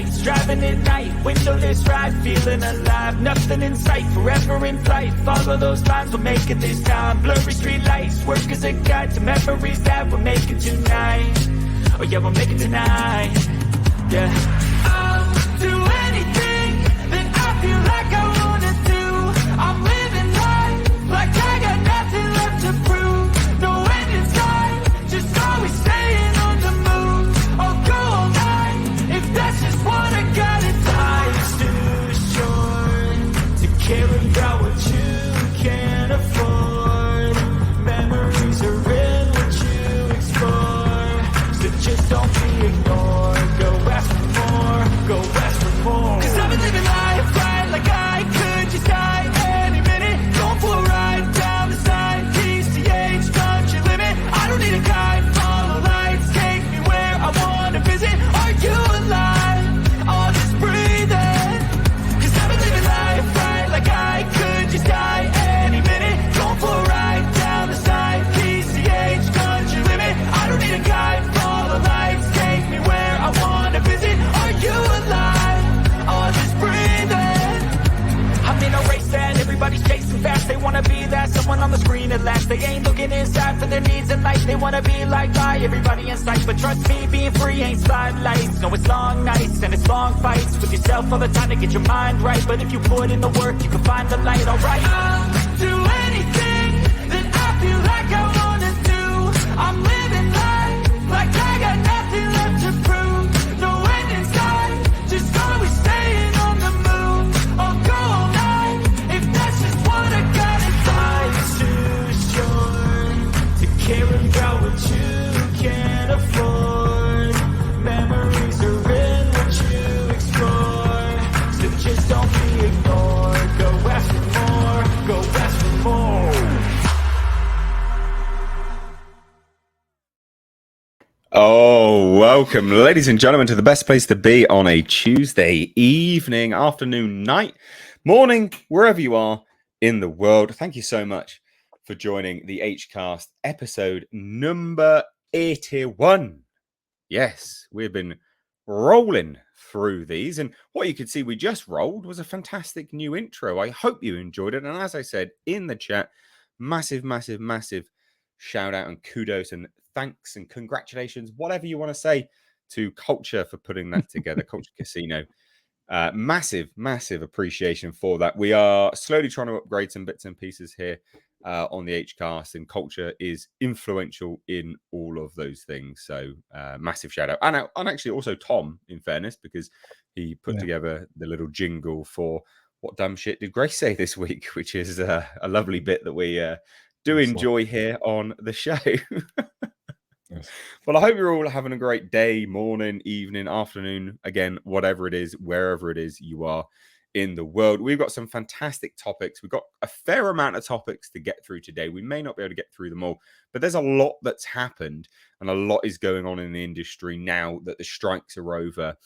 lights, driving at night, windowless ride, feeling alive, nothing in sight, forever in flight, follow those lines, we'll make it this time, blurry street lights, work as a guide to memories that we're making tonight, oh yeah, we'll make it tonight, yeah. I'll do anything that I feel like I wanna do, I'm living life like I got nothing left to prove, no end in sight, just always staying on the move, I'll go all night, if that's just what I gotta do. Life's too short to care about what you can't afford, memories are in what you explore, so just don't be ignored, go ask for more, go ask for more, 'cause I've been living life right like I could just die any minute, going for a ride down the side, PCH country limit, I don't need a guide, follow lights, take me where I wanna visit, are you alive, or just breathing, 'cause I've been living life right like I could just die any minute, going for a ride down the side, PCH country limit, I don't need a guide, follow lights, take me where I wanna visit, are you alive, or just breathing, I'm in a race and everybody's chasing fast, they wanna be that someone on the screen at last, they ain't looking inside for their needs in life, they wanna be like by everybody in sight, but trust me, being free ain't spotlights, no it's long nights and it's long fights with yourself all the time to get your mind right, but if you put in the work you can find the light, alright. I'll do anything that I feel like I wanna do, I'm living life like I got nothing left to prove, no end in sight, just always staying on the move, I'll go all night, if that's just what I gotta do. Life's too short to care about what you can't afford, memories are in what you explore, so just don't be ignored, go ask for more, go ask for more. Oh, welcome, ladies and gentlemen, to the best place to be on a Tuesday evening, afternoon, night, morning, wherever you are in the world. Thank you so much for joining the Hcast episode number 81. Yes, we've been rolling through these, and what you could see we just rolled was a fantastic new intro. I hope you enjoyed it, and as I said in the chat, massive shout out and kudos and thanks and congratulations, whatever you want to say, to Culture for putting that together. Culture Casino, massive appreciation for that. We are slowly trying to upgrade some bits and pieces here on the Hcast, and Culture is influential in all of those things, so massive shout out, and actually also Tom, in fairness, because he put together the little jingle for What Dumb Shit Did Grace Say this week, which is a lovely bit that we do enjoy here on the show. Yes. Well, I hope you're all having a great day, morning, evening, afternoon, again, whatever it is, wherever it is you are in the world. We've got some fantastic topics. We've got a fair amount of topics to get through today. We may not be able to get through them all, but there's a lot that's happened and a lot is going on in the industry now that the strikes are over.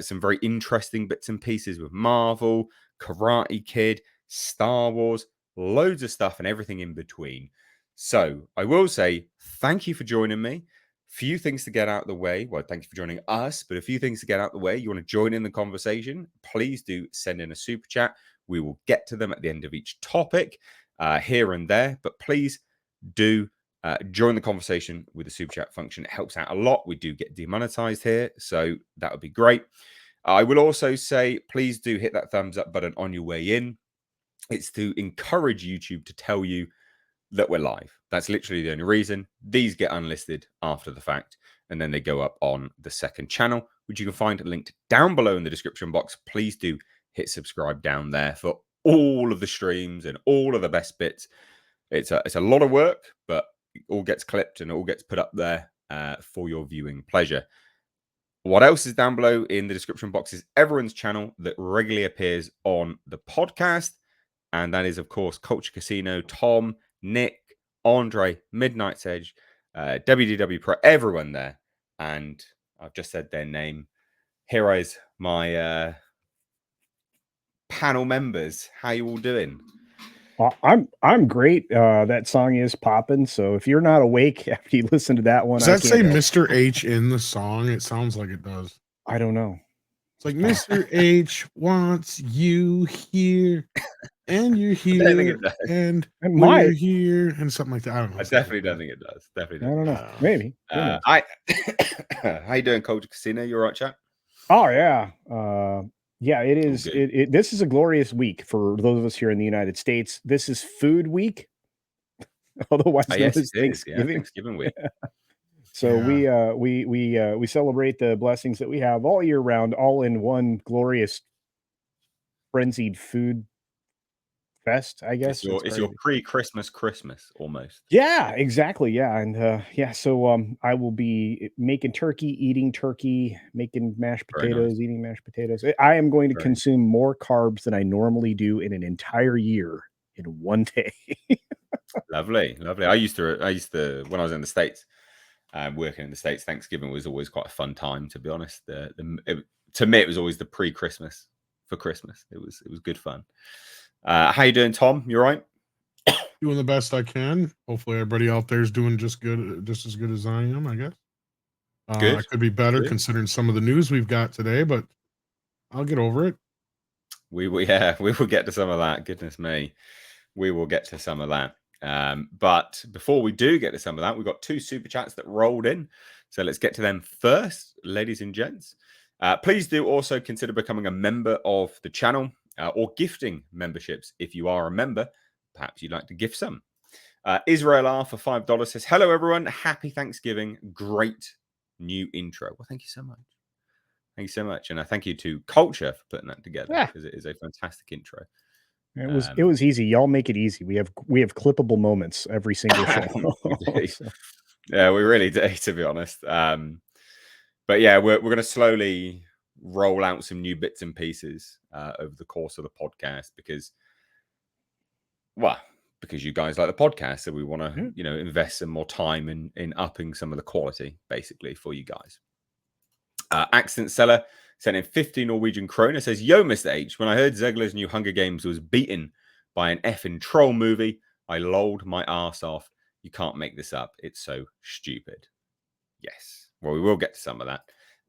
Some very interesting bits and pieces with Marvel, Karate Kid, Star Wars, loads of stuff and everything in between. So I will say thank you for joining me. Few things to get out of the way. Well, thank you for joining us, but a few things to get out of the way. You want to join in the conversation, please do send in a super chat. We will get to them at the end of each topic here and there, but please do join the conversation with the super chat function. It helps out a lot. We do get demonetized here, so that would be great. I will also say, please do hit that thumbs up button on your way in. It's to encourage YouTube to tell you that we're live. That's literally the only reason. These get unlisted after the fact, and then they go up on the second channel, which you can find linked down below in the description box. Please do hit subscribe down there for all of the streams and all of the best bits. It's a lot of work, but it all gets clipped and it all gets put up there for your viewing pleasure. What else is down below in the description box is everyone's channel that regularly appears on the podcast. And that is, of course, Culture Casino, Tom, Nick, Andre, Midnight's Edge, WDW Pro, everyone there. And I've just said their name. Here is my panel members. How you all doing? I'm great. That song is popping. So if you're not awake after you listen to that one, does that say Mr. H in the song? It sounds like it does. I don't know. It's like Mr. H wants you here, and you're I don't think here, it does. and It we're might. here, and something like that. I don't know. I definitely don't think it does. Definitely I don't. don't know. I don't know. Maybe. Who knows? How you doing, Culture Casino? You all right, chap? Oh yeah. Yeah, it is. good. This is a glorious week for those of us here in the United States. This is Food Week, otherwise known Yes, as it is. Yeah, Thanksgiving. Thanksgiving week. So Yeah. we celebrate the blessings that we have all year round, all in one glorious frenzied food fest. I guess It's your crazy. pre-Christmas Christmas almost. Yeah, exactly. Yeah, and yeah. So I will be making turkey, eating turkey, making mashed Very nice. potatoes, eating mashed potatoes. I am going to Very consume more carbs than I normally do in an entire year in one day. lovely, lovely. I used to when I was in the States, working in the States, Thanksgiving was always quite a fun time, to be honest. To me, it was always the pre-Christmas for Christmas. It was good fun. How you doing, Tom? You all right? Doing the best I can. Hopefully, everybody out there is doing just as good as I am. I guess. I Good. could be better Good. considering some of the news we've got today, but I'll get over it. We will get to some of that. Goodness me, we will get to some of that. But before we do get to some of that, we've got 2 super chats that rolled in. So let's get to them first, ladies and gents. Please do also consider becoming a member of the channel or gifting memberships if you are a member. Perhaps you'd like to gift some. Israel R for $5 says, "Hello everyone, happy Thanksgiving. Great new intro." Well, thank you so much. Thank you so much, and thank you to Culture for putting that together Yeah. because it is a fantastic intro. It was easy. Y'all make it easy. We have clippable moments every single show. So, Yeah, we really do, to be honest. But yeah, we're going to slowly roll out some new bits and pieces over the course of the podcast because you guys like the podcast, so we want to invest some more time in upping some of the quality, basically, for you guys. Accent Seller sent in 50 Norwegian kroner, says, "Yo, Mr. H, when I heard Zegler's new Hunger Games was beaten by an effing troll movie, I lolled my ass off. You can't make this up. It's so stupid." Yes. Well, we will get to some of that.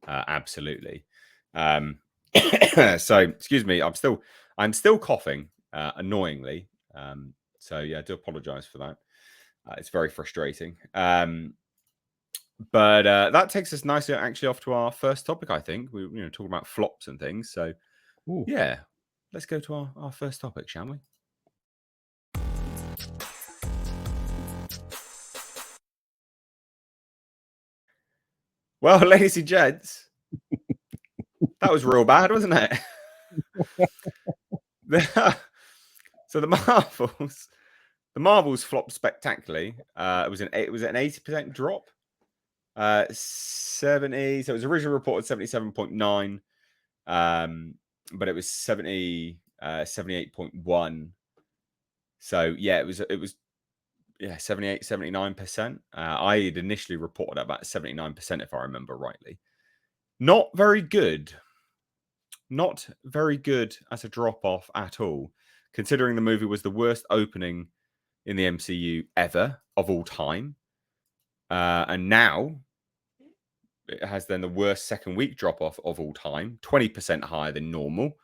Absolutely. So, excuse me. I'm still coughing, annoyingly. So yeah, I do apologize for that. It's very frustrating. But that takes us nicely actually off to our first topic, I think. We talking about flops and things. So yeah, let's go to our first topic, shall we? Well, ladies and gents, that was real bad, wasn't it? So the Marvels flopped spectacularly. It was an 80% drop. 70. So it was originally reported 77.9, but it was 78.1. So yeah, it was 78, 79%. I had initially reported about 79%, if I remember rightly. Not very good. Not very good as a drop off at all, considering the movie was the worst opening in the MCU ever of all time. And now it has then the worst second week drop off of all time, 20% higher than normal.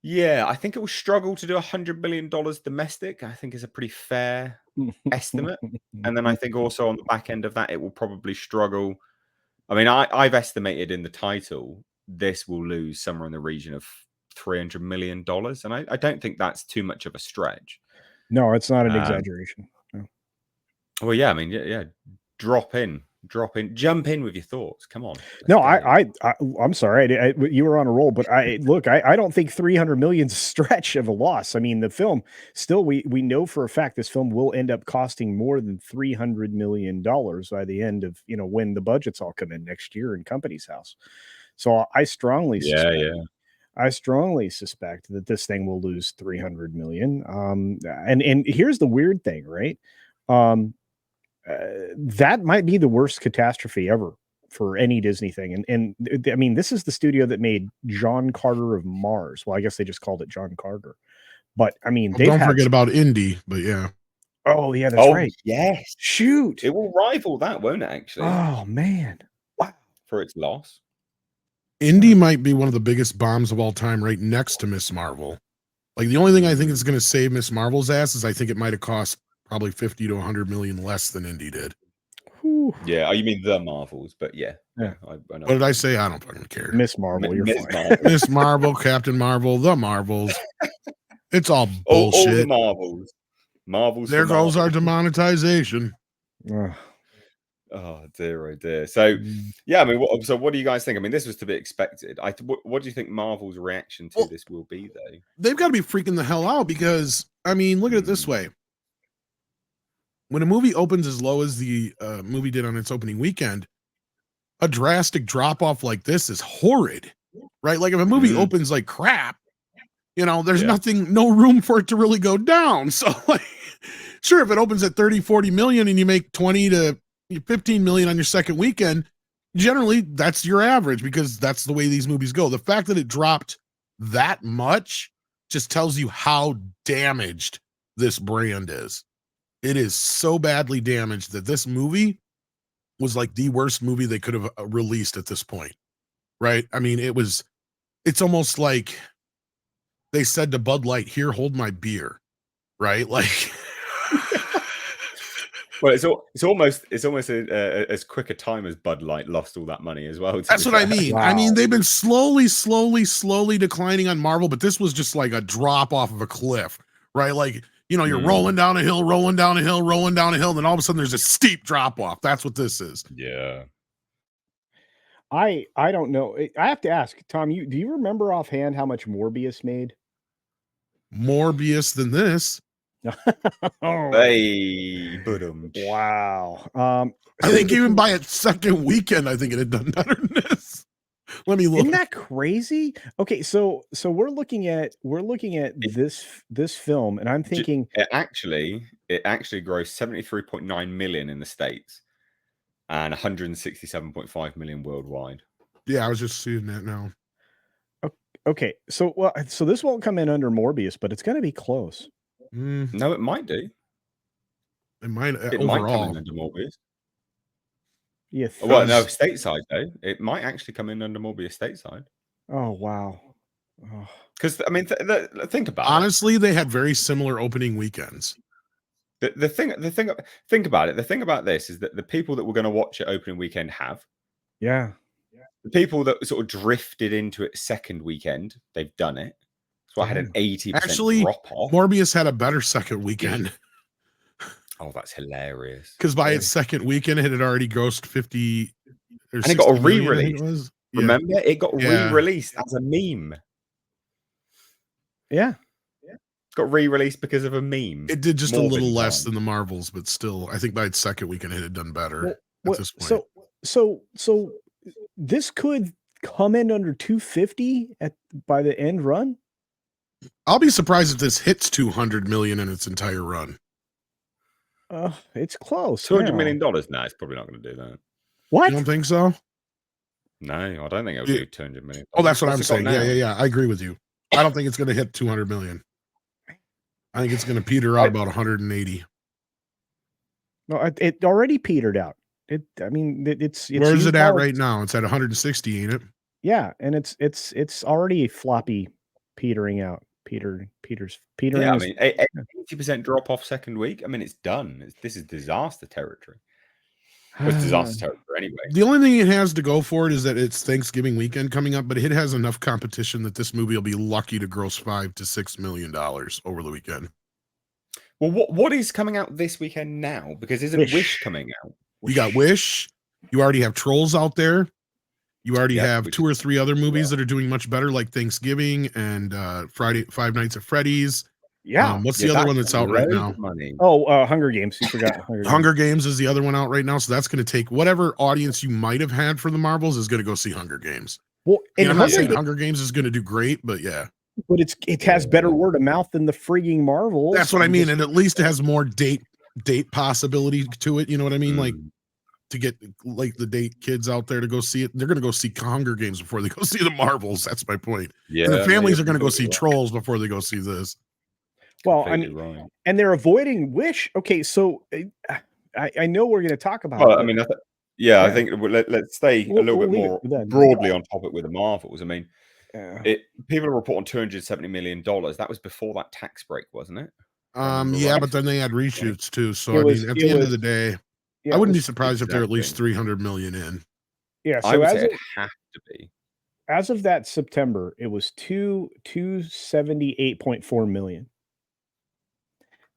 Yeah, I think it will struggle to do $100 million domestic. I think is a pretty fair estimate. And then I think also on the back end of that, it will probably struggle. I mean, I've estimated in the title, this will lose somewhere in the region of $300 million. And I don't think that's too much of a stretch. no, it's not an exaggeration. No. Well, yeah, I mean, yeah, jump in with your thoughts. Come on. No, I'm sorry. You were on a roll, but I don't think 300 million's a stretch of a loss. I mean, the film still, we know for a fact this film will end up costing more than $300 million by the end of, when the budgets all come in next year in Company's House. So I strongly suspect that this thing will lose 300 million. And here's the weird thing, right? That might be the worst catastrophe ever for any Disney thing. And I mean, this is the studio that made John Carter of Mars. Well, I guess they just called it John Carter. But I mean, Don't forget about Indy, but yeah. Oh, yeah, that's right. Yes. Shoot. It will rival that, won't it, actually? Oh, man. Wow. For its loss. Indy might be one of the biggest bombs of all time, right next to Miss Marvel. Like the only thing I think is going to save Miss Marvel's ass is I think it might have cost probably 50 to 100 million less than Indy did. Whew. Yeah. Oh, you mean the Marvels? But yeah. Yeah. I know. What did I say? I don't fucking care. Miss Marvel, you're Miss fine. Marvel. Miss Marvel, Captain Marvel, the Marvels. It's all all the bullshit. Marvels. Marvels. There for goes our Marvels. demonetization. Ugh. Oh dear. So yeah, I mean, what do you guys think? I mean, this was to be expected. What do you think Marvel's reaction to this will be, though? They've got to be freaking the hell out because, I mean, look at it this way. When a movie opens as low as the movie did on its opening weekend, a drastic drop off like this is horrid, right? Like if a movie opens like crap, you know, there's no room for it to really go down. So like, sure, if it opens at 30, 40 million and you make 20 to 15 million on your second weekend, generally that's your average because that's the way these movies go. The fact that it dropped that much just tells you how damaged this brand is. It is so badly damaged that this movie was like the worst movie they could have released at this point, right? I mean, it's almost like they said to Bud Light, "Here, hold my beer," right? Like, well, it's almost as quick a time as Bud Light lost all that money as well. That's what I mean. Wow. I mean, they've been slowly declining on Marvel, but this was just like a drop off of a cliff, right? Like, you know, you're rolling down a hill, then all of a sudden there's a steep drop off. That's what this is. Yeah. I don't know. I have to ask, Tom, do you remember offhand how much Morbius made? Morbius than this. Hey, wow. I think even by its second weekend, I think it had done better than this. Let me look. Isn't that crazy? Okay, so we're looking at this film, and I'm thinking it actually grossed 73.9 million in the States and 167.5 million worldwide. Yeah, I was just seeing that now. Okay, so this won't come in under Morbius, but it's going to be close. No, it might do. It might It might come in under Morbius. Yeah. Well, no, stateside though. It might actually come in under Morbius stateside. Oh wow. Because I mean, think about it. Honestly, they had very similar opening weekends. The thing. Think about it. The thing about this is that the people that were going to watch it opening weekend have. Yeah. The people that sort of drifted into it second weekend, they've done it. So I had an 80% drop off. Morbius had a better second weekend. Oh, that's hilarious. Because by its second weekend, it had already grossed 50 or 60 and it got a million, re-release. Remember? It got re-released as a meme. Yeah. It got re-released because of a meme. It did just a little less than the Marvels, but still, I think by its second weekend, it had done better at this point. So this could come in under 250 by the end run. I'll be surprised if this hits 200 million in its entire run. It's close. $200 million? No, it's probably not going to do that. What? You don't think so? No, I don't think it'll do 200 million. Oh, that's what I'm saying. Yeah. I agree with you. I don't think it's going to hit 200 million. I think it's going to peter out about 180. No, it already petered out. It's where is it at right now? It's at 160, ain't it? Yeah, and it's already floppy petering out. Petering. Yeah, I mean, 80% drop off second week. I mean, it's done. This is disaster territory. It's disaster territory anyway. The only thing it has to go for it is that it's Thanksgiving weekend coming up, but it has enough competition that this movie will be lucky to gross $5 to $6 million over the weekend. Well, what is coming out this weekend now? Because isn't Wish coming out? You got Wish. You already have Trolls out there. You already have 2 or 3 other movies that are doing much better, like Thanksgiving and Five Nights at Freddy's. Yeah. What's the other one that's out right now? Oh, Hunger Games. You forgot. Hunger Games is the other one out right now. So that's going to take whatever audience you might have had for the Marvels is going to go see Hunger Games. Well, and I'm not saying Hunger Games is going to do great, but yeah. But it has better word of mouth than the frigging Marvels. That's what I mean. And at least it has more date possibility to it. You know what I mean? Like, to get like the date kids out there to go see it. They're going to go see Hunger Games before they go see the Marvels. That's my point. Yeah, and the families are going to go see Trolls before they go see this. Well, and they're avoiding Wish. Okay, so I know we're going to talk about. Well, I mean, Yeah, I Yeah. think let's stay a little We'll bit leave it more for then. broadly on topic with the Marvels. I mean, Yeah. people are reporting $270 million. That was before that tax break, wasn't it? If I remember Yeah, right. but then they had Right. reshoots too. So It I was mean, at it the end of was the day, yeah, I it wouldn't be was surprised if they're at least Exactly. 300 million in. yeah, I so would say it'd have to be. as of that September, it was 278.4 million.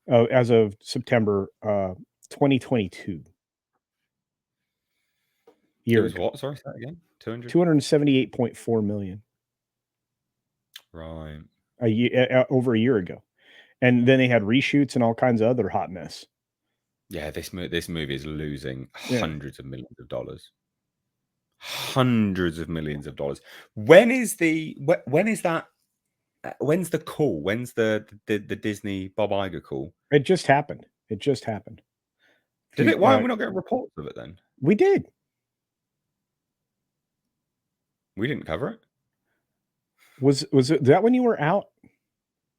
Oh, as of September 2022. It Year was ago. what? Sorry, say that again. 200. 278.4 million Right. a year over a year ago. And then they had reshoots and all kinds of other hot mess. Yeah, this movie is losing Yeah. hundreds of millions of dollars. Hundreds of millions of dollars. When is that? When's the call? When's the Disney Bob Iger call? It just happened. It just happened. Did it? Why are we not getting reports of it then? We did. We didn't cover it. Was it that when you were out?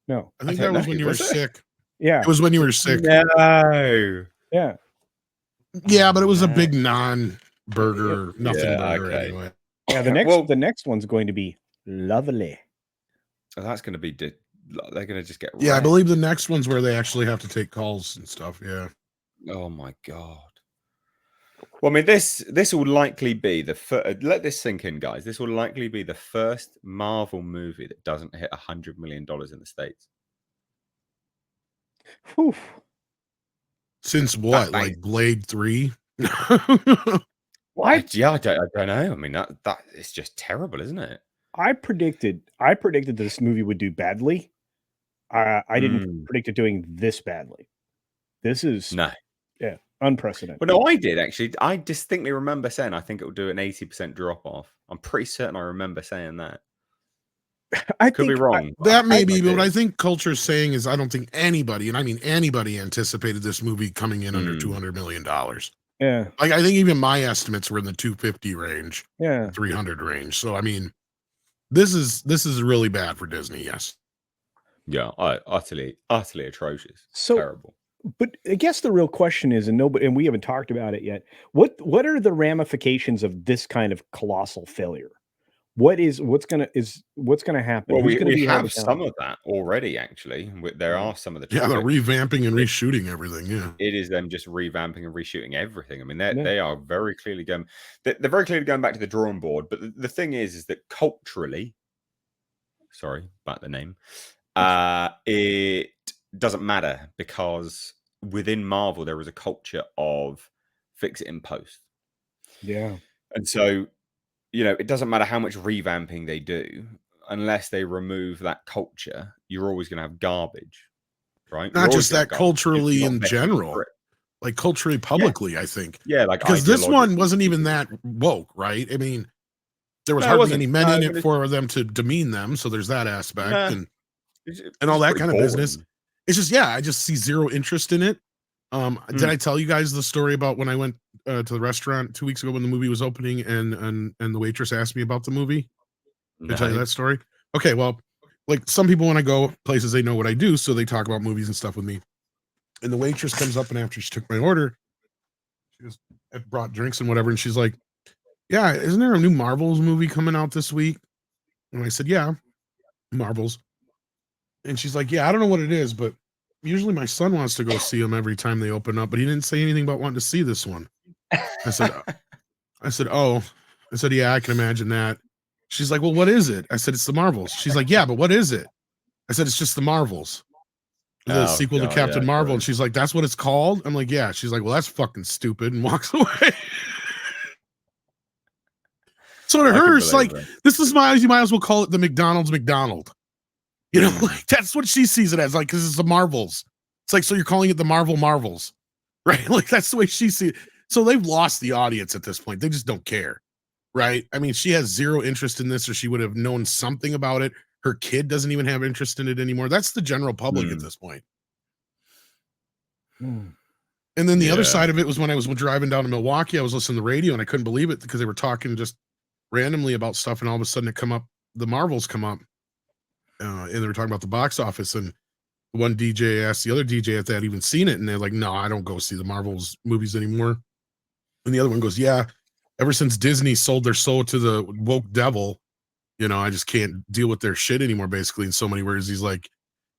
No. I think don't that was know, when you were was it? sick. Yeah. It was when you were sick. No. Yeah. Yeah, but it was a no. big non-burger, nothing Yeah, burger okay. anyway. Yeah, Well- the next one's going to be lovely. Oh, that's going to be. They're going to just get. Yeah, I wrecked. believe the next one's where they actually have to take calls and stuff. Yeah. Oh my god. Well, I mean, this will likely be the first. Let this sink in, guys. This will likely be the first Marvel movie that doesn't hit $100 million in the States. Whew. Since what? bang. Like Blade 3? I don't know. I mean, that is just terrible, isn't it? I predicted this movie would do badly. I didn't predict it doing this badly. This is No. yeah, unprecedented. Well, no, I did actually. I distinctly remember saying I think it will do an 80% drop off. I'm pretty certain I remember saying that. I Could be wrong. That may be, did. but what I think culture's saying is I don't think anybody, and I mean anybody, anticipated this movie coming in under $200 million. Yeah. Like I think even my estimates were in the 250 range, Yeah. 300 range. So I mean, this is really bad for Disney. Yes. Yeah, utterly atrocious. So- Terrible. But I guess the real question is, and we haven't talked about it yet. What are the ramifications of this kind of colossal failure? What's gonna happen? Well, Who's gonna we be held have some accountable? of that already. Actually, there are some of the. Yeah, they're topics. revamping and reshooting everything. Yeah. It is them just revamping and reshooting everything. I mean, Yeah. they are very clearly going. They're very clearly going back to the drawing board. But the thing is that culturally, sorry about the name, it doesn't matter because within Marvel there is a culture of fix it in post. Yeah. And so, it doesn't matter how much revamping they do, unless they remove that culture, you're always going to have garbage, right? Not just that, culturally in general, Like, like culturally, publicly, I think. yeah, like Because this one wasn't ideologically. even that woke, right? I mean, there was No, it hardly wasn't. any men No, in but it it's- for them to demean them. So there's that aspect. Nah, And it's all that pretty kind of business. boring. It's just, yeah, I just see zero interest in it. Did I tell you guys the story about when I went to the restaurant 2 weeks ago when the movie was opening and the waitress asked me about the movie? Did I tell you No. that story? Okay, well, like some people when I go places, they know what I do, so they talk about movies and stuff with me. And the waitress comes up and after she took my order, she just brought drinks and whatever, and she's like, "Yeah, isn't there a new Marvels movie coming out this week?" And I said, "Yeah, Marvels." And she's like, "Yeah, I don't know what it is, but usually my son wants to go see them every time they open up, but he didn't say anything about wanting to see this one." I said, "Oh." I said, "Yeah, I can imagine that." She's like, "Well, what is it?" I said, "It's the Marvels." She's like, "Yeah, but what is it?" I said, "It's just the Marvels, the Oh, sequel to God, Captain yeah, Marvel." sorry. And she's like, "That's what it's called?" I'm like, "Yeah." She's like, "Well, that's fucking stupid," and walks away. So to I can her, it's believe like, it. this is you might as well call it the McDonald's McDonald. You know, like that's what she sees it as, like, because it's the Marvels. It's like, so you're calling it the Marvels, right? Like that's the way she sees it. So they've lost the audience at this point. They just don't care, right? I mean, she has zero interest in this, or she would have known something about it. Her kid doesn't even have interest in it anymore. That's the general public at this point. And then the other side of it was when I was driving down to Milwaukee, I was listening to the radio and I couldn't believe it because they were talking just randomly about stuff, and all of a sudden the Marvels come up, and they were talking about the box office, and one DJ asked the other DJ if they had even seen it, and they're like, "No, I don't go see the Marvels movies anymore." And the other one goes, yeah, ever since Disney sold their soul to the woke devil, I just can't deal with their shit anymore, basically, in so many words. He's like,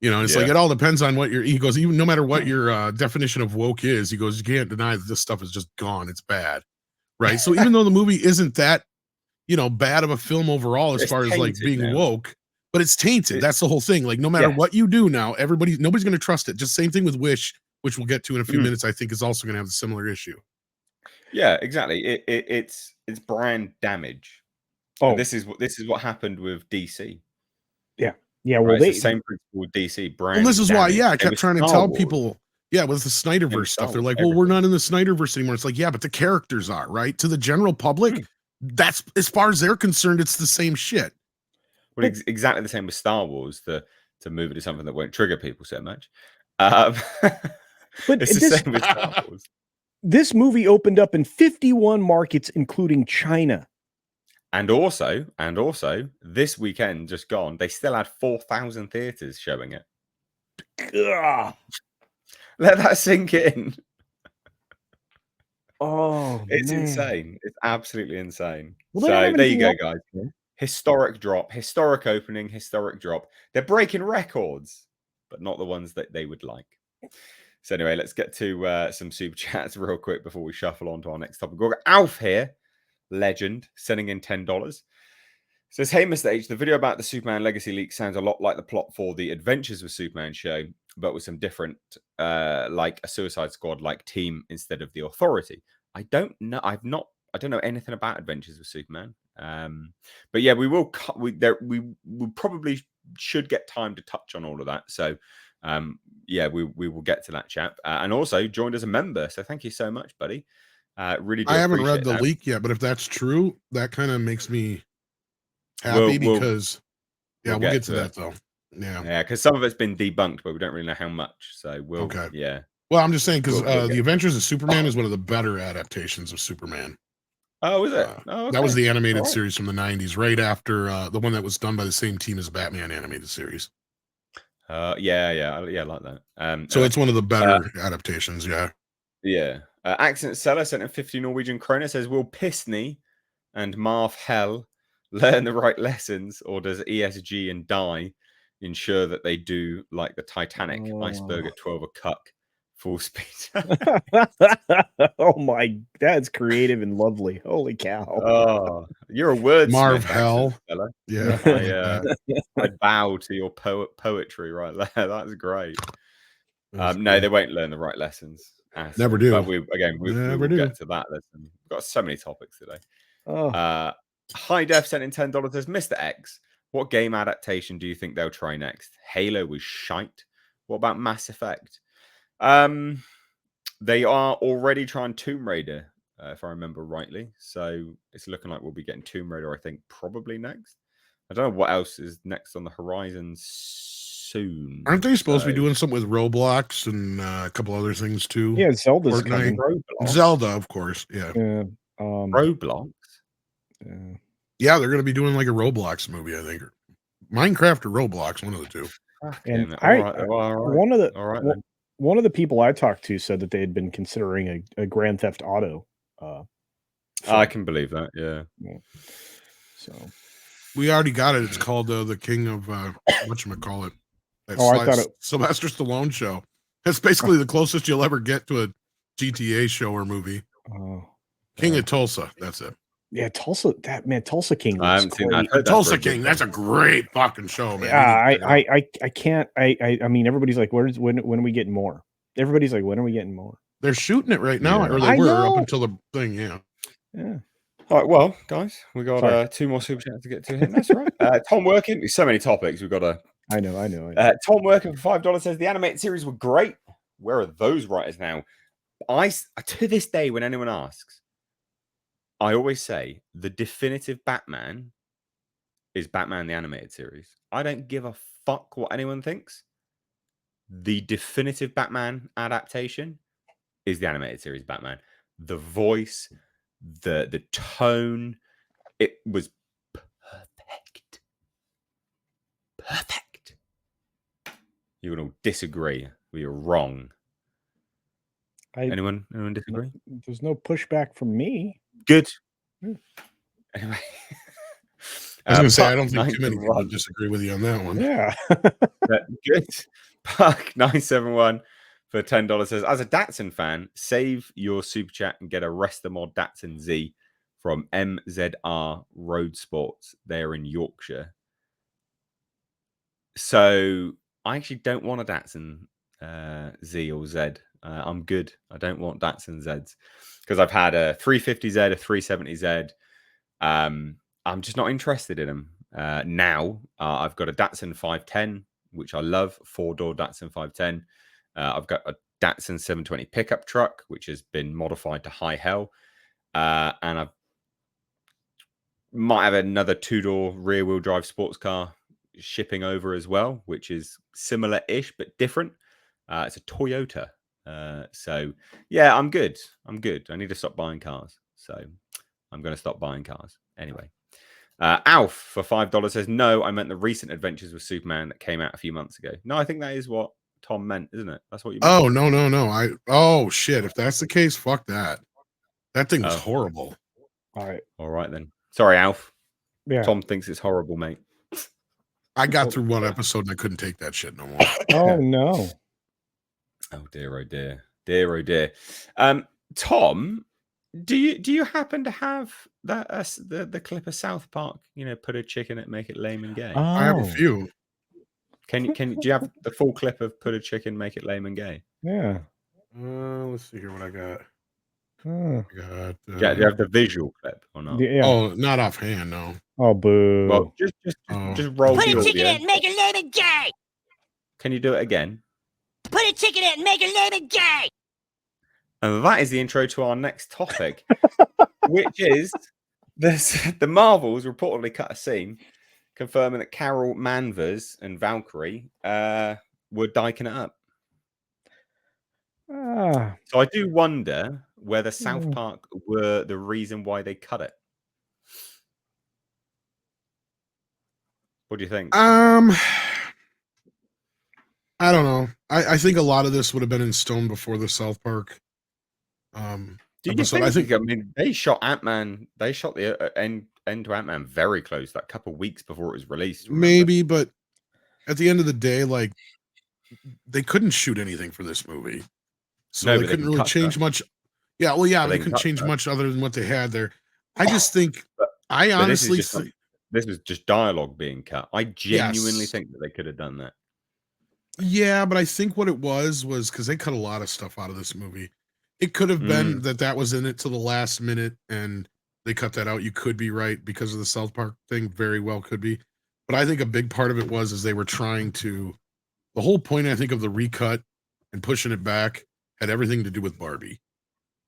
it's like, Yeah. it all depends on what he goes, even no matter what your definition of woke is, he goes, you can't deny that this stuff is just gone. It's bad. Right. So even though the movie isn't that, bad of a film overall, as It's far as like tainted being now. woke, but it's tainted. That's the whole thing. Like, no matter what you do now, nobody's going to trust it. Just same thing with Wish, which we'll get to in a few minutes, I think is also going to have a similar issue. Yeah, exactly. It's brand damage. Oh, This is what happened with DC. yeah. Well, Right? It's the same principle with DC. Brand. Well, this is damage. why, I kept trying to tell people, with the Same Snyderverse with stuff, Star they're Wars, like, well, we're everything. not in the Snyderverse anymore. It's like, yeah, but the characters are, right? To the general public, that's, as far as they're concerned, it's the same shit. Well, exactly the same with Star Wars. To move it to something that won't trigger people so much. But it's the same with Star Wars. This movie opened up in 51 markets, including China. And also, this weekend just gone, they still had 4,000 theaters showing it. Ugh. Let that sink in. Oh, It's man. insane. It's absolutely insane. Well, So there you go, guys. Historic drop, historic opening, historic drop. They're breaking records, but not the ones that they would like. So anyway, let's get to some super chats real quick before we shuffle on to our next topic. We've got Alf here, legend, sending in $10. Says, hey, Mr. H, the video about the Superman Legacy leak sounds a lot like the plot for the Adventures of Superman show, but with some different, like a Suicide Squad-like team instead of the Authority. I don't know. I don't know anything about Adventures of Superman. But yeah, we will. We probably should get time to touch on all of that. So yeah, we will get to that, chap. And also joined as a member. So thank you so much, buddy. Really do. I haven't read the leak yet, but if that's true, that kind of makes me happy because we'll get to that though. Yeah, because some of it's been debunked, but we don't really know how much. So we'll yeah. Well, I'm just saying because the Adventures of Superman is one of the better adaptations of Superman. Oh, is it? Okay. That was the animated series from the 90s, right after the one that was done by the same team as Batman animated series. Yeah, I like that. So it's one of the better adaptations, yeah. Yeah. Accent Seller sent in 50 Norwegian kroner, says, will Pistney and Marv Hell learn the right lessons, or does ESG and Die ensure that they do like the Titanic iceberg at 12 a cuck? Full speed. Oh my, that's creative and lovely. Holy cow. Oh, you're a wordsmith, Marv Hell. Yeah. I bow to your poetry right there. That's great. No, they won't learn the right lessons. Never do. But we will get to that. We've got so many topics today. High Def sent in $10. Says, Mr. X, what game adaptation do you think they'll try next? Halo was shite. What about Mass Effect? They are already trying Tomb Raider, if I remember rightly. So it's looking like we'll be getting Tomb Raider, I think, probably next. I don't know what else is next on the horizon soon. Aren't they supposed to be doing something with Roblox and a couple other things too? Yeah, Zelda's coming. Zelda, of course. Yeah. Roblox. Yeah, they're going to be doing like a Roblox movie, I think. Minecraft or Roblox, one of the two. And one of the people I talked to said that they had been considering a Grand Theft Auto. I can believe that. Yeah. So we already got it. It's called the King of whatchamacallit. I thought it Sylvester Stallone show. That's basically the closest you'll ever get to a GTA show or movie. King of Tulsa. That's it. Yeah, Tulsa. Tulsa King. I haven't seen that. Tulsa King. That's a great fucking show, man. Yeah, I can't. I mean, everybody's like, when are we getting more? Everybody's like, when are we getting more? Th're shooting it right now, or they were up until the thing. Yeah. All right, well, guys, we got 2 more super chats to get to here. That's right. Tom Working. There's so many topics. We've got to. I know. Tom Working for $5 says the animated series were great. Where are those writers now? To this day, when anyone asks, I always say the definitive Batman is Batman the Animated Series. I don't give a fuck what anyone thinks. The definitive Batman adaptation is the Animated Series Batman. The voice, the tone, it was perfect. Perfect. You will all disagree. We are wrong. Anyone disagree? There's no pushback from me. Good. Hmm. Anyway. I was going to say, I don't Puck think too many people 971. disagree with you on that one. Yeah. Good. Puck 971 for $10 says, as a Datsun fan, save your super chat and get a Rest the Mod Datsun Z from MZR Road Sports. They're in Yorkshire. So I actually don't want a Datsun Z or Z. I'm good. I don't want Datsun Zs because I've had a 350Z, a 370Z. I'm just not interested in them now. I've got a Datsun 510, which I love, 4-door Datsun 510. I've got a Datsun 720 pickup truck, which has been modified to high hell. And I might have another 2-door rear wheel drive sports car shipping over as well, which is similar-ish but different. It's a Toyota. So yeah, I'm good. I need to stop buying cars. So I'm going to stop buying cars. Anyway. Alf for $5 says, no, I meant the recent Adventures with Superman that came out a few months ago. No, I think that is what Tom meant, isn't it? That's what you meant. Oh, no. Oh, shit. If that's the case, fuck that. That thing was horrible. All right then. Sorry, Alf. Yeah. Tom thinks it's horrible, mate. I got through one episode and I couldn't take that shit no more. Oh, no. Oh, dear, oh, dear. Dear, oh, dear. Tom, do you happen to have that the clip of South Park, put a chick in it, make it lame and gay? I have a few. Do you have the full clip of put a chick in, make it lame and gay? Yeah. Let's see here what I got. Oh. I got, do you have the visual clip or not? Yeah. Oh, not offhand, no. Oh, boo. Well, just roll Put the a chicken in audio. and make it lame and gay. Can you do it again? Put a chicken in and make it lame and gay. And that is the intro to our next topic, which is the Marvels reportedly cut a scene confirming that Carol Manvers and Valkyrie were diking it up. So I do wonder whether South Park were the reason why they cut it. What do you think? I don't know. I think a lot of this would have been in stone before the South Park do you episode. think? I mean, they shot Ant-Man. They shot the end to Ant-Man very close, that couple weeks before it was released. Remember? Maybe, but at the end of the day, like they couldn't shoot anything for this movie, so they couldn't really change much. Yeah, well, yeah, they couldn't change much other than what they had there. I just think, I honestly think this was just dialogue being cut. I genuinely think that they could have done that. Yeah, but I think what it was because they cut a lot of stuff out of this movie. It could have been that was in it to the last minute and they cut that out. You could be right because of the South Park thing. Very well could be. But I think a big part of it was they were trying to, the whole point, I think, of the recut and pushing it back had everything to do with Barbie.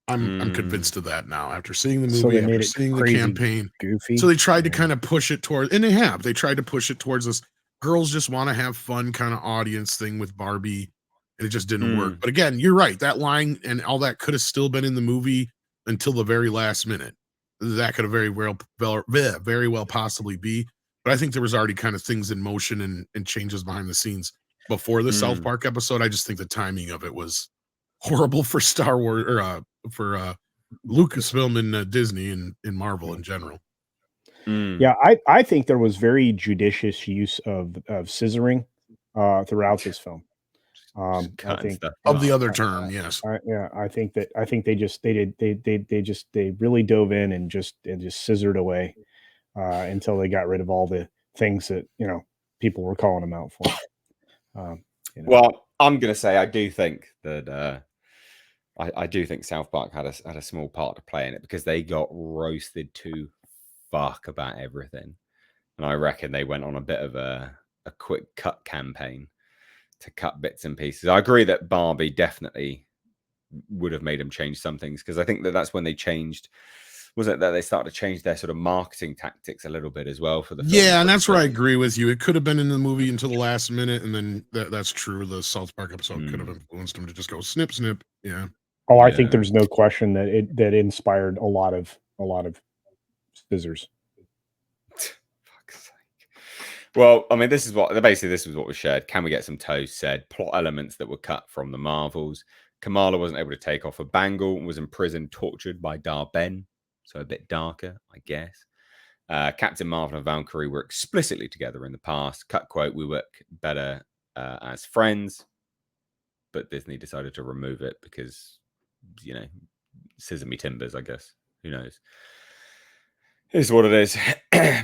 I'm convinced of that now after seeing the movie, after seeing the campaign. Goofy. So they tried to kind of push it towards, and they tried to push it towards this girls just want to have fun kind of audience thing with Barbie, and it just didn't work. But again, you're right. That line and all that could have still been in the movie until the very last minute. That could have very well possibly be. But I think there was already kind of things in motion and changes behind the scenes before the South Park episode. I just think the timing of it was horrible for Star Wars or for Lucasfilm and Disney and Marvel in general. Yeah, I think there was very judicious use of scissoring throughout this film. I think of the other term, yes. I think they really dove in and just scissored away until they got rid of all the things that people were calling them out for. Well, I'm going to say I do think that I do think South Park had a small part to play in it because they got roasted to fuck about everything, and I reckon they went on a bit of a quick cut campaign to cut bits and pieces. I agree that Barbie definitely would have made them change some things because I think that's when they changed. Was it that they started to change their sort of marketing tactics a little bit as well for the film? Yeah, and that's where I agree with you. It could have been in the movie until the last minute, and then that's true. The South Park episode could have influenced them to just go snip, snip. Yeah. Oh, I think there's no question that it inspired a lot of scissors. Fuck's sake. Well, I mean, this is what was shared. Can we get some toast? Said plot elements that were cut from the Marvels. Kamala wasn't able to take off a bangle and was in prison, tortured by Dar-Ben. So a bit darker, I guess. Captain Marvel and Valkyrie were explicitly together in the past. Cut quote, we work better as friends. But Disney decided to remove it because, you know, sesame timbers, I guess. Who knows? It is what it is.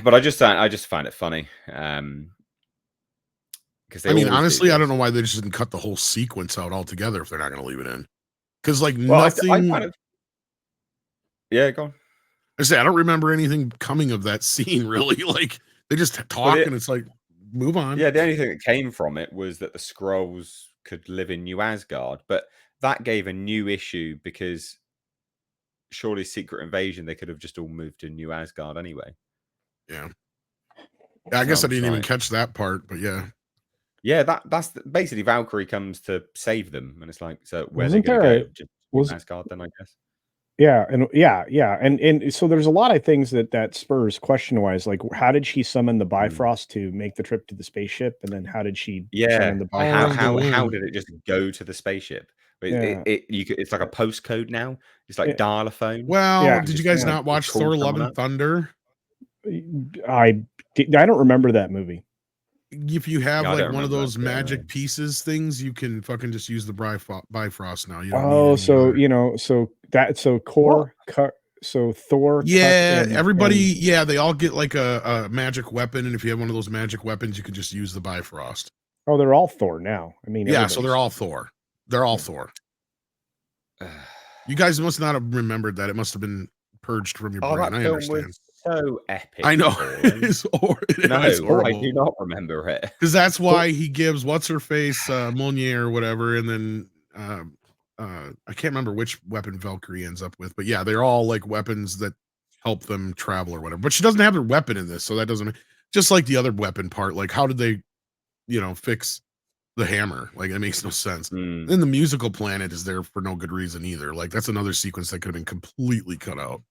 But I just find it funny. Because I mean, honestly, I don't know why they just didn't cut the whole sequence out altogether if they're not going to leave it in. Because like nothing. I kind of... Yeah, go on. I say I don't remember anything coming of that scene really. Like they just talk and it's like move on. Yeah, the only thing that came from it was that the Skrulls could live in New Asgard, but that gave a new issue because surely Secret Invasion they could have just all moved to New Asgard anyway. Yeah, I guess I didn't even catch that part, but yeah. Yeah, that's basically Valkyrie comes to save them, and it's like, so where they're going to go? Just Asgard, then I guess. Yeah, and so there's a lot of things that spurs question wise, like how did she summon the Bifrost to make the trip to the spaceship, and then how did she summon the Bifrost? How did it just go to the spaceship? It's like a postcode now. It's like dial a phone. Well, did you guys not watch Thor: Love and Thunder? I don't remember that movie. If you have like one of those magic pieces things, you can fucking just use the Bifrost now. You don't Thor. Yeah, everybody. They all get like a magic weapon, and if you have one of those magic weapons, you can just use the Bifrost. Oh, they're all Thor now. I mean, so they're all Thor. They're all Thor. You guys must not have remembered that. It must have been purged from your brain. I understand. So epic. I know. It's horrible. I do not remember it. Because that's why he gives what's her face, Mjolnir or whatever, and then I can't remember which weapon Valkyrie ends up with, but yeah, they're all like weapons that help them travel or whatever. But she doesn't have her weapon in this, so that doesn't just like the other weapon part. Like, how did they, fix the hammer? Like, it makes no sense. Then the musical planet is there for no good reason either. Like, that's another sequence that could have been completely cut out.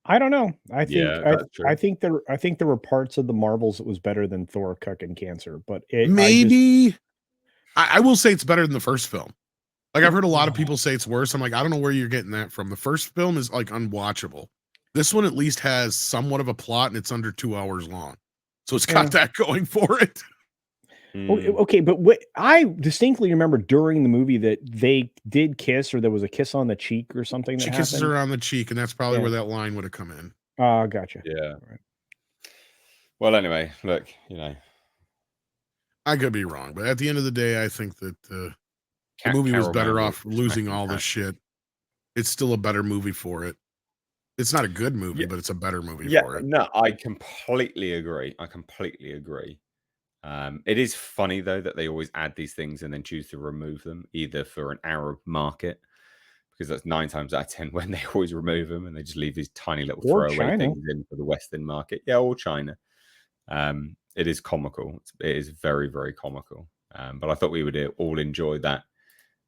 I don't know. I think there were parts of the Marvels that was better than Thor cucking cancer, but I will say it's better than the first film. Like I've heard a lot of people say it's worse. I'm like, I don't know where you're getting that from. The first film is like unwatchable. This one at least has somewhat of a plot and it's under 2 hours long. So it's got that going for it. Okay, but what I distinctly remember during the movie that they did kiss, or there was a kiss on the cheek or something. She kisses her on the cheek, and that's probably where that line would have come in. Gotcha. Yeah. Right. Well, anyway, look, I could be wrong, but at the end of the day, I think that the movie was better off losing all this shit. It's still a better movie for it. It's not a good movie, but it's a better movie for it. No, I completely agree. It is funny though that they always add these things and then choose to remove them, either for an Arab market, because that's 9 times out of 10 when they always remove them and they just leave these tiny little throwaway things in for the Western market. Yeah, or China. It is comical. It is very, very comical. But I thought we would all enjoy that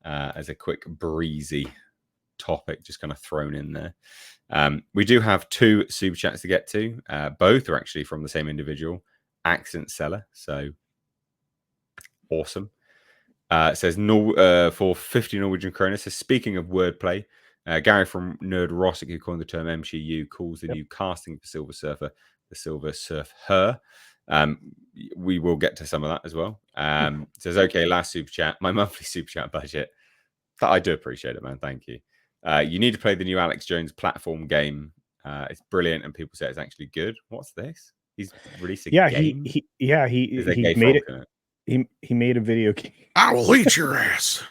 as a quick breezy topic, just kind of thrown in there. We do have 2 super chats to get to. Both are actually from the same individual. Accent seller, so awesome. It says for 50 Norwegian kroner. So speaking of wordplay, Gary from Nerd Rossic, who coined the term MCU, calls the new casting for Silver Surfer the Silver Surf Her. We will get to some of that as well. Says, okay, last super chat, my monthly super chat budget. I do appreciate it, man. Thank you. You need to play the new Alex Jones platform game. It's brilliant, and people say it's actually good. What's this? He's released a game? He made it. He made a video game. I will eat your ass.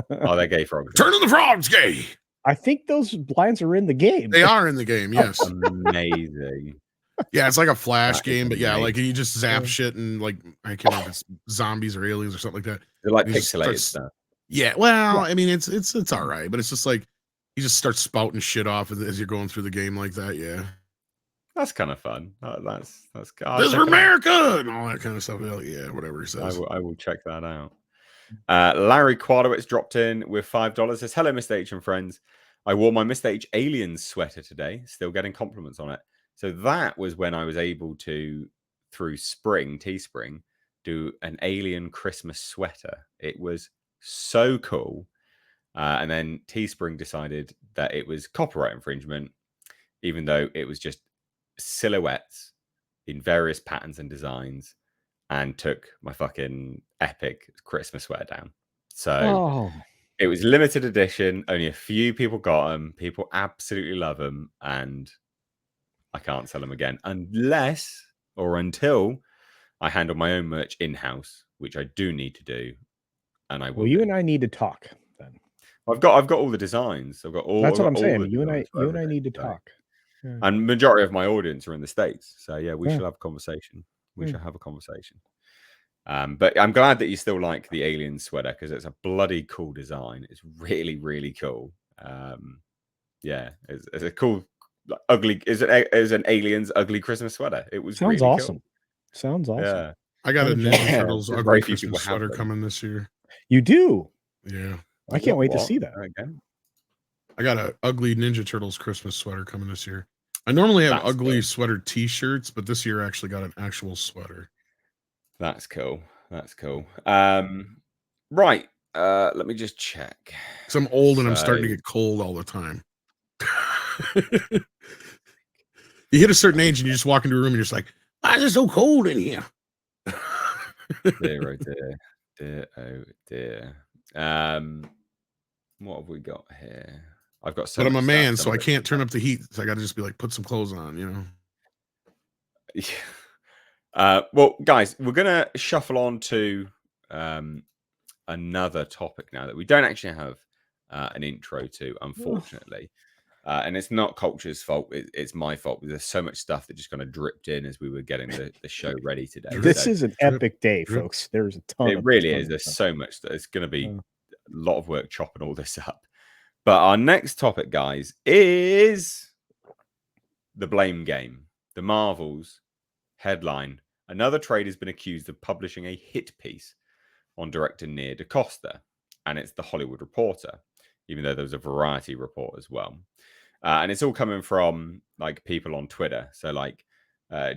Oh, they're gay frogs. Turn of the Frogs gay. I think those lines are in the game. They are in the game, yes. Amazing. Yeah, it's like a Flash game, but yeah, like you just zap shit and like I can't remember if it's zombies or aliens or something like that. They're like pixelated stuff. Yeah, well, I mean it's all right, but it's just like you just start spouting shit off as you're going through the game like that. Yeah. That's kind of fun. That's this is for America and all that kind of stuff. Yeah, whatever he says. I will check that out. Larry Quadowitz dropped in with $5. Says, hello, Mr. H and friends. I wore my Mr. H Aliens sweater today. Still getting compliments on it. So that was when I was able to, through Teespring, do an Alien Christmas sweater. It was so cool. And then Teespring decided that it was copyright infringement, even though it was just silhouettes in various patterns and designs, and took my fucking epic Christmas sweater down. So it was limited edition. Only a few people got them. People absolutely love them, and I can't sell them again unless or until I handle my own merch in-house, which I do need to do, and I will. Well, you and I need to talk then. I've got all the designs. I've got all. That's what I've I'm got all saying. the You and designs I for need to everything, talk. Yeah. And majority of my audience are in the States, so yeah, we Yeah. shall have a conversation. We shall have a conversation. But I'm glad that you still like the alien sweater because it's a bloody cool design. It's really, really cool. Yeah, it's a cool, ugly. Is an alien's ugly Christmas sweater? It was Sounds really awesome. Cool. Sounds awesome. Yeah, I got a I'm Ninja jealous. Turtles There's ugly very few people Christmas have sweater them. coming this year. You do? Yeah. I can't wait to What? see that. Again? I got a ugly Ninja Turtles Christmas sweater coming this year. I normally have That's ugly cool. sweater T-shirts, but this year I actually got an actual sweater. That's cool. That's cool. Right. Let me just check. Because I'm old and I'm starting to get cold all the time. You hit a certain age and you just walk into a room and you're just like, why is it so cold in here? Dear, oh dear. Dear, oh dear. What have we got here? I've got so But I'm a much man, stuff, so I can't turn up the heat. So I got to just be like, put some clothes on, you know? Well, guys, we're going to shuffle on to another topic now that we don't actually have an intro to, unfortunately. And it's not Culture's fault. It's my fault. There's so much stuff that just kind of dripped in as we were getting the show ready today. This is an epic day, folks. There's a ton. It really is. There's so much that it's going to be a lot of work chopping all this up. But our next topic, guys, is the blame game. The Marvels headline. Another trade has been accused of publishing a hit piece on director Nia DaCosta, and it's the Hollywood Reporter, even though there was a Variety report as well. And it's all coming from like people on Twitter. So like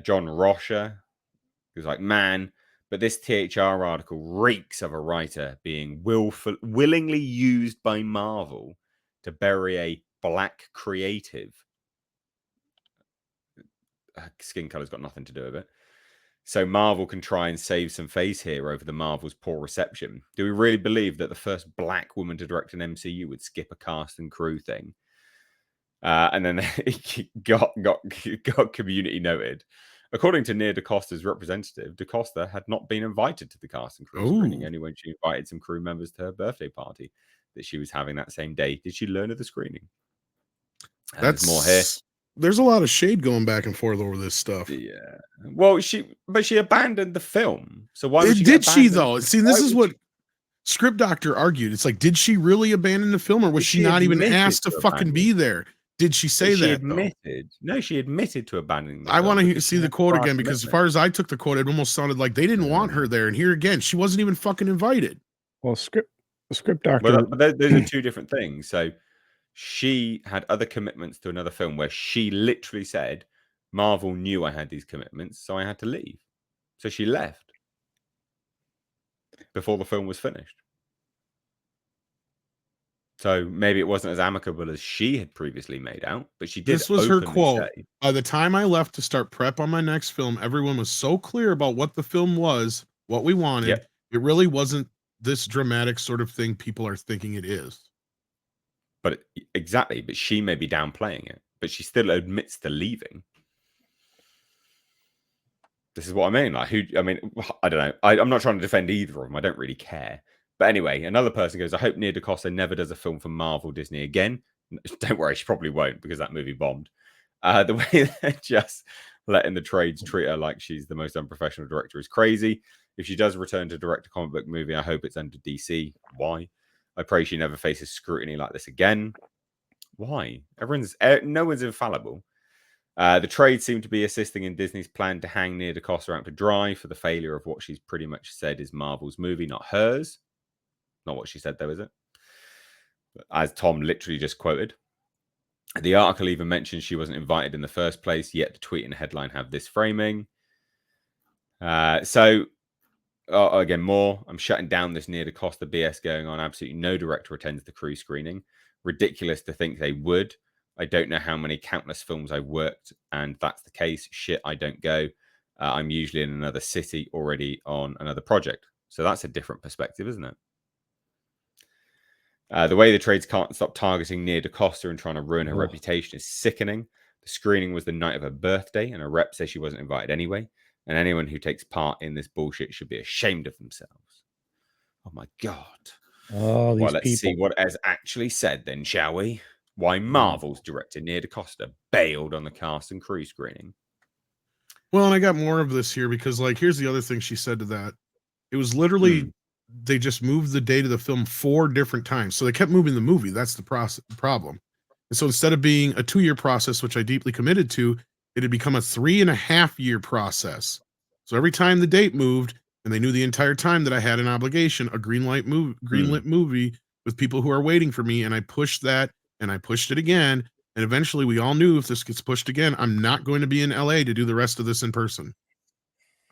John Rocha, who's like, man, but this THR article reeks of a writer being willingly used by Marvel to bury a black creative. Skin color's got nothing to do with it. So Marvel can try and save some face here over the Marvel's poor reception. Do we really believe that the first black woman to direct an MCU would skip a cast and crew thing? And then it got community noted. According to Nia DaCosta's representative, DaCosta had not been invited to the cast and crew screening, only when she invited some crew members to her birthday party that she was having that same day. Did she learn of the screening? There's more here. There's a lot of shade going back and forth over this stuff. Yeah. Well, she abandoned the film. So why did she though? See, this is what Script Doctor argued. It's like, did she really abandon the film, or was she not even asked to fucking be there? Did she say that? She admitted. No, she admitted to abandoning the film. I want to see the quote again, because as far as I took the quote, it almost sounded like they didn't want her there. And here again, she wasn't even fucking invited. Well, Script Doctor. But those are two different things. So she had other commitments to another film where she literally said, Marvel knew I had these commitments, so I had to leave. So she left before the film was finished. So maybe it wasn't as amicable as she had previously made out, but she did. This was her quote. By the time I left to start prep on my next film, everyone was so clear about what the film was, what we wanted. Yep. It really wasn't this dramatic sort of thing people are thinking it is. But exactly, but she may be downplaying it, but she still admits to leaving. This is what I mean. Like, I don't know. I'm not trying to defend either of them. I don't really care. But anyway, another person goes, I hope Nia DaCosta never does a film for Marvel Disney again. Don't worry, she probably won't, because that movie bombed. The way they're just letting the trades treat her like she's the most unprofessional director is crazy. If she does return to direct a comic book movie, I hope it's under DC. Why? I pray she never faces scrutiny like this again. Why? No one's infallible. The trade seemed to be assisting in Disney's plan to hang Nia DaCosta out to dry for the failure of what she's pretty much said is Marvel's movie, not hers. Not what she said, though, is it? As Tom literally just quoted. The article even mentions she wasn't invited in the first place, yet the tweet and headline have this framing. So again, more. I'm shutting down this near the cost of BS going on. Absolutely no director attends the crew screening. Ridiculous to think they would. I don't know how many countless films I worked, and that's the case. Shit, I don't go. I'm usually in another city already on another project. So that's a different perspective, isn't it? The way the trades can't stop targeting Nia DaCosta and trying to ruin her reputation is sickening. The screening was the night of her birthday, and her rep says she wasn't invited anyway. And anyone who takes part in this bullshit should be ashamed of themselves. Oh my God. Oh, these well, let's see people. what Ez actually said then, shall we? Why Marvel's director Nia DaCosta bailed on the cast and crew screening. Well, and I got more of this here because, like, here's the other thing she said to that. It was literally they just moved the date of the film 4 different times. So they kept moving the movie. That's the problem. And so instead of being a 2-year process, which I deeply committed to, it had become a 3.5-year process. So every time the date moved, and they knew the entire time that I had an obligation, a greenlit movie with people who are waiting for me, and I pushed that, and I pushed it again, and eventually we all knew if this gets pushed again, I'm not going to be in LA to do the rest of this in person.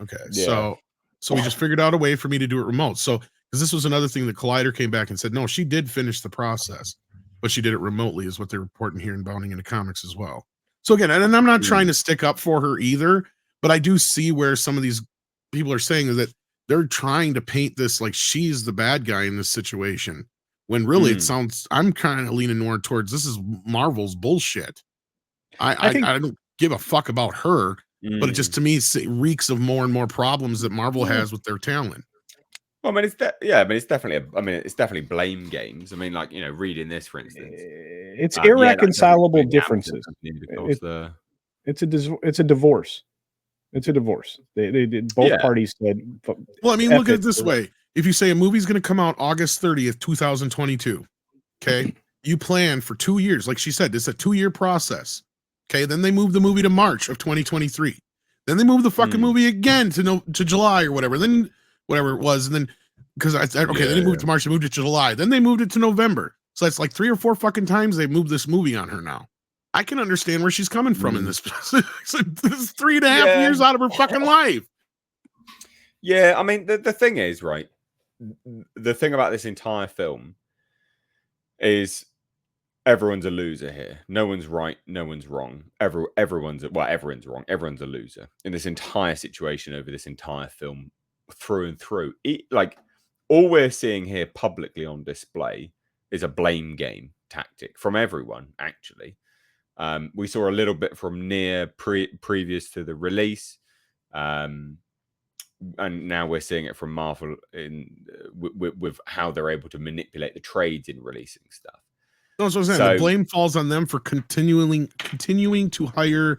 Okay, Yeah. so we just figured out a way for me to do it remote. So because this was another thing that Collider came back and said, no, she did finish the process, but she did it remotely, is what they're reporting here in Bounding into Comics as well. So again, and I'm not trying to stick up for her either, but I do see where some of these people are saying that they're trying to paint this like she's the bad guy in this situation, when really it sounds, I'm kind of leaning more towards this is Marvel's bullshit. I don't give a fuck about her, but it just to me reeks of more and more problems that Marvel has with their talent. Well, I mean, it's definitely blame games. I mean, like, you know, reading this, for instance, it's irreconcilable differences. It's a divorce. It's a divorce. They both parties said. Well, I mean, look at it this way: if you say a movie's going to come out August 30th, 2022, okay, you plan for 2 years, like she said, it's a 2-year process. Okay, then they move the movie to March of 2023. Then they move the fucking movie again to July or whatever. Then whatever it was, and then because then they moved it to March, they moved it to July, then they moved it to November. So that's like 3 or 4 fucking times they moved this movie on her now. I can understand where she's coming from in this. This is 3.5 years out of her fucking life. Yeah, I mean, the thing is, right, the thing about this entire film is everyone's a loser here. No one's right, no one's wrong. Everyone's wrong. Everyone's a loser in this entire situation over this entire film, through and through. Like, all we're seeing here publicly on display is a blame game tactic from everyone, actually. We saw a little bit from Nia previous to the release, and now we're seeing it from Marvel with how they're able to manipulate the trades in releasing stuff. That's what I'm saying. The blame falls on them for continuing to hire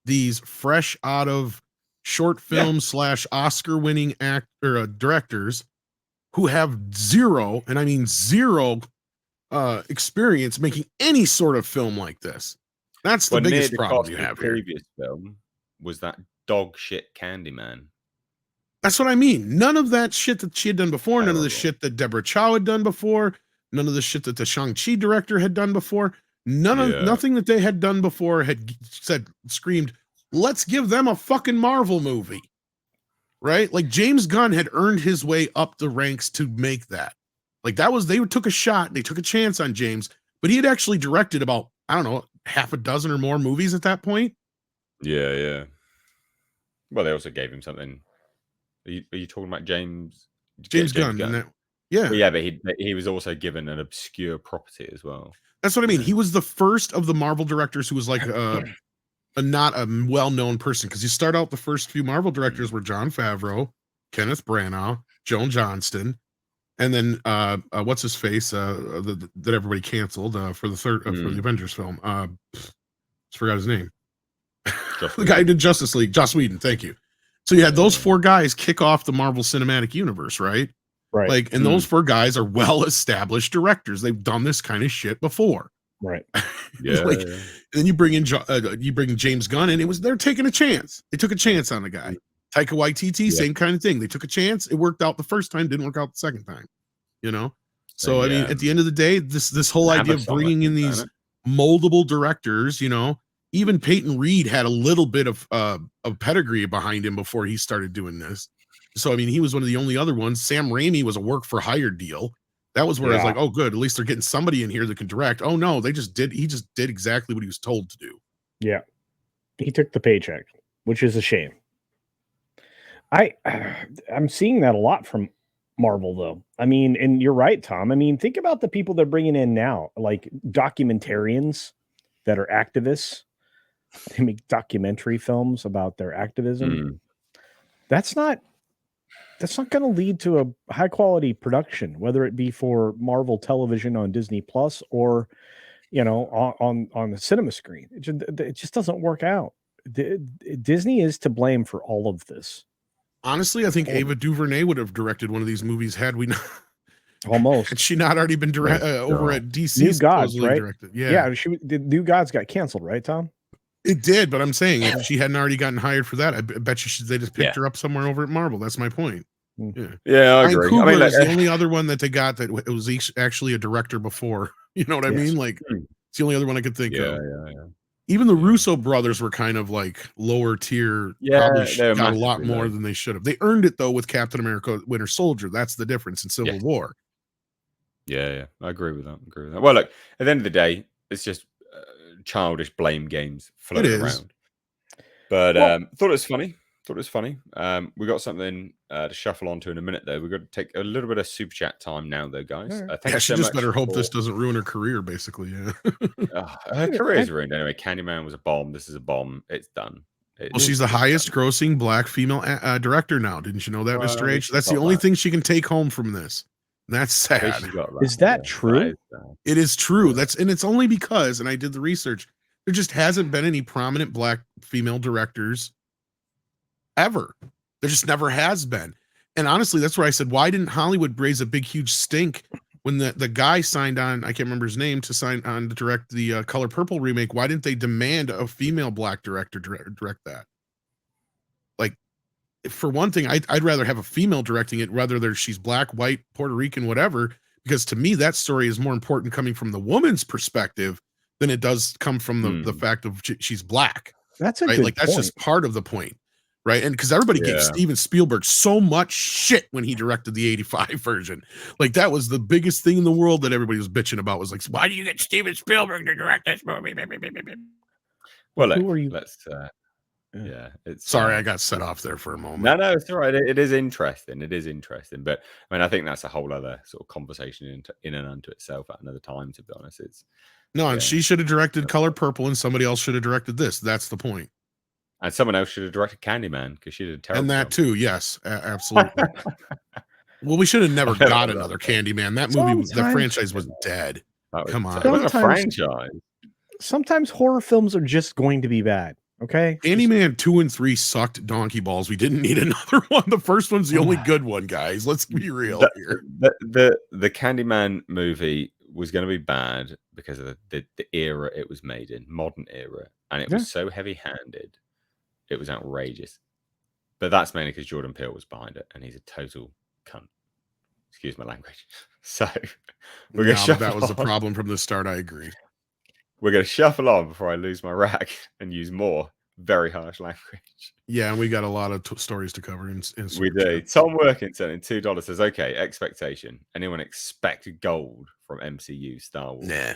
these fresh out of short film / Oscar winning directors who have zero, and I mean zero, experience making any sort of film like this. That's the biggest problem you have here. Previous film was that dog shit Candyman. That's what I mean. None of that shit that she had done before, none of the shit that Deborah Chow had done before, none of the shit that the Shang-Chi director had done before, nothing that they had done before had screamed, let's give them a fucking Marvel movie. Right? Like, James Gunn had earned his way up the ranks to make that. Like, they took a shot, they took a chance on James, but he had actually directed about, I don't know, half a dozen or more movies at that point. Yeah. Well, they also gave him something. Are you talking about James Gunn? Well, yeah, but he was also given an obscure property as well. That's what I mean. He was the first of the Marvel directors who was like not a well-known person, because you start out the first few Marvel directors were Jon Favreau, Kenneth Branagh, Joan Johnston, and then what's his face that everybody canceled for the third for the Avengers film. Forgot his name. The guy who did Justice League, Joss Whedon. Thank you. So you had those 4 guys kick off the Marvel Cinematic Universe, right? Right. Like, and those 4 guys are well-established directors. They've done this kind of shit before. Right. Yeah. And then you bring in James Gunn, and they're taking a chance. They took a chance on the guy. Taika Waititi, same kind of thing. They took a chance. It worked out the first time, didn't work out the second time. You know? So I mean, at the end of the day, this whole idea of bringing in these moldable directors, you know, even Peyton Reed had a little bit of pedigree behind him before he started doing this. So I mean, he was one of the only other ones. Sam Raimi was a work for hire deal. That was where I was like, oh, good. At least they're getting somebody in here that can direct. Oh no, he just did exactly what he was told to do. Yeah. He took the paycheck, which is a shame. I'm seeing that a lot from Marvel, though. I mean, and you're right, Tom. I mean, think about the people they're bringing in now, like documentarians that are activists. They make documentary films about their activism. That's not going to lead to a high quality production, whether it be for Marvel Television on Disney Plus or, on the cinema screen. It just doesn't work out. Disney is to blame for all of this. Honestly, I think Ava DuVernay would have directed one of these movies had we not. Almost. Had she not already been over at DC? New Gods, right? Directed. Yeah. The New Gods got canceled, right, Tom? It did, but I'm saying if she hadn't already gotten hired for that, I bet you they just picked her up somewhere over at Marvel. That's my point. Yeah, I agree. Cougar is the only other one that they got that it was actually a director before. You know what I mean? Like, it's the only other one I could think of. Yeah. Even the Russo brothers were kind of like lower tier. Probably got a lot more than they should have. They earned it though with Captain America: Winter Soldier. That's the difference in Civil War. Yeah, I agree with that. Well, look, at the end of the day, it's just childish blame games floating around. But thought it was funny. We got something to shuffle onto in a minute, though. We've got to take a little bit of super chat time now, though, guys. She so just better hope this doesn't ruin her career, basically. Yeah. Her career is ruined anyway. Candyman was a bomb. This is a bomb. It's done. She's the highest grossing black female director now. Didn't you know that, Mr. H? That's the only thing she can take home from this. That's sad. Is that true? It is true. And it's only because, and I did the research, there just hasn't been any prominent black female directors ever. There just never has been. And honestly, that's where I said, why didn't Hollywood raise a big, huge stink when the guy signed on, I can't remember his name, to sign on to direct the Color Purple remake? Why didn't they demand a female black director direct that? Like, for one thing, I'd rather have a female directing it, whether she's black, white, Puerto Rican, whatever, because to me, that story is more important coming from the woman's perspective than it does come from the fact of she's black. That's a right. Good like, that's point. just part of the point. Right. And because everybody gave Steven Spielberg so much shit when he directed the 85 version. Like, that was the biggest thing in the world that everybody was bitching about, was like, why do you get Steven Spielberg to direct this movie? Well, who are you? Let's it's sorry, I got set off there for a moment. No, it's all right. It is interesting. But I mean, I think that's a whole other sort of conversation in and unto itself at another time, to be honest. And she should have directed Color Purple and somebody else should have directed this. That's the point. And someone else should have directed Candyman, because she did a terrible And that job. too, yes, absolutely. Well, we should have never got another Candyman. That movie, the franchise was dead. Come on. It was a franchise. Sometimes horror films are just going to be bad. Okay. Candyman 2 and 3 sucked donkey balls. We didn't need another one. The first one's the only good one, guys. Let's be real here. The Candyman movie was going to be bad because of the era it was made in, modern era. And it was so heavy-handed. It was outrageous. But that's mainly because Jordan Peele was behind it, and he's a total cunt. Excuse my language. So we're going to that was the problem from the start. I agree. We're going to shuffle on before I lose my rag and use more very harsh language. Yeah, and we got a lot of stories to cover. We do. Tom Workington in $2 says, okay, expectation. Anyone expect gold from MCU Star Wars? Nah.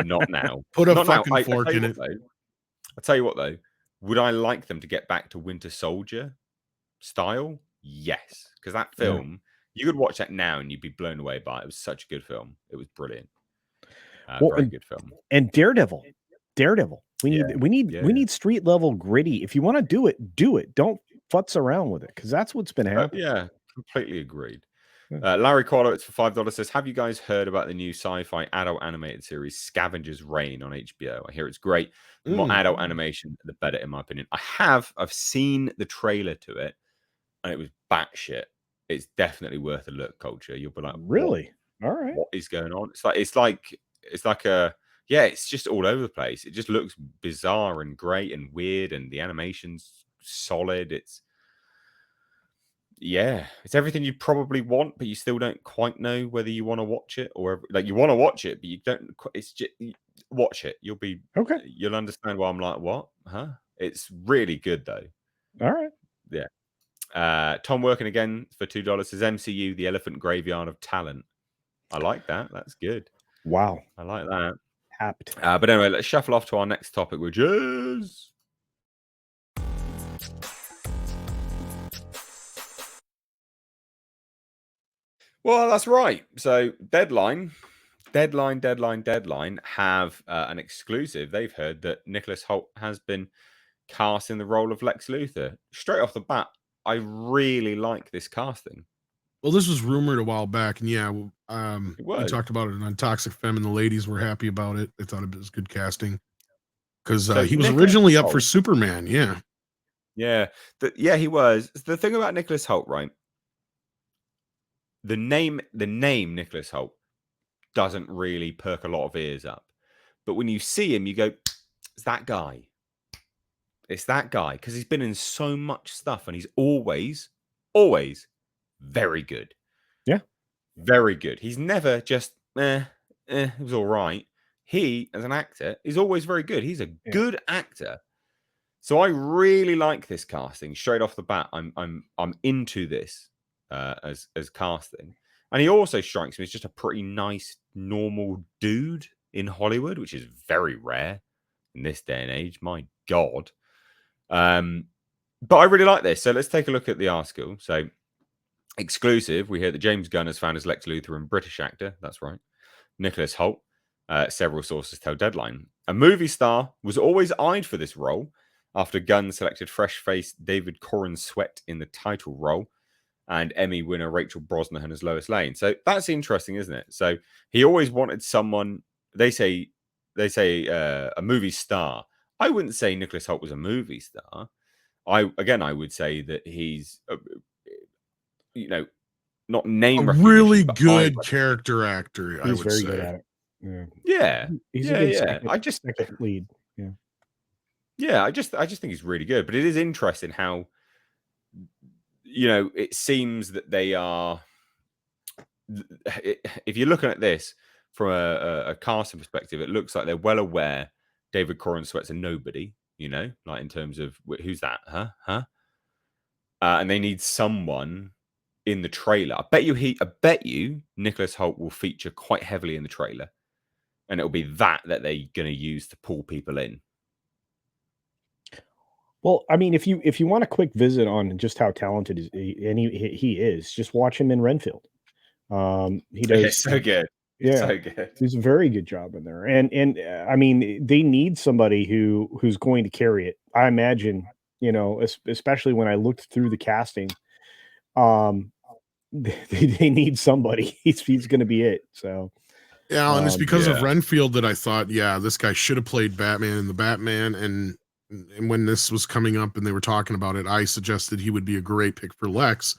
Not now. Put a Not fucking now. fork in it. I'll tell you what, though. Would I like them to get back to Winter Soldier style? Yes. Because that film, you could watch that now and you'd be blown away by it. It was such a good film. It was brilliant. Very good film. And Daredevil. We need street level gritty. If you want to do it. Don't futz around with it, because that's what's been happening. Yeah, completely agreed. Larry Quallowitz for $5 says, have you guys heard about the new sci-fi adult animated series Scavenger's Reign on HBO? I hear it's great. The more adult animation, the better, in my opinion. I've seen the trailer to it, and it was batshit. It's definitely worth a look, Culture. You'll be like, really? All right. What is going on? It's like it's just all over the place. It just looks bizarre and great and weird, and the animation's solid. It's everything you probably want, but you still don't quite know whether you want to watch it, or like you want to watch it, but you don't. It's just watch it. You'll be okay. You'll understand why I'm like, what? Huh? It's really good though. All right. Yeah. Tom working again for $2 says MCU, the elephant graveyard of talent. I like that. That's good. Wow. I like that. Apt. But anyway, let's shuffle off to our next topic, which is... Well, that's right. So Deadline have an exclusive. They've heard that Nicholas Hoult has been cast in the role of Lex Luthor. Straight off the bat, I really like this casting. Well, this was rumored a while back, and yeah, It we was. talked about it on Toxic Femme, and the ladies were happy about it. They thought it was good casting because So he was Nicholas originally up for Hoult- Superman. Yeah, Yeah, he was. The thing about Nicholas Hoult, right? The name Nicholas Hoult doesn't really perk a lot of ears up, but when you see him, you go, "It's that guy." It's that guy because he's been in so much stuff, and he's always very good. Yeah, very good. He's never just it was all right. He, as an actor, is always very good. He's a good actor. So I really like this casting straight off the bat. I'm into this as casting, and he also strikes me as just a pretty nice, normal dude in Hollywood, which is very rare in this day and age. My God, but I really like this. So let's take a look at the article. So exclusive, we hear that James Gunn has found his Lex Luthor and British actor. That's right, Nicholas Hoult. Several sources tell Deadline. A movie star was always eyed for this role after Gunn selected fresh-faced David Corenswet in the title role and Emmy winner Rachel Brosnahan as Lois Lane. So that's interesting, isn't it? So he always wanted someone, they say a movie star. I wouldn't say Nicholas Hoult was a movie star. I would say that he's, not name a recognition, really but good character actor. I he's would very say. good at it. Yeah, He's yeah, a good yeah. second lead. Yeah. Yeah, I just think he's really good. But it is interesting how, it seems that they are. If you're looking at this from a casting perspective, it looks like they're well aware David Corenswet's a nobody. Like in terms of who's that? Huh? And they need someone in the trailer. I bet you Nicholas Hoult will feature quite heavily in the trailer, and it'll be that they're going to use to pull people in. Well, I mean, if you want a quick visit on just how talented he is, just watch him in Renfield. He does It's so good. Yeah, So good. he's a very good job in there, and I mean, they need somebody who's going to carry it. I imagine, especially when I looked through the casting, they need somebody. He's going to be it. So. Yeah, and it's because of Yeah. Renfield that I thought, yeah, this guy should have played Batman in the Batman. And when this was coming up and they were talking about it, I suggested he would be a great pick for Lex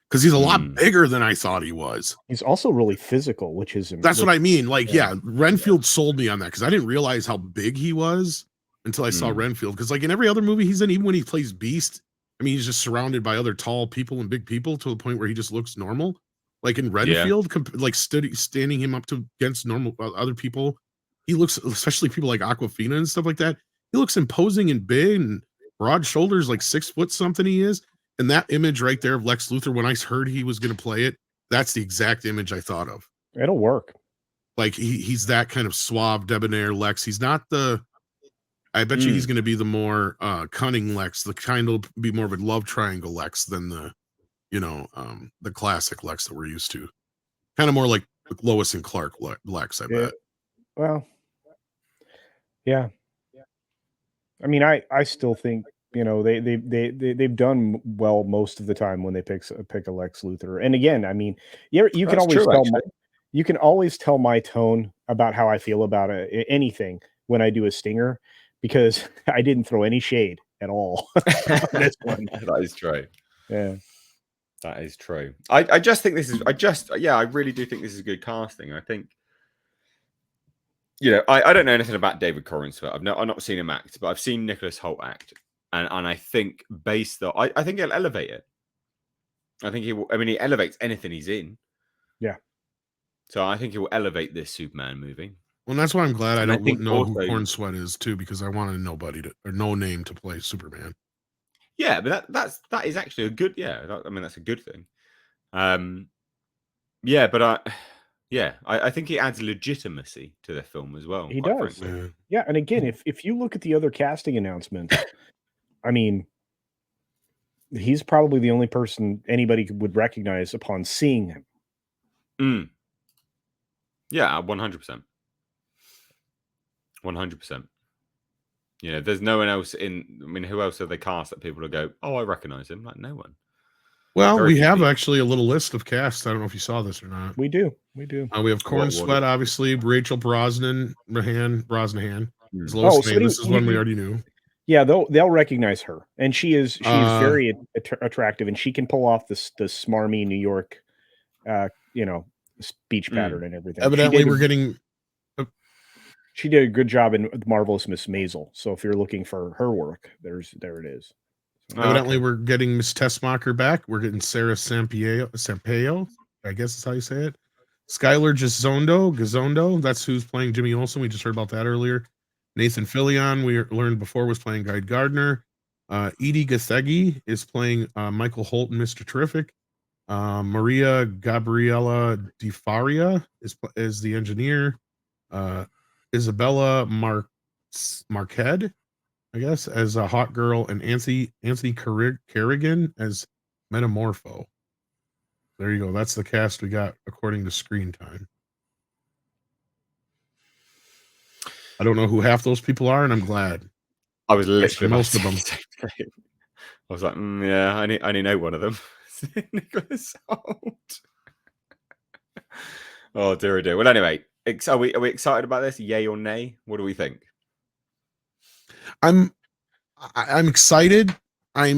because he's a lot bigger than I thought he was. He's also really physical, which is That's what I mean. Like, yeah, Renfield sold me on that because I didn't realize how big he was until I saw Renfield. Because like in every other movie he's in, even when he plays Beast, I mean, he's just surrounded by other tall people and big people to the point where he just looks normal. Like in Renfield, standing him up against normal other people, he looks, especially people like Aquafina and stuff like that. He looks imposing and big and broad shoulders, like 6 foot something he is. And that image right there of Lex Luthor, when I heard he was going to play it, that's the exact image I thought of. It'll work. Like he's that kind of suave, debonair Lex. He's not the. I bet you he's going to be the more cunning Lex. The kind will be more of a love triangle Lex than the. The classic Lex that we're used to. Kind of more like Lois and Clark Lex, I bet. Well, yeah. I mean, I still think, they've done well most of the time when they pick a Lex Luthor. And again, I mean, you can always tell you can always tell my tone about how I feel about anything when I do a stinger, because I didn't throw any shade at all on this one. That is true. Yeah. That is true. I just think this is. I really do think this is good casting. I think, I don't know anything about David Corenswet. I've not seen him act, but I've seen Nicholas Hoult act, and I think based on, I think he'll elevate it. I think he will. I mean, he elevates anything he's in. Yeah. So I think he will elevate this Superman movie. Well, that's why I'm glad I don't know who Corenswet is too, because I wanted no name to play Superman. Yeah, but that is actually a good. Yeah, I mean that's a good thing. Yeah, but I think it adds legitimacy to the film as well. He Quite does. frankly. Yeah. Yeah, and again, if you look at the other casting announcements, I mean, he's probably the only person anybody would recognize upon seeing him. Mm. Yeah, 100%. 100%. You know, there's no one else in. I mean, who else have they cast that people will go, "Oh, I recognize him"? Like no one. Well, Very we few have people. actually a little list of casts. I don't know if you saw this or not. We do. We do. We have Corn What- Sweat, obviously, Rachel Brosnahan, as Lois Oh, so Lane. This is one we you- already knew. Yeah, they'll recognize her, and she is very attractive, and she can pull off the smarmy New York, speech pattern and everything. Evidently, we're getting. She did a good job in Marvelous Miss Maisel. So if you're looking for her work, there it is. Evidently, we're getting Miss Tessmacher back. We're getting Sarah Sampaio. I guess is how you say it. Skylar Gazondo. That's who's playing Jimmy Olsen. We just heard about that earlier. Nathan Fillion, we learned before, was playing Guy Gardner. Edie Gathegi is playing Michael Holt and Mr. Terrific. Maria Gabriela Di Faria is the engineer. Isabella Marqued, I guess, as a hot girl, and Anthony Kerrigan as Metamorpho. There you go. That's the cast we got according to Screen Time. I don't know who half those people are, and I'm glad. I was literally most of about them. to say the same thing. I was like, yeah, I only know one of them. Nicholas Hoult. Oh dear, dear. Well, anyway, are we excited about this? Yay or nay? What do we think? I'm excited. I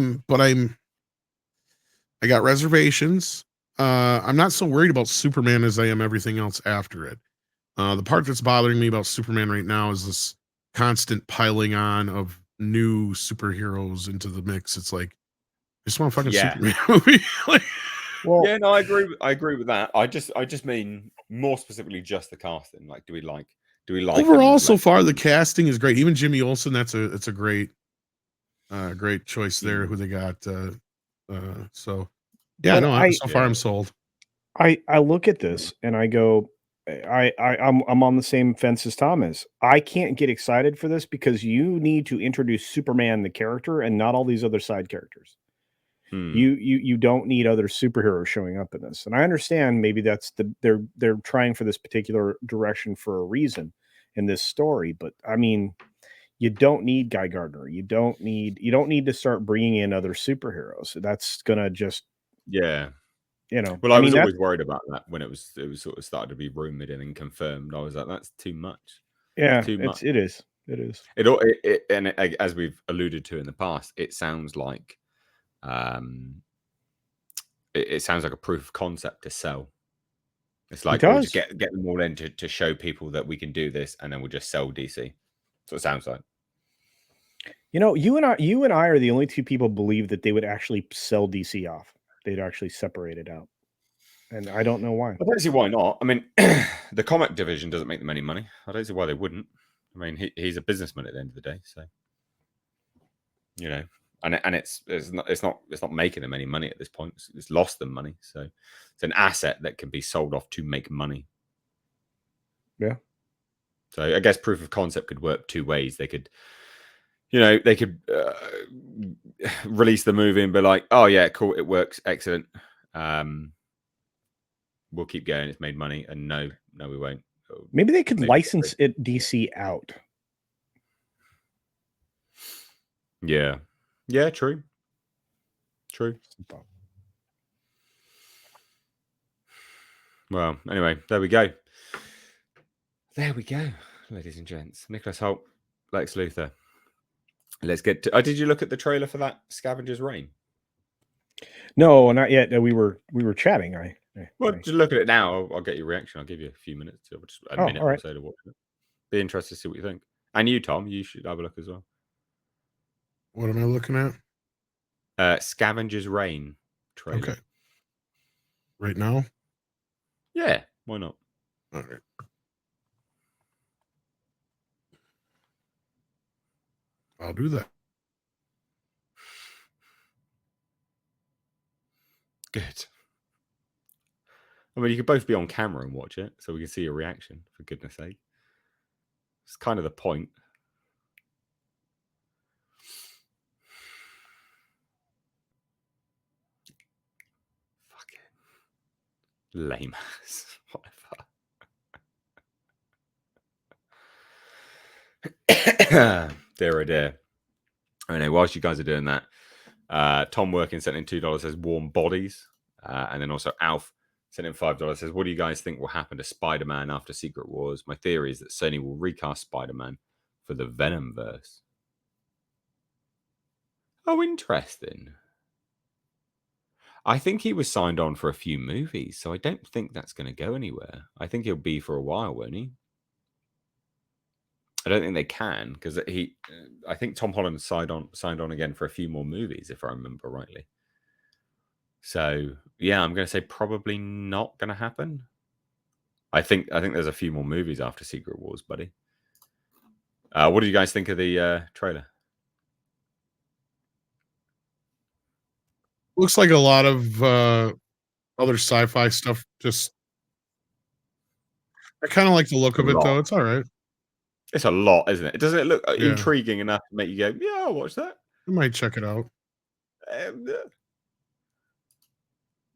got reservations. I'm not so worried about Superman as I am everything else after it. The part that's bothering me about Superman right now is this constant piling on of new superheroes into the mix. It's like, I just want a fucking Superman movie. Well, yeah, no, I agree with that. I just mean more specifically just the casting. Like, do we like overall so far the casting is great. Even Jimmy Olsen, it's a great choice there who they got. So yeah, no, so far I'm sold. I look at this and I go, I'm on the same fence as Tom is. I can't get excited for this because you need to introduce Superman the character and not all these other side characters. You don't need other superheroes showing up in this. And I understand maybe that's they're trying for this particular direction for a reason in this story, but I mean, you don't need Guy Gardner. You don't need to start bringing in other superheroes. That's gonna just Well, I was mean, always worried about that when it was sort of started to be rumored and then confirmed. I was like, that's too much. Yeah, too much. It is. As we've alluded to in the past, it sounds like it sounds like a proof of concept to sell. It's like we'll just get them all in to show people that we can do this, and then we'll just sell DC. So it sounds like. You and I are the only two people believe that they would actually sell DC off. They'd actually separate it out, and I don't know why. I don't see why not. I mean, the comic division doesn't make them any money. I don't see why they wouldn't. I mean, he's a businessman at the end of the day, so and it's not making them any money at this point. It's lost them money, so it's an asset that can be sold off to make money. Yeah. So I guess proof of concept could work two ways. They could, release the movie and be like, "Oh yeah, cool, it works, excellent. We'll keep going. It's made money." And no, we won't. Maybe they could license it DC out. Yeah, true. Well, anyway, there we go. Ladies and gents. Nicholas Hoult, Lex Luthor. Let's get to. Did you look at the trailer for that Scavenger's Reign? No, not yet. We were chatting. Well, just look at it now. I'll get your reaction. I'll give you a few minutes. Just a minute or so to watch it. Be interested to see what you think. And you, Tom, you should have a look as well. What am I looking at? Scavenger's Reign trailer. Okay. Right now? Yeah, why not? All right. I'll do that. good. I mean, you could both be on camera and watch it, so we can see your reaction. For goodness' sake, it's kind of the point. Fucking lame ass. Whatever. Dear, oh dear. Anyway, whilst you guys are doing that, Tom Working sent in $2, says warm bodies. And then also Alf sent in $5, says, what do you guys think will happen to Spider-Man after Secret Wars? My theory is that Sony will recast Spider-Man for the Venomverse. Oh, interesting. I think he was signed on for a few movies, so I don't think that's going to go anywhere. I think he'll be for a while, won't he? I don't think they can, because I think Tom Holland signed on again for a few more movies, if I remember rightly. So yeah, I'm going to say probably not going to happen. I think there's a few more movies after Secret Wars, buddy. What do you guys think of the trailer? Looks like a lot of other sci-fi stuff. Just I kind of like the look of it, though. It's all right. It's a lot, isn't it? Doesn't it look Yeah. intriguing enough to make you go, yeah, I'll watch that? I might check it out.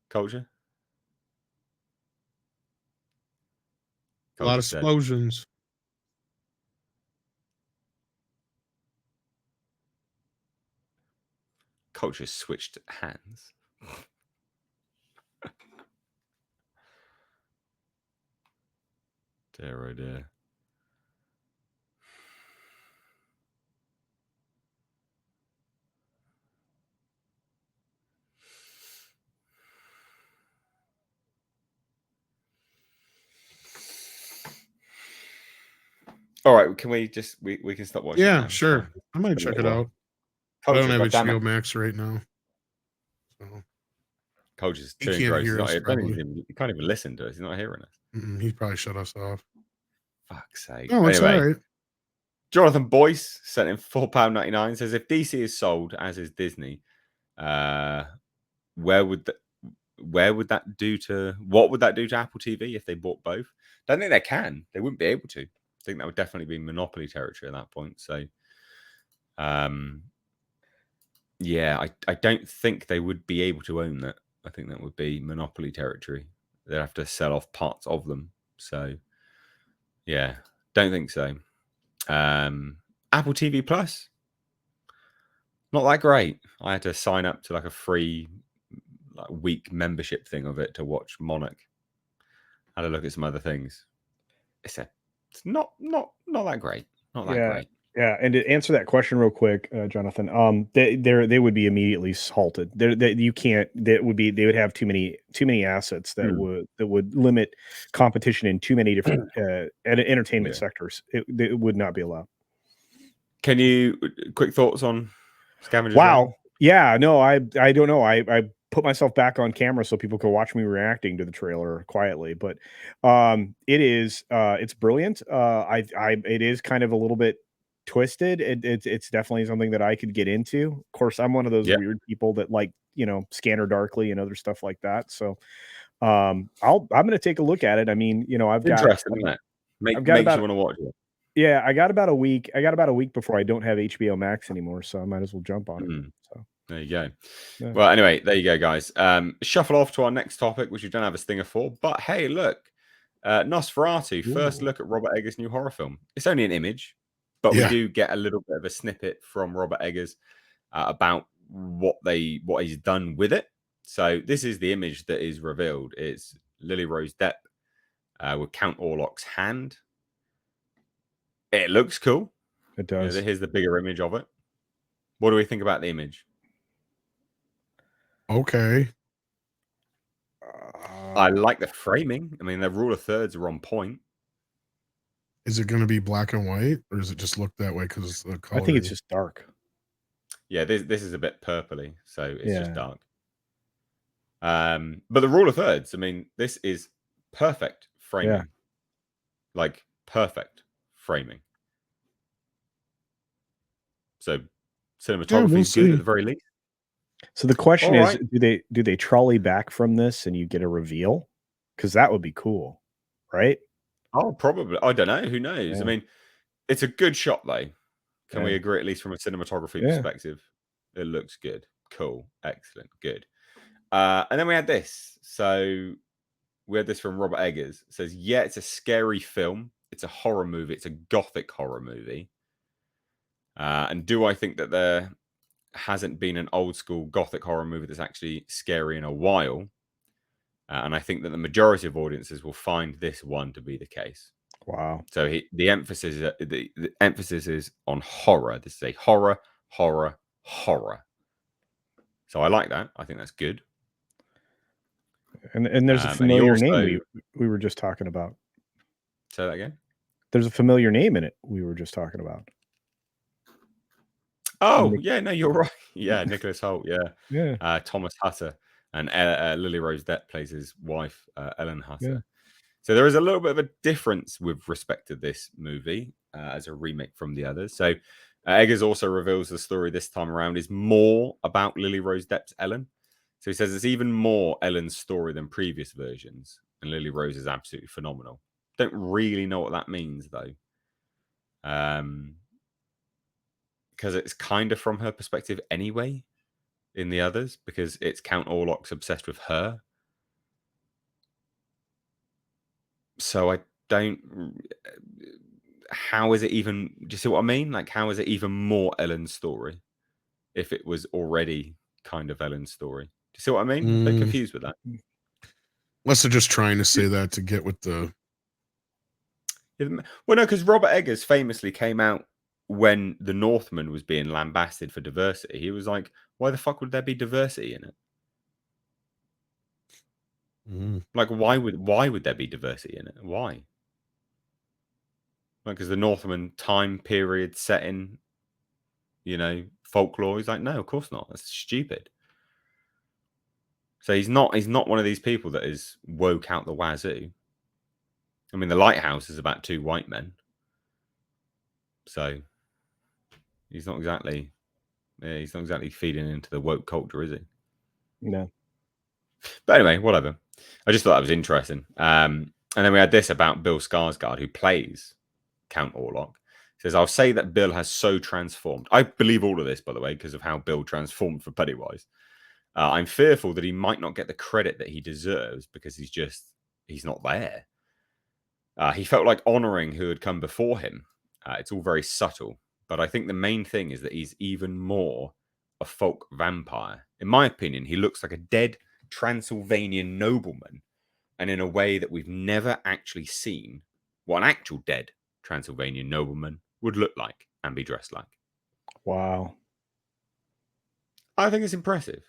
Culture? A lot of said. explosions. Culture switched hands. Dear, oh dear. All right, can we just we can stop watching? Yeah, now. I might check it out. Culture, I don't have goddammit. HBO Max right now. So Culture's he too can't engrossed. hear us, He probably. can't even listen to us. He's not hearing us. He probably shut us off. Fuck's sake. Oh, it's anyway, all right. Jonathan Boyce sent in £4.99, says, if DC is sold, as is Disney, what would that do to Apple TV if they bought both? Don't think they can. They wouldn't be able to. I think that would definitely be monopoly territory at that point. So, yeah, I don't think they would be able to own that. I think that would be monopoly territory. They'd have to sell off parts of them. So, yeah, don't think so. Apple TV Plus, not that great. I had to sign up to like a free week membership thing of it to watch Monarch. Had a look at some other things. It's not that great. Not that great. Yeah, and to answer that question real quick, Jonathan, they would be immediately halted. You can't. They would have too many assets that would limit competition in too many different entertainment sectors. It would not be allowed. Can you quick thoughts on Scavengers? Wow. Yeah. No, I don't know. I put myself back on camera so people could watch me reacting to the trailer quietly, but it's brilliant. It is kind of a little bit twisted. It's definitely something that I could get into. Of course, I'm one of those weird people that like, Scanner Darkly and other stuff like that. So I'm going to take a look at it. I mean, I've got interesting, isn't it? Makes you want to watch it. Yeah, I got about a week before I don't have HBO Max anymore, so I might as well jump on it. So there you go. Yeah. Well, anyway, there you go, guys. Shuffle off to our next topic, which we don't have a stinger for. But hey, look, Nosferatu. First look at Robert Eggers' new horror film. It's only an image, but we do get a little bit of a snippet from Robert Eggers about what he's done with it. So this is the image that is revealed. It's Lily Rose Depp with Count Orlok's hand. It looks cool. It does. Here's the bigger image of it. What do we think about the image? Okay. I like the framing. I mean, the rule of thirds are on point. Is it going to be black and white, or does it just look that way because the color? I think it's just dark. Yeah, this is a bit purpley, so it's just dark. But the rule of thirds, I mean, this is perfect framing. Yeah. Like perfect framing. So cinematography is good at the very least. So the question All is, right. do they trolley back from this and you get a reveal? Because that would be cool, right? Oh, probably. I don't know. Who knows? I Yeah, mean, it's a good shot, though. Can we yeah, agree, at least from a cinematography yeah. perspective? It looks good. Cool. Excellent. Good. And then we had this. So we had this from Robert Eggers. It says, yeah, it's a scary film. It's a horror movie. It's a gothic horror movie. And do I think that there hasn't been an old school gothic horror movie that's actually scary in a while? And I think that the majority of audiences will find this one to be the case. Wow. So the emphasis is on horror. This is a horror. So I like that. I think that's good. And there's a And he familiar name also we were just talking about. say that again. There's a familiar name in it we were just talking about. Oh Nick, yeah, no, you're right. Yeah, Nicholas Hoult. Yeah, yeah, Thomas Hutter and Lily Rose Depp plays his wife, Ellen yeah. Hutter. So there is a little bit of a difference with respect to this movie as a remake from the others. So Eggers also reveals the story this time around is more about Lily Rose Depp's Ellen. So he says it's even more Ellen's story than previous versions, and Lily Rose is absolutely phenomenal. Don't really know what that means though, because it's kind of from her perspective anyway in the others, because it's Count Orlok's obsessed with her. So I don't. How is it even? Do you see what I mean? Like, how is it even more Ellen's story if it was already kind of Ellen's story? Do you see what I mean? I'm a bit confused with that. Unless they're just trying to say that to get with the. Well, no, because Robert Eggers famously came out when The Northman was being lambasted for diversity. He was like, "Why the fuck would there be diversity in it? Like, why would there be diversity in it? Why?" Like, because the Northman time period setting, folklore. He's like, no, of course not. That's stupid. So he's not one of these people that is woke out the wazoo. I mean, The Lighthouse is about two white men. So he's not exactly feeding into the woke culture, is he? No. But anyway, whatever. I just thought that was interesting. And then we had this about Bill Skarsgård, who plays Count Orlok. Says, I'll say that Bill has so transformed. I believe all of this, by the way, because of how Bill transformed for Pennywise. I'm fearful that he might not get the credit that he deserves because he's not there. He felt like honoring who had come before him. It's all very subtle, but I think the main thing is that he's even more a folk vampire. In my opinion, he looks like a dead Transylvanian nobleman, and in a way that we've never actually seen what an actual dead Transylvanian nobleman would look like and be dressed like. Wow. I think it's impressive.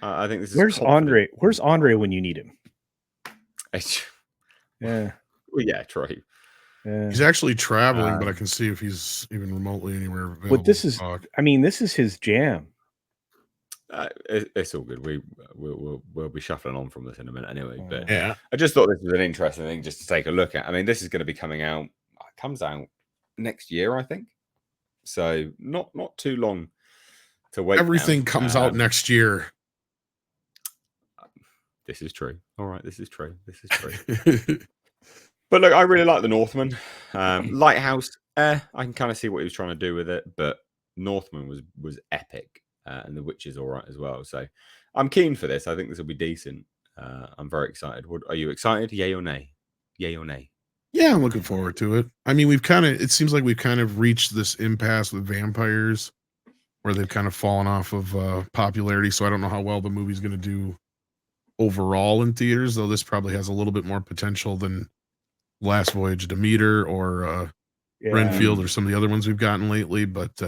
I think this is Where's confident. Andre? Where's Andre when you need him? Yeah. Well, yeah, true. Yeah. He's actually traveling, but I can see if he's even remotely anywhere available. But this is his jam. It's all good. We'll be shuffling on from this in a minute anyway. But Yeah, I just thought this was an interesting thing just to take a look at. I mean, this is going to be coming out. It comes out next year, I think. So not too long to wait. everything now. comes out next year. This is true. All right, this is true. But look, I really like The Northman. Lighthouse, I can kind of see what he was trying to do with it, but Northman was epic, and The Witch is all right as well. So I'm keen for this. I think this will be decent. I'm very excited. Are you excited? Yay or nay? Yay or nay? Yeah, I'm looking forward to it. I mean, it seems like we've kind of reached this impasse with vampires where they've kind of fallen off of popularity. So I don't know how well the movie's going to do overall in theaters, though this probably has a little bit more potential than Last Voyage of Demeter or Renfield or some of the other ones we've gotten lately. But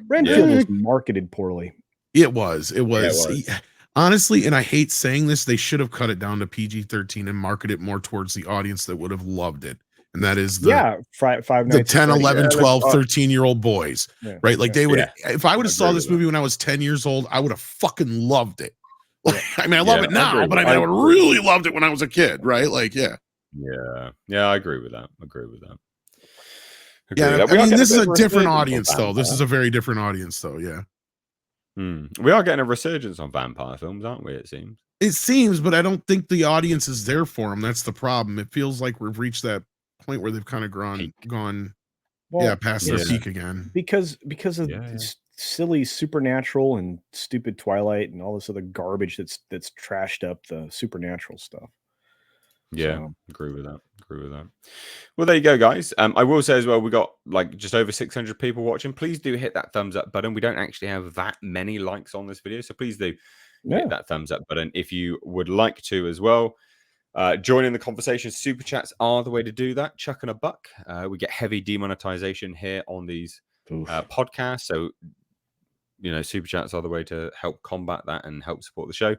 Renfield was marketed poorly. It was. Yeah, Honestly, and I hate saying this, they should have cut it down to PG-13 and market it more towards the audience that would have loved it. And that is the Five the Nights 10, at Freddy's. 11, 12, 13-year-old boys, Yeah, right? Like they would, Yeah. if I would have saw agree this with movie when I was 10 years old, I would have fucking loved it. I mean, I love it I now, agree. but I mean, I would have really loved it when I was a kid, right? Like, yeah. I agree with that. Yeah, I mean, this is a different audience, though. This is a very different audience, though. Yeah. We are getting a resurgence on vampire films, aren't we? It seems. It seems, but I don't think the audience is there for them. That's the problem. It feels like we've reached that point where they've kind of gone past their peak again. Because of Yeah. silly Supernatural and stupid Twilight and all this other garbage that's trashed up the supernatural stuff. Yeah, So. agree with that. Well, there you go, guys. I will say as well, we got like just over 600 people watching. Please do hit that thumbs up button. We don't actually have that many likes on this video, so please do hit that thumbs up button if you would like to as well. Join in the conversation. Super chats are the way to do that. Chucking a buck. We get heavy demonetization here on these podcasts, so super chats are the way to help combat that and help support the show.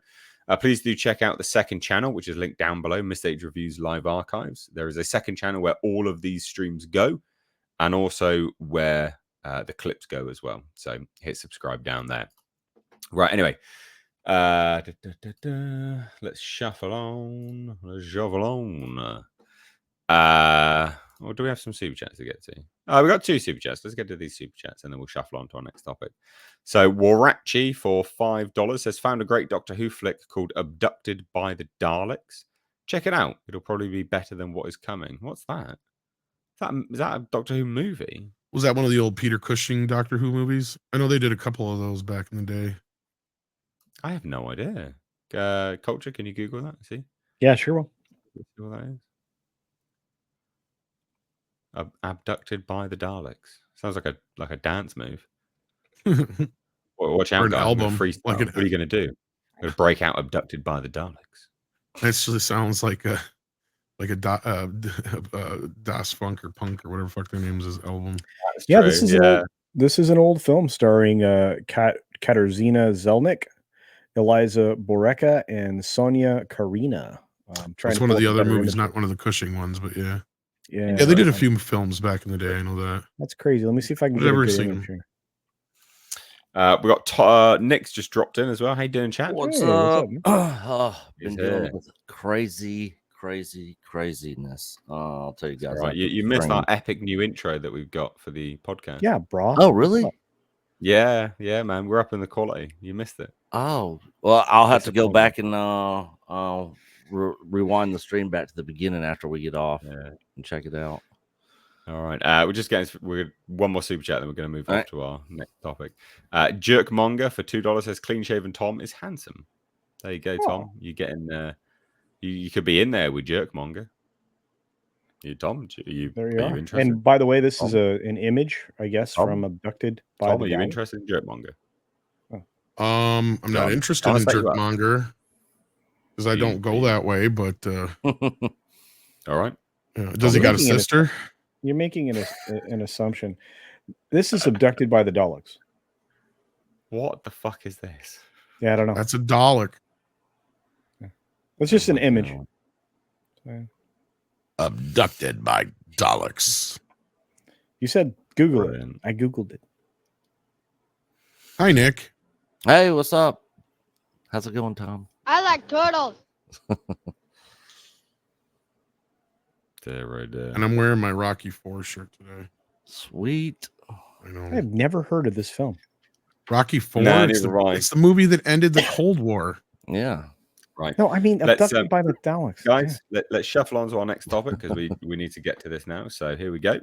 Please do check out the second channel, which is linked down below, Misstage Reviews Live Archives. There is a second channel where all of these streams go, and also where the clips go as well. So hit subscribe down there. Right, anyway. Let's shuffle on. Or do we have some super chats to get to? We got 2 super chats. Let's get to these super chats and then we'll shuffle on to our next topic. So Warachi for $5 says, found a great Doctor Who flick called Abducted by the Daleks. Check it out. It'll probably be better than what is coming. What's that? Is that a Doctor Who movie? Was that one of the old Peter Cushing Doctor Who movies? I know they did a couple of those back in the day. I have no idea. Culture, can you Google that? See? Yeah, sure will. See what that is? Abducted by the Daleks. Sounds like a dance move. Watch out, an guys. album. What are you going to do? You're going to break out Abducted by the Daleks. That just sounds like a Das Funk or Punk or whatever fuck their names is album. Yeah, this is an old film starring Katarzyna Zelnick, Eliza Boreka, and Sonia Karina. It's one of the other movies, not one of the Cushing ones, but yeah. Yeah, they did a few films back in the day. I know that. That's crazy. Let me see if I can get a good image here. We got Nick's just dropped in as well. How you doing, chat? What's up? Been dealing with craziness. I'll tell you guys. Right. You missed our epic new intro that we've got for the podcast. Yeah, bro. Oh, really? Yeah, man. We're up in the quality. You missed it. Oh, well, I'll have to go back and rewind the stream back to the beginning after we get off and check it out. All right. We're one more super chat, then we're going to move on to our next topic. Jerkmonger for $2 says clean shaven Tom is handsome. There you go, Tom. You getting you could be in there with Jerkmonger. Tom, there you are. You interested? And by the way, this is an image, I guess, from Abducted by Tom, the are you Daleks. interested in Jerkmonger? I'm not interested in Jerkmonger because I don't go that way, but all right. Does he got a sister? You're making an assumption. This is Abducted by the Daleks. What the fuck is this? Yeah, I don't know. That's a Dalek. It's just an image. Abducted by Daleks. You said Google it. I Googled it. Hi, Nick. Hey, what's up? How's it going, Tom? I like turtles. Right there. And I'm wearing my Rocky IV shirt today. Sweet. I know. I've never heard of this film. Rocky IV. No, it's the movie that ended the Cold War. Yeah. Right. No, I mean Abducted by the Daleks. Guys, let's shuffle on to our next topic because we need to get to this now. So here we go.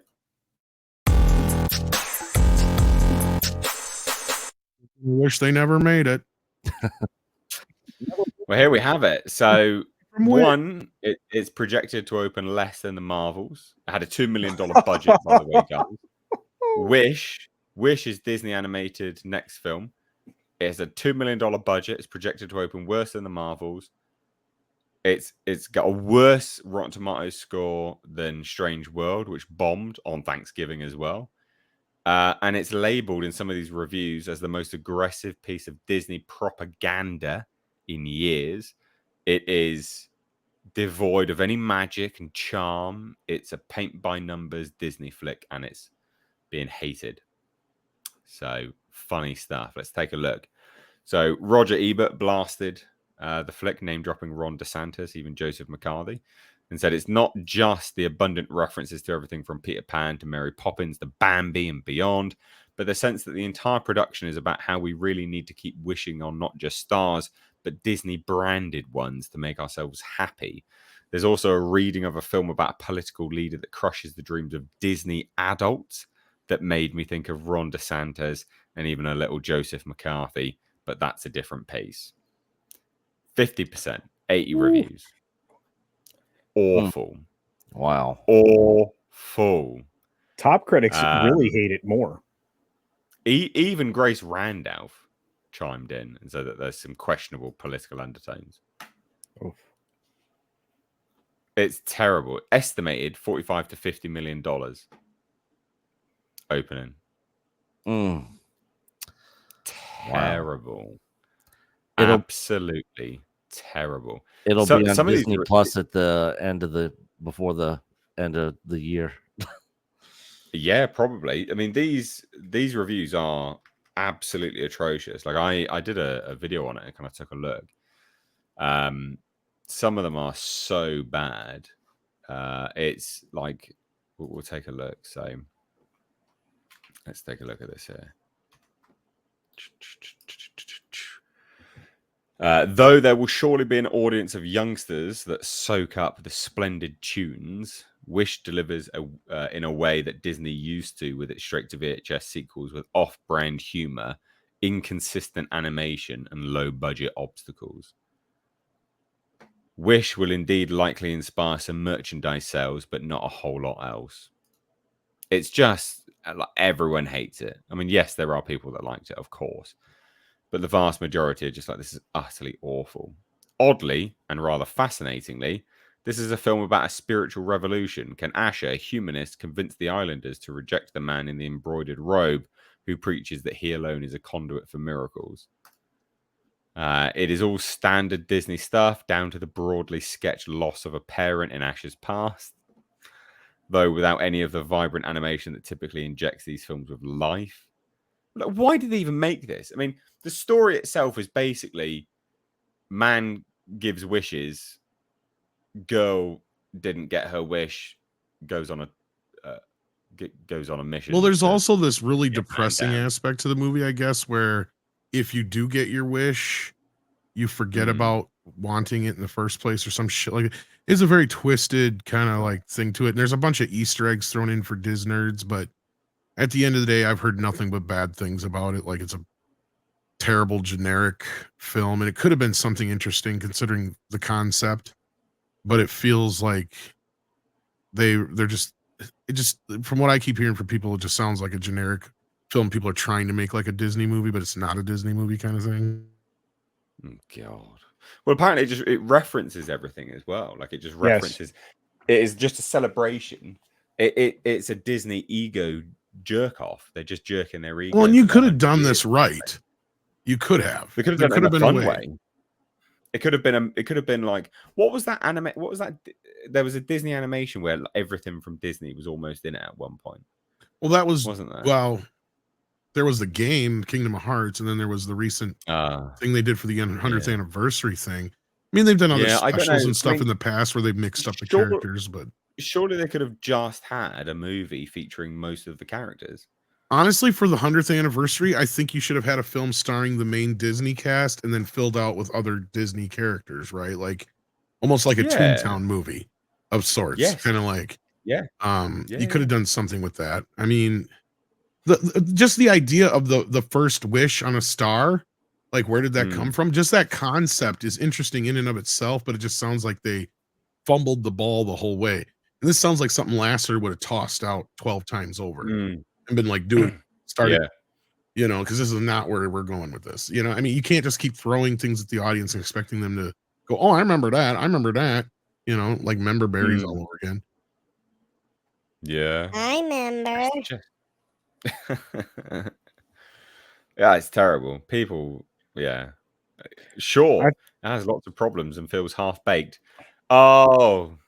Wish they never made it. Well, here we have it. So one, it's projected to open less than the Marvels. It had a $2 million budget, by the way, guys. Wish is Disney animated next film. It has a $2 million budget. It's projected to open worse than the Marvels. It's got a worse Rotten Tomatoes score than Strange World, which bombed on Thanksgiving as well. And it's labeled in some of these reviews as the most aggressive piece of Disney propaganda in years. It is devoid of any magic and charm. It's a paint-by-numbers Disney flick, and it's being hated. So, funny stuff. Let's take a look. So, Roger Ebert blasted the flick, name-dropping Ron DeSantis, even Joseph McCarthy, and said it's not just the abundant references to everything from Peter Pan to Mary Poppins to Bambi and beyond, but the sense that the entire production is about how we really need to keep wishing on not just stars, but Disney branded ones to make ourselves happy. There's also a reading of a film about a political leader that crushes the dreams of Disney adults that made me think of Ron DeSantis and even a little Joseph McCarthy, but that's a different piece. 50%, 80 reviews. Awful. Wow. Awful. Top critics really hate it more. Even Grace Randolph chimed in and said that there's some questionable political undertones. Oof. It's terrible. Estimated $45 to $50 million opening. Terrible. Wow. Absolutely terrible. It'll be on some of these Disney Plus at the end of before the end of the year. Yeah, probably. I mean, these reviews are absolutely atrocious. Like I did a video on it and kind of took a look. Some of them are so bad. It's like we'll take a look. So let's take a look at this here. Though there will surely be an audience of youngsters that soak up the splendid tunes, Wish delivers in a way that Disney used to with its straight-to-VHS sequels with off-brand humor, inconsistent animation, and low-budget obstacles. Wish will indeed likely inspire some merchandise sales, but not a whole lot else. It's just, like, everyone hates it. I mean, yes, there are people that liked it, of course. But the vast majority are just like, this is utterly awful. Oddly, and rather fascinatingly, this is a film about a spiritual revolution. Can Asher, a humanist, convince the islanders to reject the man in the embroidered robe who preaches that he alone is a conduit for miracles? It is all standard Disney stuff, down to the broadly sketched loss of a parent in Asher's past, though without any of the vibrant animation that typically injects these films with life. Like, why did they even make this? I mean, the story itself is basically man gives wishes, girl didn't get her wish, goes on a mission. Well, there's also this really depressing aspect to the movie, I guess, where if you do get your wish, you forget about wanting it in the first place or some shit like it. It's a very twisted kind of like thing to it. And there's a bunch of Easter eggs thrown in for Disney nerds, but at the end of the day, I've heard nothing but bad things about it. Like, it's a terrible generic film, and it could have been something interesting considering the concept, but it feels like they're just, it just, from what I keep hearing from people, it just sounds like a generic film people are trying to make like a Disney movie, but it's not a Disney movie kind of thing. Oh, God. Well, apparently it references everything as well. Like, it just references, It is just a celebration. It's a Disney ego jerk off. They're just jerking their ego. Well, and you could have done this right. You could have. They could have done it in a fun way. It could have been like, what was that anime? What was that? There was a Disney animation where everything from Disney was almost in it at one point. Well, that wasn't there? Well, there was the game Kingdom of Hearts, and then there was the recent thing they did for the 100th anniversary thing. I mean, they've done other specials and stuff in the past where they've mixed up the characters, but surely they could have just had a movie featuring most of the characters. Honestly, for the 100th anniversary, I think you should have had a film starring the main Disney cast and then filled out with other Disney characters, right? Like almost like a Toontown movie of sorts. Yes. Kind of like, you could have done something with that. I mean, just the idea of the first wish on a star, like where did that come from? Just that concept is interesting in and of itself, but it just sounds like they fumbled the ball the whole way. And this sounds like something Lasseter would have tossed out 12 times over and been like, started, you know, because this is not where we're going with this. You know, I mean, you can't just keep throwing things at the audience and expecting them to go, oh, I remember that. You know, like member berries all over again. Yeah. I remember. Yeah, it's terrible. People, sure, it has lots of problems and feels half-baked. Oh,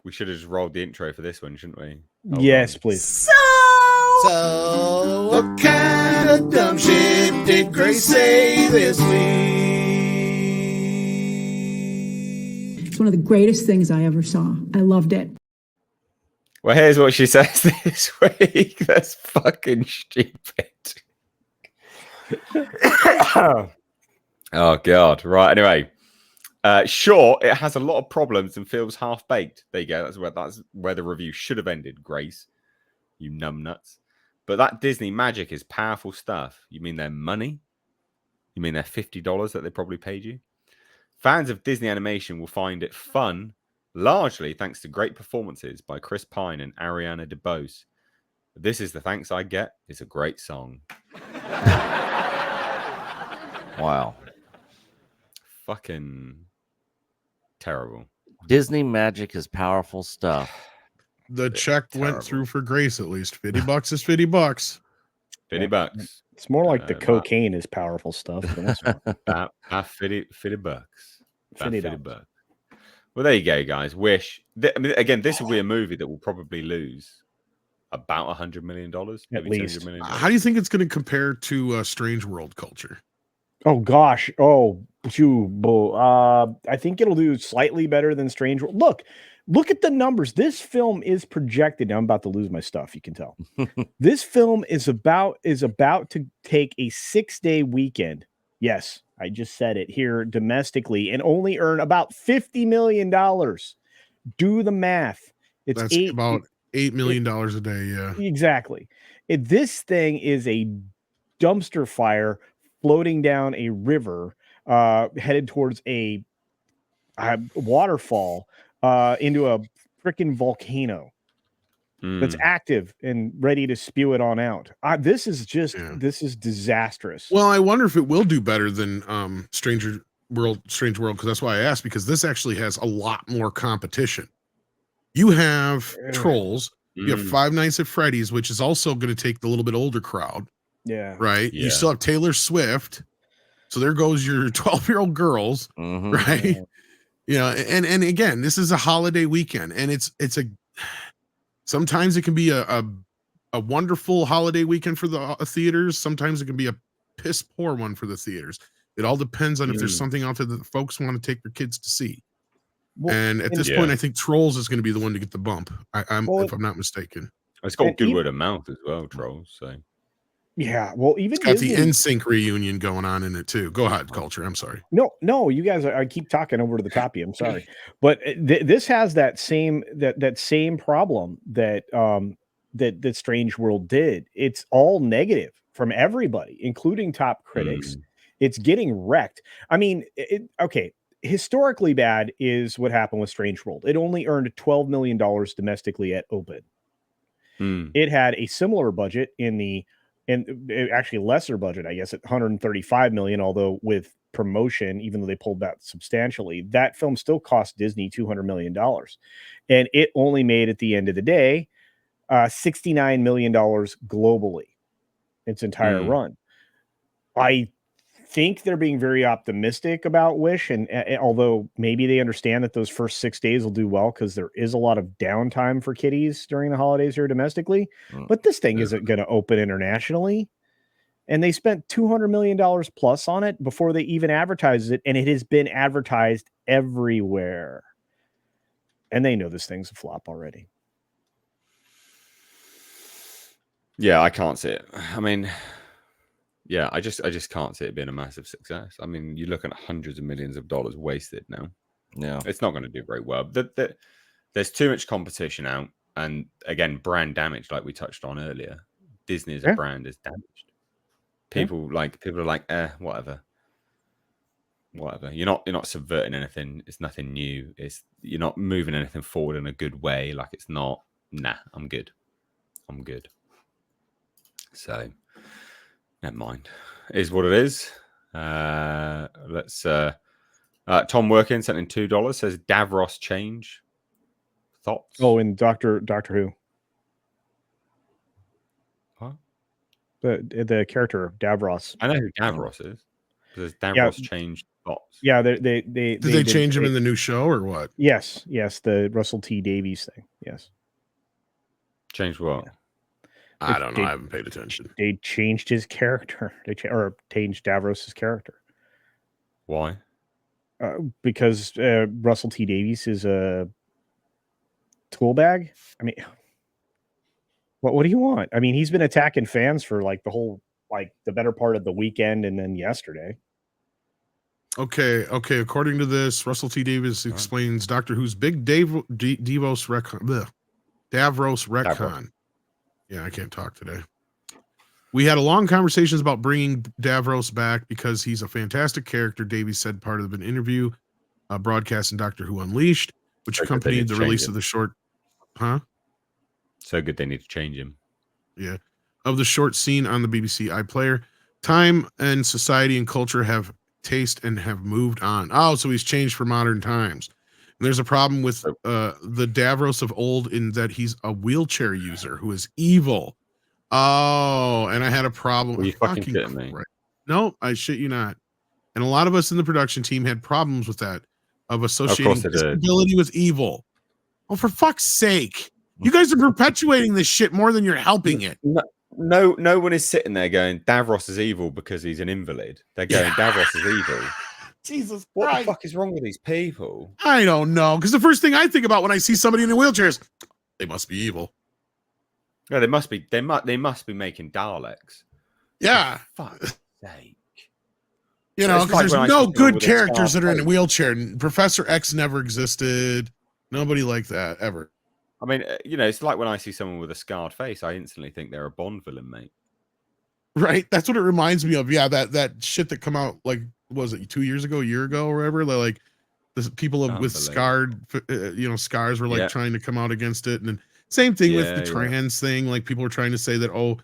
we should have just rolled the intro for this one, shouldn't we? Yes, please. So what kind of dumb shit did Grace say this week? It's one of the greatest things I ever saw. I loved it. Well, here's what she says this week. That's fucking stupid. Oh god. Right. Anyway, sure, it has a lot of problems and feels half baked. There you go. That's where the review should have ended. Grace, you numbnuts. But that Disney magic is powerful stuff. You mean their money? You mean their $50 that they probably paid you? Fans of Disney animation will find it fun, largely thanks to great performances by Chris Pine and Ariana DeBose. This is the thanks I get. It's a great song. Wow. Fucking terrible. Disney magic is powerful stuff. The check went through for Grace at least. $50 is $50. $50. It's more like the cocaine is powerful stuff. But that's fine. $50. $50. $50. Well, there you go, guys. Wish. I mean, again, this will be a movie that will probably lose about $100 million. At least. $200 million. How do you think it's going to compare to Strange World culture? Oh gosh. Oh, I think it'll do slightly better than Strange World. Look at the numbers. This film is projected. Now I'm about to lose my stuff. You can tell. This film is about to take a 6-day weekend. Yes, I just said it here domestically and only earn about $50 million. Do the math. That's about $8 million a day. Yeah, exactly. This thing is a dumpster fire floating down a river, headed towards a waterfall, into a freaking volcano that's active and ready to spew it on out. This is disastrous. Well, I wonder if it will do better than Strange World, because that's why I asked, because this actually has a lot more competition. You have Trolls, you have Five Nights at Freddy's, which is also going to take the little bit older crowd. Yeah. Right. Yeah. You still have Taylor Swift. So there goes your 12-year-old girls. Mhm. Right. Yeah. You know, and again, this is a holiday weekend, and sometimes it can be a wonderful holiday weekend for the theaters. Sometimes it can be a piss poor one for the theaters. It all depends on if there's something out there that folks want to take their kids to see. Well, and at this point, I think Trolls is going to be the one to get the bump. If I'm not mistaken. It's got good word of mouth as well, Trolls. So yeah, well, even it's got Disney, the NSYNC reunion going on in it too. Go ahead, Culture. I'm sorry. No, you guys. I keep talking over to the top of you. I'm sorry, but this has that same problem that that Strange World did. It's all negative from everybody, including top critics. It's getting wrecked. I mean, okay. Historically bad is what happened with Strange World. It only earned $12 million domestically at open. It had a similar budget and actually lesser budget, I guess, at 135 million, although with promotion, even though they pulled that substantially, that film still cost Disney $200 million. And it only made, at the end of the day, $69 million globally, its entire run. I think they're being very optimistic about Wish, and although maybe they understand that those first 6 days will do well because there is a lot of downtime for kiddies during the holidays here domestically, but this thing isn't going to open internationally, and they spent $200 million plus on it before they even advertised it, and it has been advertised everywhere, and they know this thing's a flop already. Yeah, I can't see it. I mean, yeah, I just can't see it being a massive success. I mean, you look at hundreds of millions of dollars wasted now. Yeah, it's not going to do very well. There's too much competition out, and again, brand damage, like we touched on earlier. Disney as a brand is damaged. People are like, whatever. You're not subverting anything. It's nothing new. You're not moving anything forward in a good way. Like, it's not. Nah, I'm good. So, never mind. It is what it is. Let's. Tom Workin sent in $2. Says Davros change. Thoughts? Oh, and Doctor Who. What? The character of Davros. I know who Davros is. Says Davros changed thoughts. Yeah, they did they change him in the new show or what? Yes, the Russell T Davies thing. Yes. Changed what? Yeah. I don't know. I haven't paid attention. They changed his character. Or changed Davros's character. Why? Because Russell T Davies is a tool bag. I mean, What do you want? I mean, he's been attacking fans for like the better part of the weekend and then yesterday. Okay. According to this, Russell T. Davis explains Doctor Who's big Davros retcon. Yeah, I can't talk today. We had a long conversations about bringing Davros back because he's a fantastic character, Davies said part of an interview broadcast in Doctor Who Unleashed, which accompanied the release of the short. So good they need to change him. Yeah. Of the short scene on the BBC iPlayer. Time and society and culture have taste and have moved on. Oh, so he's changed for modern times. And there's a problem with the Davros of old in that he's a wheelchair user who is evil. Oh, and I had a problem. Were you fucking kidding me? No, I shit you not. And a lot of us in the production team had problems with that, of associating disability with evil. Oh, for fuck's sake. You guys are perpetuating this shit more than you're helping it. No one is sitting there going, Davros is evil because he's an invalid. They're going, Davros is evil. Jesus What Christ. the fuck is wrong with these people? I don't know. Because the first thing I think about when I see somebody in a wheelchair is, they must be evil. No, they must be making Daleks. Yeah. For fuck's sake. You know, because there's no good characters that are in a wheelchair. Professor X never existed. Nobody like that, ever. I mean, it's like when I see someone with a scarred face, I instantly think they're a Bond villain, mate. Right? That's what it reminds me of. Yeah, that shit that come out, like, what was it, 2 years ago, a year ago, or whatever? Like, the people with scarred, scars were, like, trying to come out against it. And then same thing with the trans thing. Like, people were trying to say that, all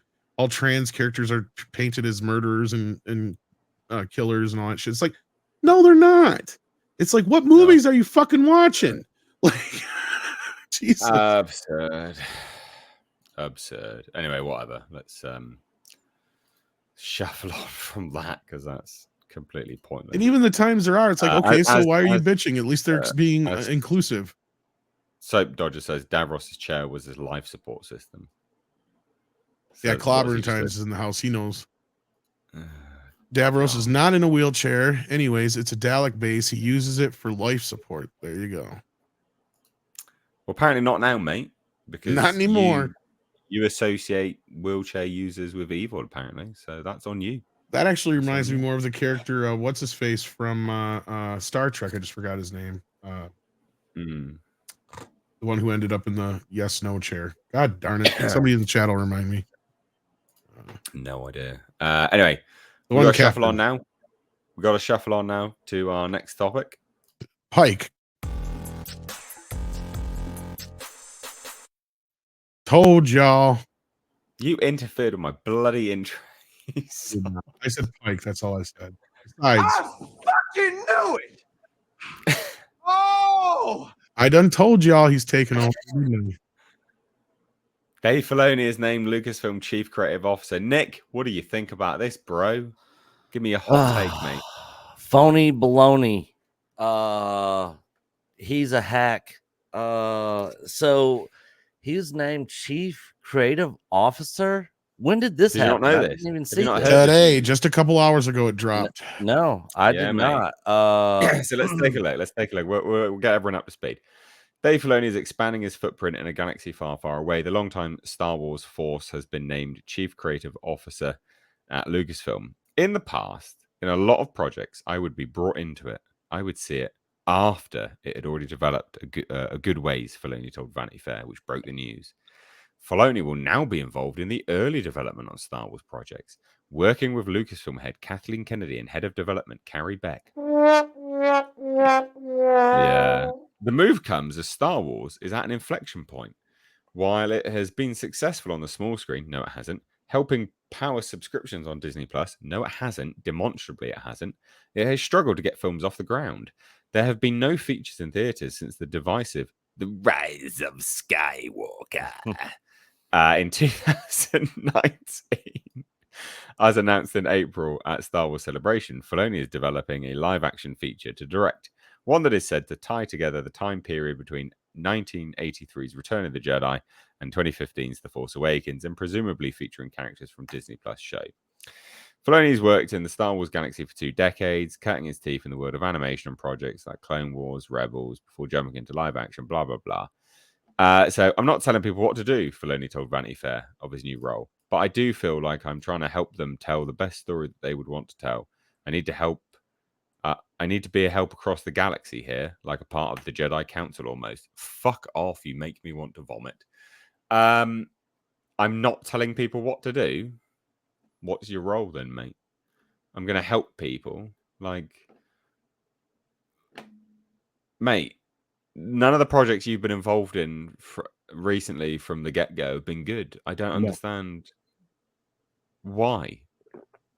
trans characters are painted as murderers and killers and all that shit. It's like, no, they're not. It's like, what movies are you fucking watching? Like... Jesus. Absurd. Anyway, whatever. Let's shuffle on from that because that's completely pointless. And even the times there are, it's like, okay, so why are you bitching? At least they're being inclusive. Soap Dodger says Davros's chair was his life support system. So yeah, clobbering times is in the house. He knows. Davros is not in a wheelchair. Anyways, it's a Dalek base. He uses it for life support. There you go. Well, apparently not now, mate. Because not anymore. You associate wheelchair users with evil, apparently. So that's on you. That actually reminds me more of the character. What's his face from Star Trek? I just forgot his name. The one who ended up in the yes/no chair. God darn it! Somebody in the chat will remind me. No idea. Anyway, we got to shuffle on now. We got to shuffle on now to our next topic. Pike. Told y'all. You interfered with my bloody intro. I said Pike. That's all I said. Besides, I fucking knew it. Oh, I done told y'all he's taking over. Dave Filoni is named Lucasfilm Chief Creative Officer. Nick, what do you think about this, bro? Give me a hot take, mate. Phony baloney. He's a hack. So he's named Chief Creative Officer. When did this happen? Not know I this? didn't even see not this. Today, just a couple hours ago, it dropped. No, I did not. So let's take a look. We'll get everyone up to speed. Dave Filoni is expanding his footprint in a galaxy far, far away. The longtime Star Wars force has been named Chief Creative Officer at Lucasfilm. In the past, in a lot of projects, I would be brought into it. I would see it after it had already developed a good ways, Filoni told Vanity Fair, which broke the news. Filoni will now be involved in the early development on Star Wars projects, working with Lucasfilm head Kathleen Kennedy and head of development Carrie Beck. Yeah. The move comes as Star Wars is at an inflection point. While it has been successful on the small screen, no, it hasn't. Helping power subscriptions on Disney Plus, no, it hasn't. Demonstrably, it hasn't. It has struggled to get films off the ground. There have been no features in theaters since the divisive The Rise of Skywalker in 2019. As announced in April at Star Wars Celebration, Filoni is developing a live-action feature to direct, one that is said to tie together the time period between 1983's Return of the Jedi and 2015's The Force Awakens, and presumably featuring characters from Disney Plus show. Filoni's worked in the Star Wars galaxy for 2 decades, cutting his teeth in the world of animation and projects like Clone Wars, Rebels, before jumping into live action, blah, blah, blah. So I'm not telling people what to do. Filoni told Vanity Fair of his new role, but I do feel like I'm trying to help them tell the best story that they would want to tell. I need to help. I need to be a help across the galaxy here, like a part of the Jedi Council almost. Fuck off! You make me want to vomit. I'm not telling people what to do. What's your role then, mate? I'm going to help people. Like, mate, none of the projects you've been involved in recently from the get-go have been good. I don't understand why.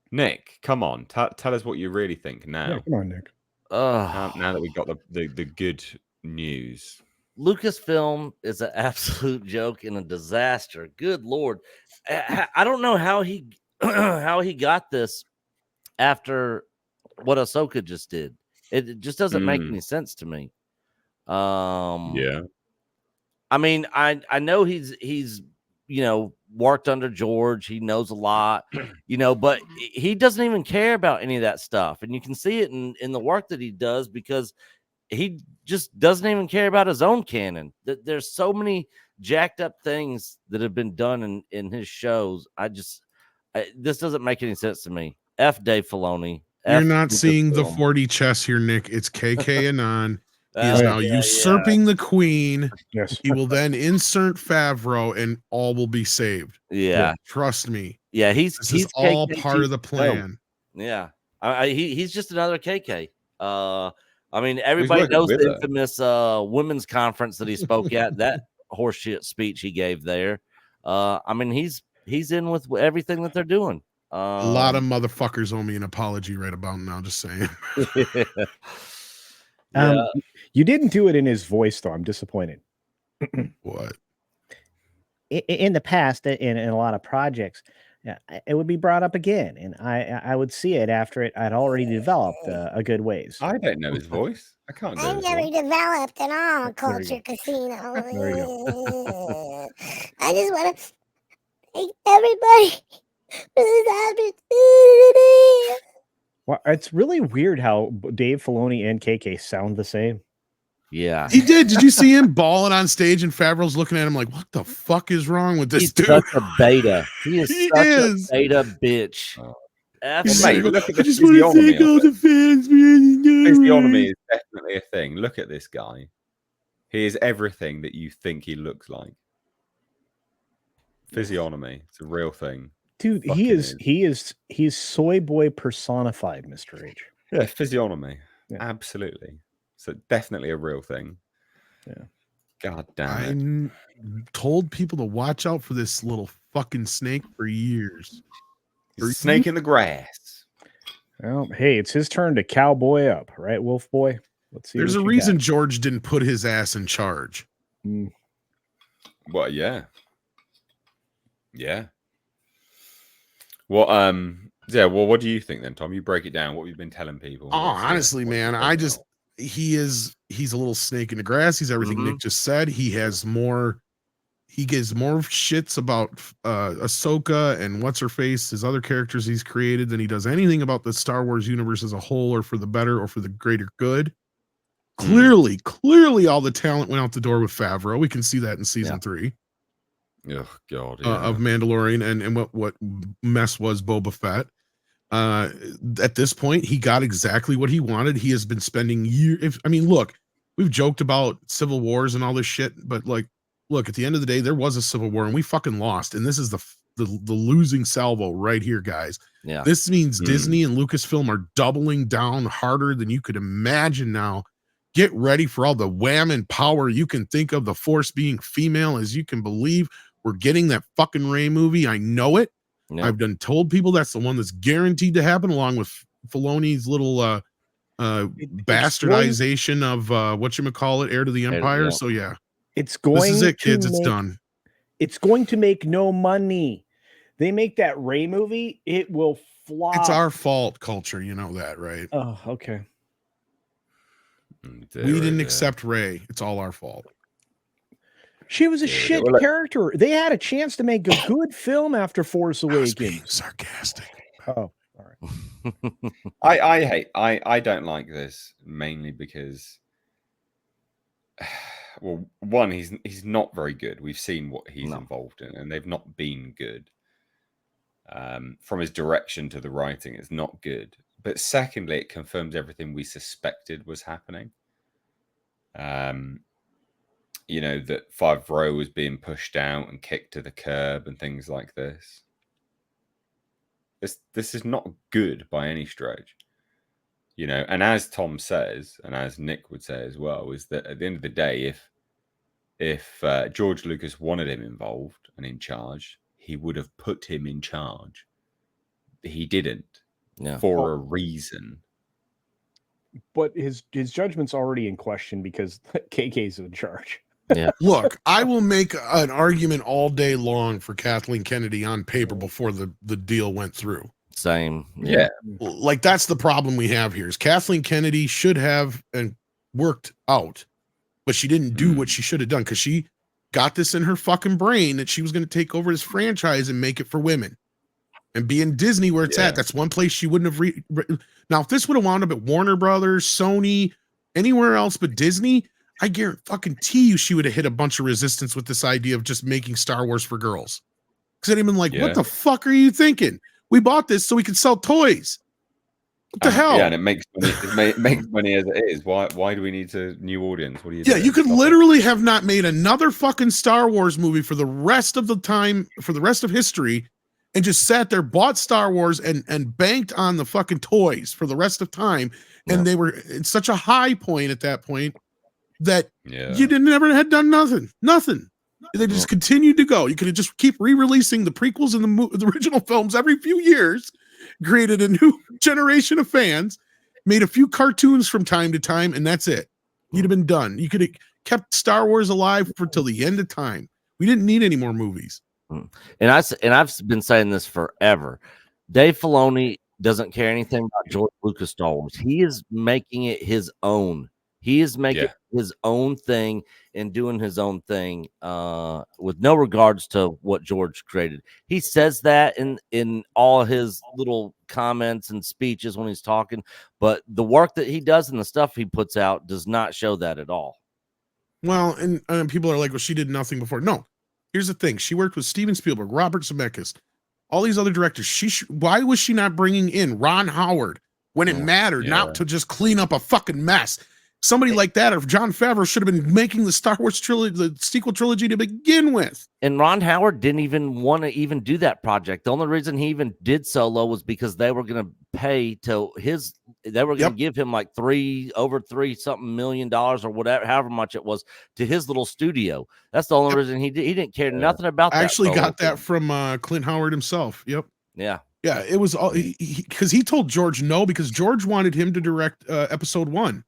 Nick, come on. Tell us what you really think now. Yeah, come on, Nick. Now that we got the good news. Lucasfilm is an absolute joke and a disaster. Good Lord. I don't know how he how he got this after what Ahsoka just did. It just doesn't make any sense to me. Yeah. I mean, I know he's worked under George. He knows a lot, but he doesn't even care about any of that stuff. And you can see it in the work that he does because he just doesn't even care about his own canon. There's so many jacked up things that have been done in his shows. This doesn't make any sense to me. F Dave Filoni. You're not seeing the 40 chess here, Nick. It's KK Anon. He is now usurping the queen. Yes. He will then insert Favreau and all will be saved. Yeah. Trust me. Yeah, he's all part of the plan. Yeah. He's just another KK. I mean, everybody knows the infamous women's conference that he spoke at, that horseshit speech he gave there. I mean, he's in with everything that they're doing. A lot of motherfuckers owe me an apology right about now, just saying. You didn't do it in his voice, though. I'm disappointed. What? In the past, in a lot of projects, it would be brought up again, and I would see it after it I'd already developed a good ways. I don't know his voice. I can't do I his never voice. developed at all, Culture Casino. There you go. I just want to thank everybody for this opportunity. Well, it's really weird how Dave Filoni and KK sound the same. Yeah, he did. Did you see him balling on stage and Favreau's looking at him like, what the fuck is wrong with this dude? Such a beta. He is such a beta bitch. Mate, look at the physiognomy of it. Physiognomy is definitely a thing. Look at this guy. He is everything that you think he looks like. Physiognomy. It's a real thing. Dude, he's soy boy personified, Mr. H. Yeah, physiognomy. Yeah. Absolutely. So definitely a real thing. Yeah. God damn it. I told people to watch out for this little fucking snake for years. He's a snake in the grass. Well, hey, it's his turn to cowboy up, right, Wolf Boy? Let's see. There's a reason George didn't put his ass in charge. Well, yeah. Yeah. Well, well, what do you think then, Tom? You break it down. What we've been telling people. Honestly, man, he's a little snake in the grass. He's everything Nick just said. He gives more shits about Ahsoka and what's her face, his other characters he's created, than he does anything about the Star Wars universe as a whole, or for the better, or for the greater good. Clearly, all the talent went out the door with Favreau. We can see that in season 3. Oh God, of Mandalorian and what mess was Boba Fett. At this point, he got exactly what he wanted. He has been spending years. I mean, look, we've joked about civil wars and all this shit, but like, look, at the end of the day, there was a civil war and we fucking lost. And this is the losing salvo right here, guys. Yeah, this means Disney and Lucasfilm are doubling down harder than you could imagine now. Get ready for all the wham and power you can think of, the Force being female as you can believe. We're getting that fucking Rey movie. I know it. Yep. I've done told people that's the one that's guaranteed to happen, along with Filoni's little bastardization of whatchamacallit, Heir to the Empire. So yeah, it's going. This is it, kids. It's done. It's going to make no money. They make that Rey movie, it will flop. It's our fault, Culture. You know that, right? Oh, okay. We didn't accept Rey. It's all our fault. She was a shit character. They had a chance to make a good film after Force Awakens. Being sarcastic. Oh, all right. I don't like this mainly because well, one, he's not very good. We've seen what he's No. involved in, and they've not been good. From his direction to the writing, it's not good. But secondly, it confirms everything we suspected was happening. You know, that Favreau was being pushed out and kicked to the curb and things like this. This is not good by any stretch. You know, and as Tom says, and as Nick would say as well, is that at the end of the day, if George Lucas wanted him involved and in charge, he would have put him in charge. He didn't, for a reason. But his judgment's already in question because KK's in charge. Yeah. Look, I will make an argument all day long for Kathleen Kennedy on paper before the deal went through. Same. Yeah. Like, that's the problem we have here is Kathleen Kennedy should have and worked out, but she didn't do what she should have done because she got this in her fucking brain that she was going to take over this franchise and make it for women and be in Disney where it's at. That's one place she wouldn't have now, if this would have wound up at Warner Brothers, Sony, anywhere else but Disney, I guarantee you she would have hit a bunch of resistance with this idea of just making Star Wars for girls. Because they'd have been like, what the fuck are you thinking? We bought this so we could sell toys. What the hell? Yeah, and it makes money, makes money as it is. Why do we need a new audience? What do you do? You could literally have not made another fucking Star Wars movie for the rest of the time, for the rest of history, and just sat there, bought Star Wars and banked on the fucking toys for the rest of time. And they were in such a high point at that point that you never had done nothing. They just continued to go. You could have just keep re-releasing the prequels and the original films every few years, created a new generation of fans, made a few cartoons from time to time, and that's it. You'd have been done. You could have kept Star Wars alive for till the end of time. We didn't need any more movies. And I've been saying this forever. Dave Filoni doesn't care anything about George Lucas Star Wars. He is making it his own. He is making his own thing and doing his own thing with no regards to what George created. He says that in all his little comments and speeches when he's talking, but the work that he does and the stuff he puts out does not show that at all. Well, and people are like, well, she did nothing before. No, here's the thing. She worked with Steven Spielberg, Robert Zemeckis, all these other directors. Why was she not bringing in Ron Howard when it mattered, not to just clean up a fucking mess? Somebody like that, or Jon Favreau, should have been making the Star Wars trilogy, the sequel trilogy to begin with. And Ron Howard didn't even want to even do that project. The only reason he even did Solo was because they were going to pay to they were going to give him like over $3 million or whatever, however much it was, to his little studio. That's the only reason he didn't care nothing about that. I actually got that from Clint Howard himself. Yep. Yeah. Yeah. It was all because he told George no, because George wanted him to direct episode 1.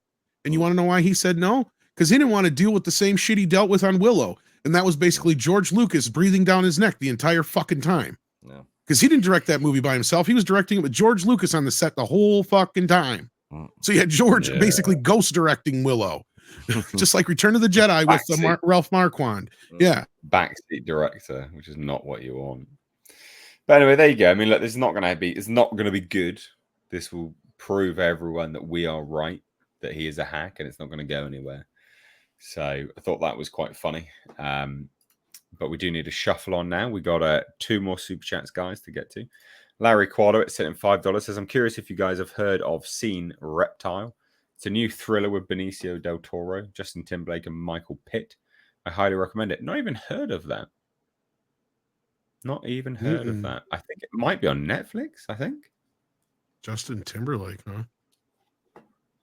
And you want to know why he said no? Because he didn't want to deal with the same shit he dealt with on Willow. And that was basically George Lucas breathing down his neck the entire fucking time. Yeah. Because he didn't direct that movie by himself. He was directing it with George Lucas on the set the whole fucking time. So you had George basically ghost directing Willow. Just like Return of the Jedi with Ralph Marquand. Yeah. Backseat director, which is not what you want. But anyway, there you go. I mean, look, it's not going to be good. This will prove everyone that we are right, that he is a hack and it's not going to go anywhere. So I thought that was quite funny. But we do need a shuffle on now. We got 2 more super chats, guys, to get to. Larry Quado at sitting $5 says, I'm curious if you guys have heard of Seen Reptile. It's a new thriller with Benicio del Toro, Justin Timberlake, and Michael Pitt. I highly recommend it. Not even heard of that. Not even heard of that. I think it might be on Netflix, I think. Justin Timberlake, huh?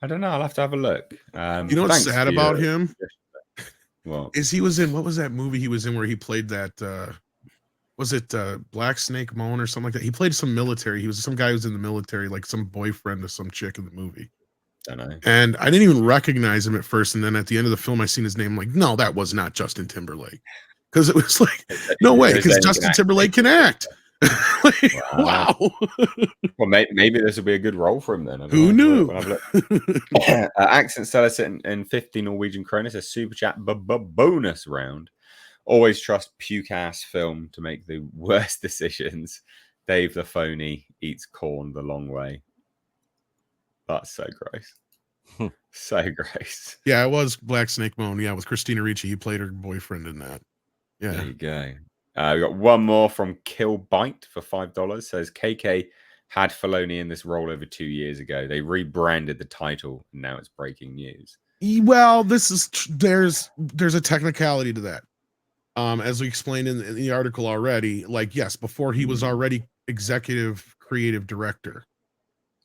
I don't know. I'll have to have a look. You know what's sad about him? Well, is he was in, what was that movie he was in where he played that, was it Black Snake Moan or something like that? He played some military. He was some guy who was in the military, like some boyfriend of some chick in the movie. I don't know. And I didn't even recognize him at first. And then at the end of the film, I seen his name. I'm like, no, that was not Justin Timberlake. Because it was like, no way, because Justin Timberlake can act. Like, wow. Well, maybe this will be a good role for him then. Who knew? Accent seller sitting in 50 Norwegian kroner, a super chat bonus round. Always trust puke ass film to make the worst decisions. Dave the phony eats corn the long way. That's so gross. So great. Yeah, it was Black Snake Moan. Yeah, with Christina Ricci. He played her boyfriend in that. There Yeah. you go. We got one more from Kill Bite for $5. Says KK had Filoni in this role over 2 years ago. They rebranded the title, and now it's breaking news. Well, this is there's a technicality to that. As we explained in the article already, like, yes, before he was already executive creative director.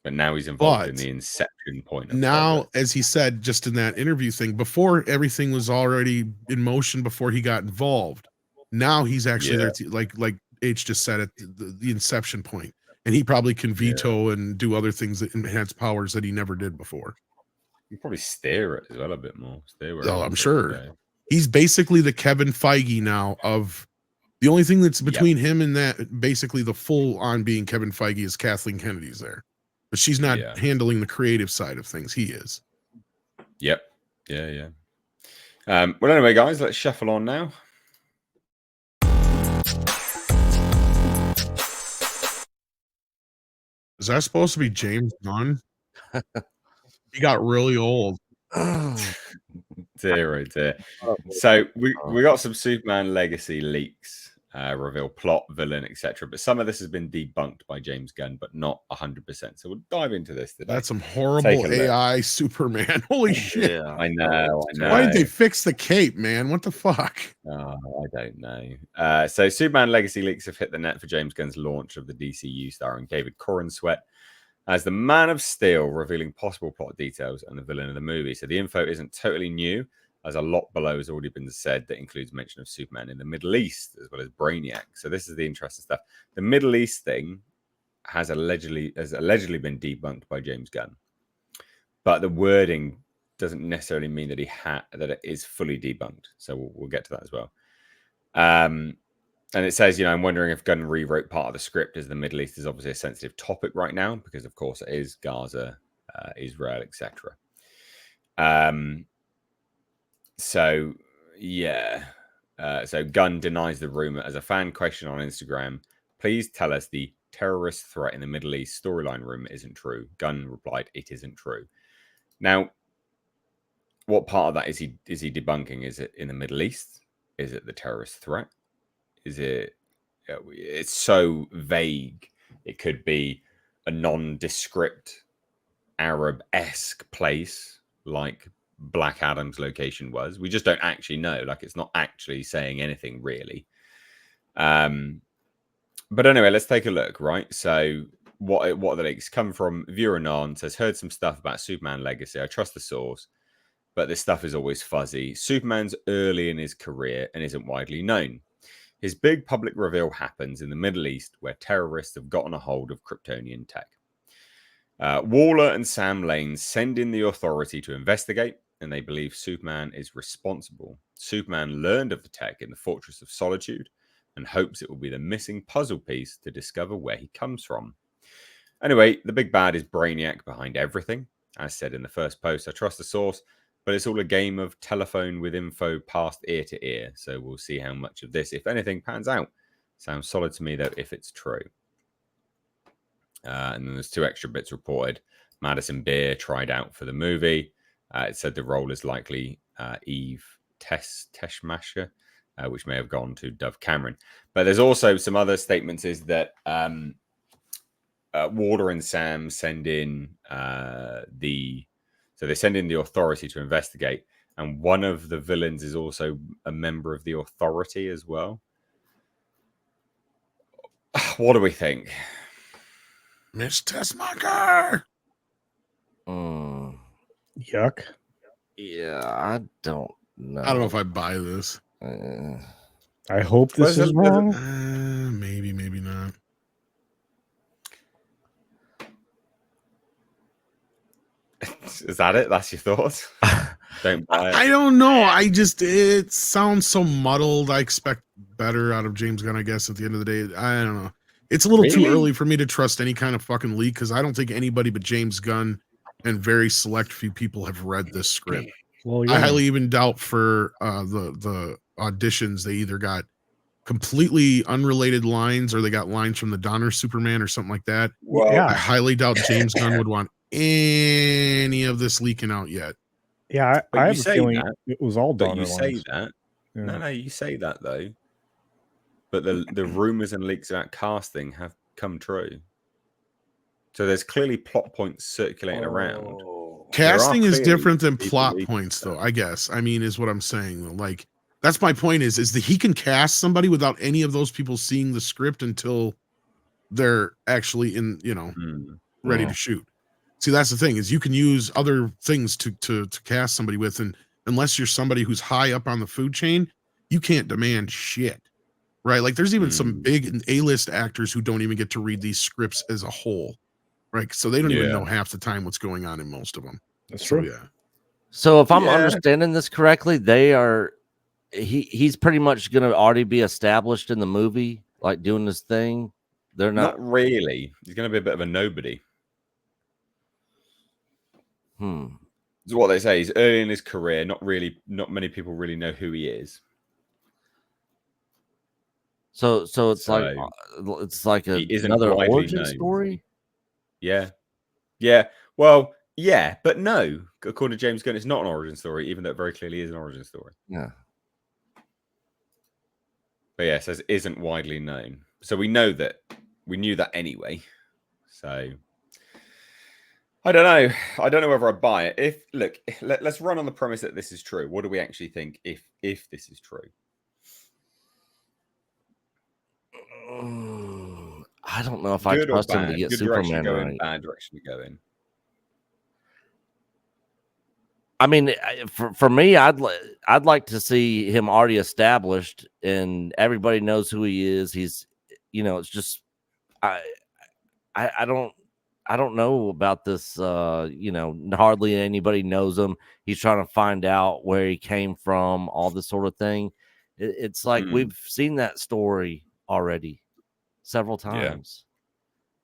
But now he's involved in But the inception point of now, project. as he said just in that interview thing, before everything was already in motion, before he got involved, now he's actually there to, like H just said, at the inception point, and he probably can veto and do other things that enhance powers that he never did before. You can probably steer it as well a bit more. Steer where Oh, I'm sure. He's basically the Kevin Feige now of the only thing that's between him and that, basically the full on being Kevin Feige, is Kathleen Kennedy's there. But she's not handling the creative side of things. He is. Yep. Yeah. Well, anyway, guys, let's shuffle on now. Is that supposed to be James Gunn? He got really old. Dear. So we got some Superman Legacy leaks, reveal plot, villain, etc. But some of this has been debunked by James Gunn, but not 100%. So we'll dive into this today. That's some horrible AI Superman. Holy shit! Yeah, I know. Why didn't they fix the cape, man? What the fuck? I don't know. So Superman Legacy leaks have hit the net for James Gunn's launch of the DCU, starring David Corenswet as the Man of Steel, revealing possible plot details and the villain of the movie. So the info isn't totally new, as a lot below has already been said that includes mention of Superman in the Middle East, as well as Brainiac. So this is the interesting stuff. The Middle East thing has allegedly been debunked by James Gunn, but the wording doesn't necessarily mean that that it is fully debunked. So we'll get to that as well. And it says, I'm wondering if Gunn rewrote part of the script, as the Middle East is obviously a sensitive topic right now, because of course it is Gaza, Israel, etc. So Gunn denies the rumor as a fan question on Instagram. Please tell us the terrorist threat in the Middle East storyline rumor isn't true. Gunn replied, it isn't true. Now, what part of that is he debunking? Is it in the Middle East? Is it the terrorist threat? Is it? It's so vague. It could be a nondescript Arab-esque place like Black Adam's location was. We just don't actually know. Like, it's not actually saying anything really. But anyway, let's take a look. Right. So what the leaks come from? Viewer Anon says, heard some stuff about Superman Legacy. I trust the source, but this stuff is always fuzzy. Superman's early in his career and isn't widely known. His big public reveal happens in the Middle East, where terrorists have gotten a hold of Kryptonian tech. Waller and Sam Lane send in the authority to investigate, and they believe Superman is responsible. Superman learned of the tech in the Fortress of Solitude and hopes it will be the missing puzzle piece to discover where he comes from. Anyway, the big bad is Brainiac behind everything. As said in the first post, I trust the source, but it's all a game of telephone with info passed ear to ear. So we'll see how much of this, if anything, pans out. Sounds solid to me, though, if it's true. And then there's 2 extra bits reported. Madison Beer tried out for the movie. It said the role is likely Eve Teschmacher, which may have gone to Dove Cameron. But there's also some other statements is that Waller and Sam send in they send in the authority to investigate, and one of the villains is also a member of the authority as well. What do we think? Miss Tessmacher. Yuck. Yeah, I don't know. I don't know if I buy this. I hope this is wrong. Maybe not. Is that it? That's your thoughts? Don't buy it. I don't know. It sounds so muddled. I expect better out of James Gunn, I guess, at the end of the day. I don't know. It's a little too early for me to trust any kind of fucking leak, because I don't think anybody but James Gunn and very select few people have read this script. Well, I highly even doubt for the auditions they either got completely unrelated lines or they got lines from the Donner Superman or something like that. Well, I highly doubt James Gunn would want any of this leaking out yet. Yeah, But I you have a say feeling that, it was all But Donner you say lines. that. Yeah. No, you say that though. But the rumors and leaks about casting have come true. So there's clearly plot points circulating around. Casting is clearly different than people plot leaking points, though. stuff. I guess. I mean, is what I'm saying. Though. Like, that's my point. Is that he can cast somebody without any of those people seeing the script until they're actually in, ready to shoot. See, that's the thing is you can use other things to cast somebody with, and unless you're somebody who's high up on the food chain, you can't demand shit, right? Like, there's even some big A-list actors who don't even get to read these scripts as a whole, right? So they don't even know half the time what's going on in most of them. That's So, true. yeah. So if I'm understanding this correctly, he's pretty much going to already be established in the movie, like doing this thing. They're not really. He's going to be a bit of a nobody. Is what they say. He's early in his career. Not many people really know who he is. So it's like another origin story. Yeah. Well, yeah, but no. According to James Gunn, it's not an origin story, even though it very clearly is an origin story. Yeah. But yeah, it says isn't widely known. So we know that. We knew that anyway. So I don't know. I don't know whether I buy it. Let's run on the premise that this is true. What do we actually think if this is true? I don't know if I trust him to get Superman right. Bad direction to go in. I mean, for me, I'd like to see him already established and everybody knows who he is. He's, it's just I don't know about this. Hardly anybody knows him. He's trying to find out where he came from, all this sort of thing. It's like we've seen that story already several times.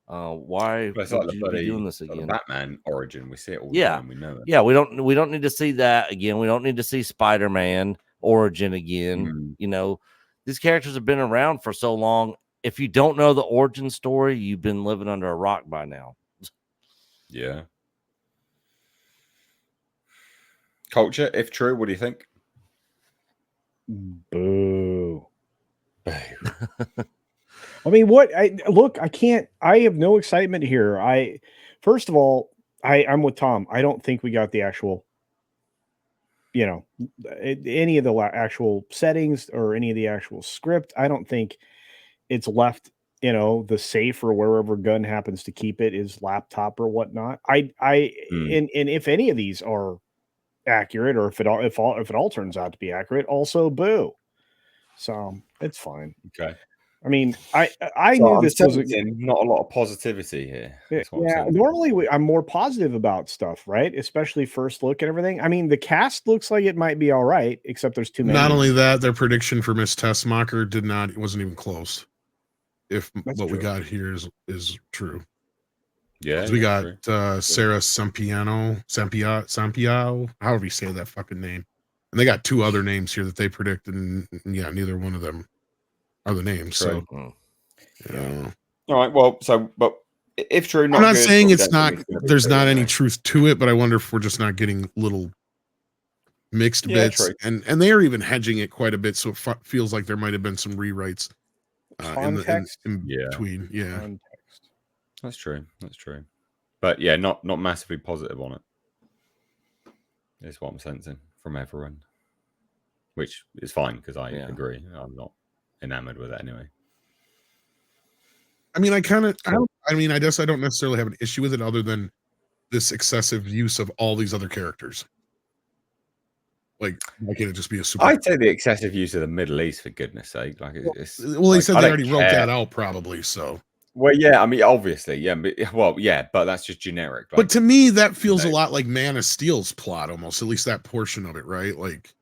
Why would you be doing this again? The Batman origin, we see it all the time. We know it. Yeah, we don't need to see that again. We don't need to see Spider-Man origin again. These characters have been around for so long. If you don't know the origin story, you've been living under a rock by now. Yeah. Culture, if true, what do you think? Boo. I mean, I have no excitement here. First of all, I'm with Tom. I don't think we got the actual, any of the actual settings or any of the actual script. I don't think it's left, the safe or wherever Gunn happens to keep it, his laptop or whatnot. And if any of these are accurate, or if it all turns out to be accurate, also boo. So it's fine. Okay. I mean, I knew this was not a lot of positivity here. Yeah, normally I'm more positive about stuff, right? Especially first look and everything. I mean, the cast looks like it might be all right, except there's too many. Not only that, their prediction for Miss Tessmacher wasn't even close. If That's what true. we got here is true. Yeah, we got Sarah Sampiao, however you say that fucking name, and they got two other names here that they predicted, and yeah, neither one of them are the names. True. So, all right. Well, but if true, I'm not good, saying it's not. There's not any truth to it, but I wonder if we're just not getting little mixed bits, true. and they are even hedging it quite a bit, so it feels like there might have been some rewrites in between. Yeah. Context. That's true. But yeah, not massively positive on it. Is what I'm sensing from everyone, which is fine because I agree. I'm not enamored with it anyway. I mean, I guess I don't necessarily have an issue with it, other than this excessive use of all these other characters. Like, why can't it just be a super? I'd say the excessive use of the Middle East, for goodness sake. Like, well, they said they already wrote that out, probably. So, well, yeah, I mean, obviously, yeah, but that's just generic. But to me, that feels a lot like Man of Steel's plot, almost. At least that portion of it, right? Like,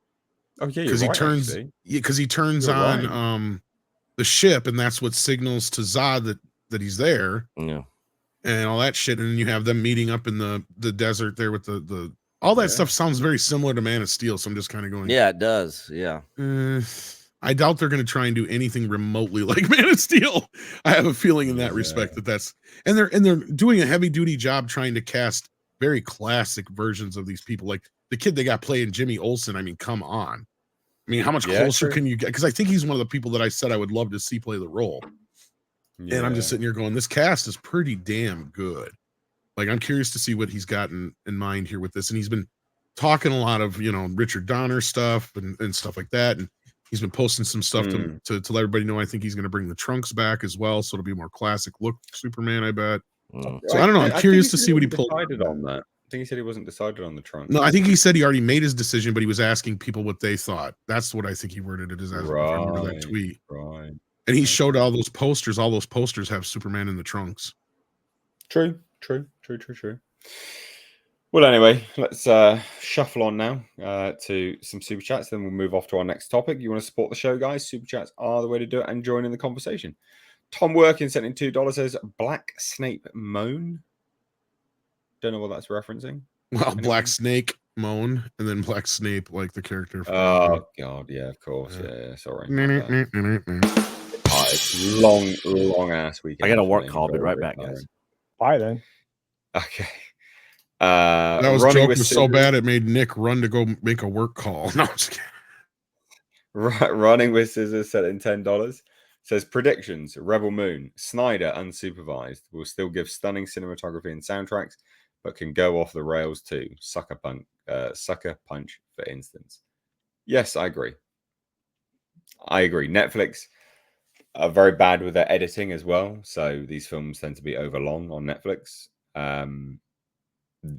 because he turns on the ship, and that's what signals to Zod that he's there, and all that shit. And then you have them meeting up in the desert there with the all that stuff. Sounds very similar to Man of Steel. So I'm just kind of going, yeah, it does. Yeah. I doubt they're going to try and do anything remotely like Man of Steel. I have a feeling in that respect and they're doing a heavy duty job trying to cast very classic versions of these people. Like the kid they got playing Jimmy Olsen. I mean, come on. I mean, how much closer can you get? Because I think he's one of the people that I said I would love to see play the role. Yeah. And I'm just sitting here going, this cast is pretty damn good. Like, I'm curious to see what he's gotten in mind here with this. And he's been talking a lot of, Richard Donner stuff and stuff like that. And he's been posting some stuff to let everybody know. I think he's going to bring the trunks back as well. So it'll be a more classic look Superman, I bet. So I don't know. I'm curious to see what he pulled on that. I think he said he wasn't decided on the trunk. No, I think he said he already made his decision, but he was asking people what they thought. That's what I think he worded it as. If I remember that tweet. Right. And he showed all those posters. All those posters have Superman in the trunks. True. Well, anyway, let's shuffle on now to some super chats. Then we'll move off to our next topic. You want to support the show, guys? Super chats are the way to do it and join in the conversation. Tom Workin sent in $2, says Black Snape Moan. Don't know what that's referencing. Well, Black Snake Moan and then Black Snape, like the character. Oh God, yeah, of course. Yeah, sorry. It's long ass weekend. I got a work call. I'll be right back, guys. Bye then. Okay. That joke was so bad it made Nick run to go make a work call. No, I'm just kidding. Running with Scissors set in $10. Says predictions: Rebel Moon, Snyder unsupervised will still give stunning cinematography and soundtracks, but can go off the rails too. Sucker Punch, for instance. Yes, I agree. Netflix are very bad with their editing as well, so these films tend to be overlong on Netflix.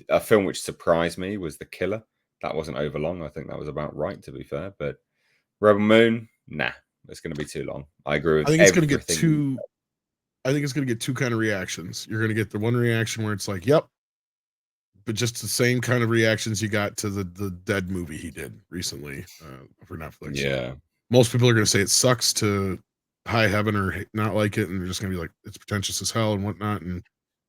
A film which surprised me was The Killer. That wasn't overlong. I think that was about right, to be fair. But Rebel Moon, nah, it's going to be too long. I agree with. I think it's going to get two. I think it's going to get two kind of reactions. You're going to get the one reaction where it's like, "Yep," but just the same kind of reactions you got to the Dead movie he did recently for Netflix. Yeah, most people are going to say it sucks to high heaven or not like it, and they're just going to be like, it's pretentious as hell and whatnot, and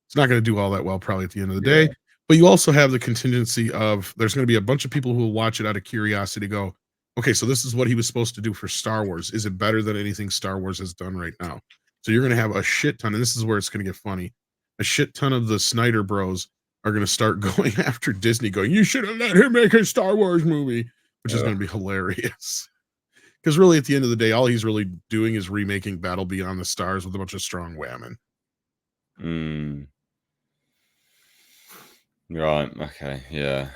it's not going to do all that well probably at the end of the day. But you also have the contingency of there's going to be a bunch of people who will watch it out of curiosity, go, okay, so this is what he was supposed to do for Star Wars. Is it better than anything Star Wars has done right now? So you're going to have a shit ton, and this is where it's going to get funny. A shit ton of the Snyder bros are going to start going after Disney, going, you should have let him make a Star Wars movie, which is going to be hilarious. Because really, at the end of the day, all he's really doing is remaking Battle Beyond the Stars with a bunch of strong women. Right. Okay. Yeah.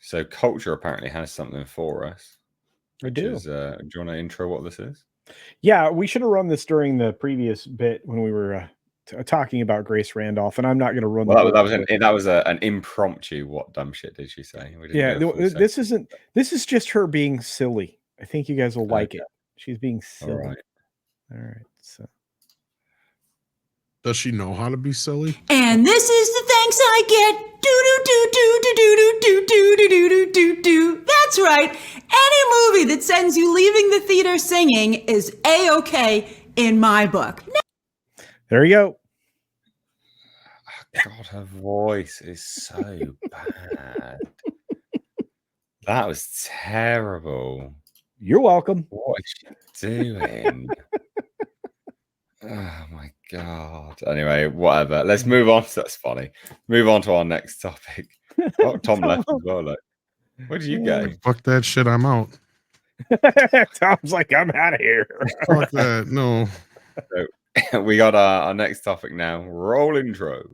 So culture apparently has something for us. I do. Do you want to intro what this is? Yeah, we should have run this during the previous bit when we were talking about Grace Randolph, and I'm not going to run. Well, that was an impromptu. What dumb shit did she say? This isn't. This is just her being silly. I think you guys will like it. She's being silly. All right. So. Does she know how to be silly? And this is the thanks I get. Do. That's right. Any movie that sends you leaving the theater singing is A-okay in my book. There you go. God, her voice is so bad. That was terrible. You're welcome. What is she doing? Oh my God. Anyway, whatever. Let's move on. That's funny. Move on to our next topic. Oh, Tom left as well. Look. Where did you go? Fuck that shit. I'm out. Tom's like, I'm out of here. Fuck that. No. So, we got our next topic now. Roll intro.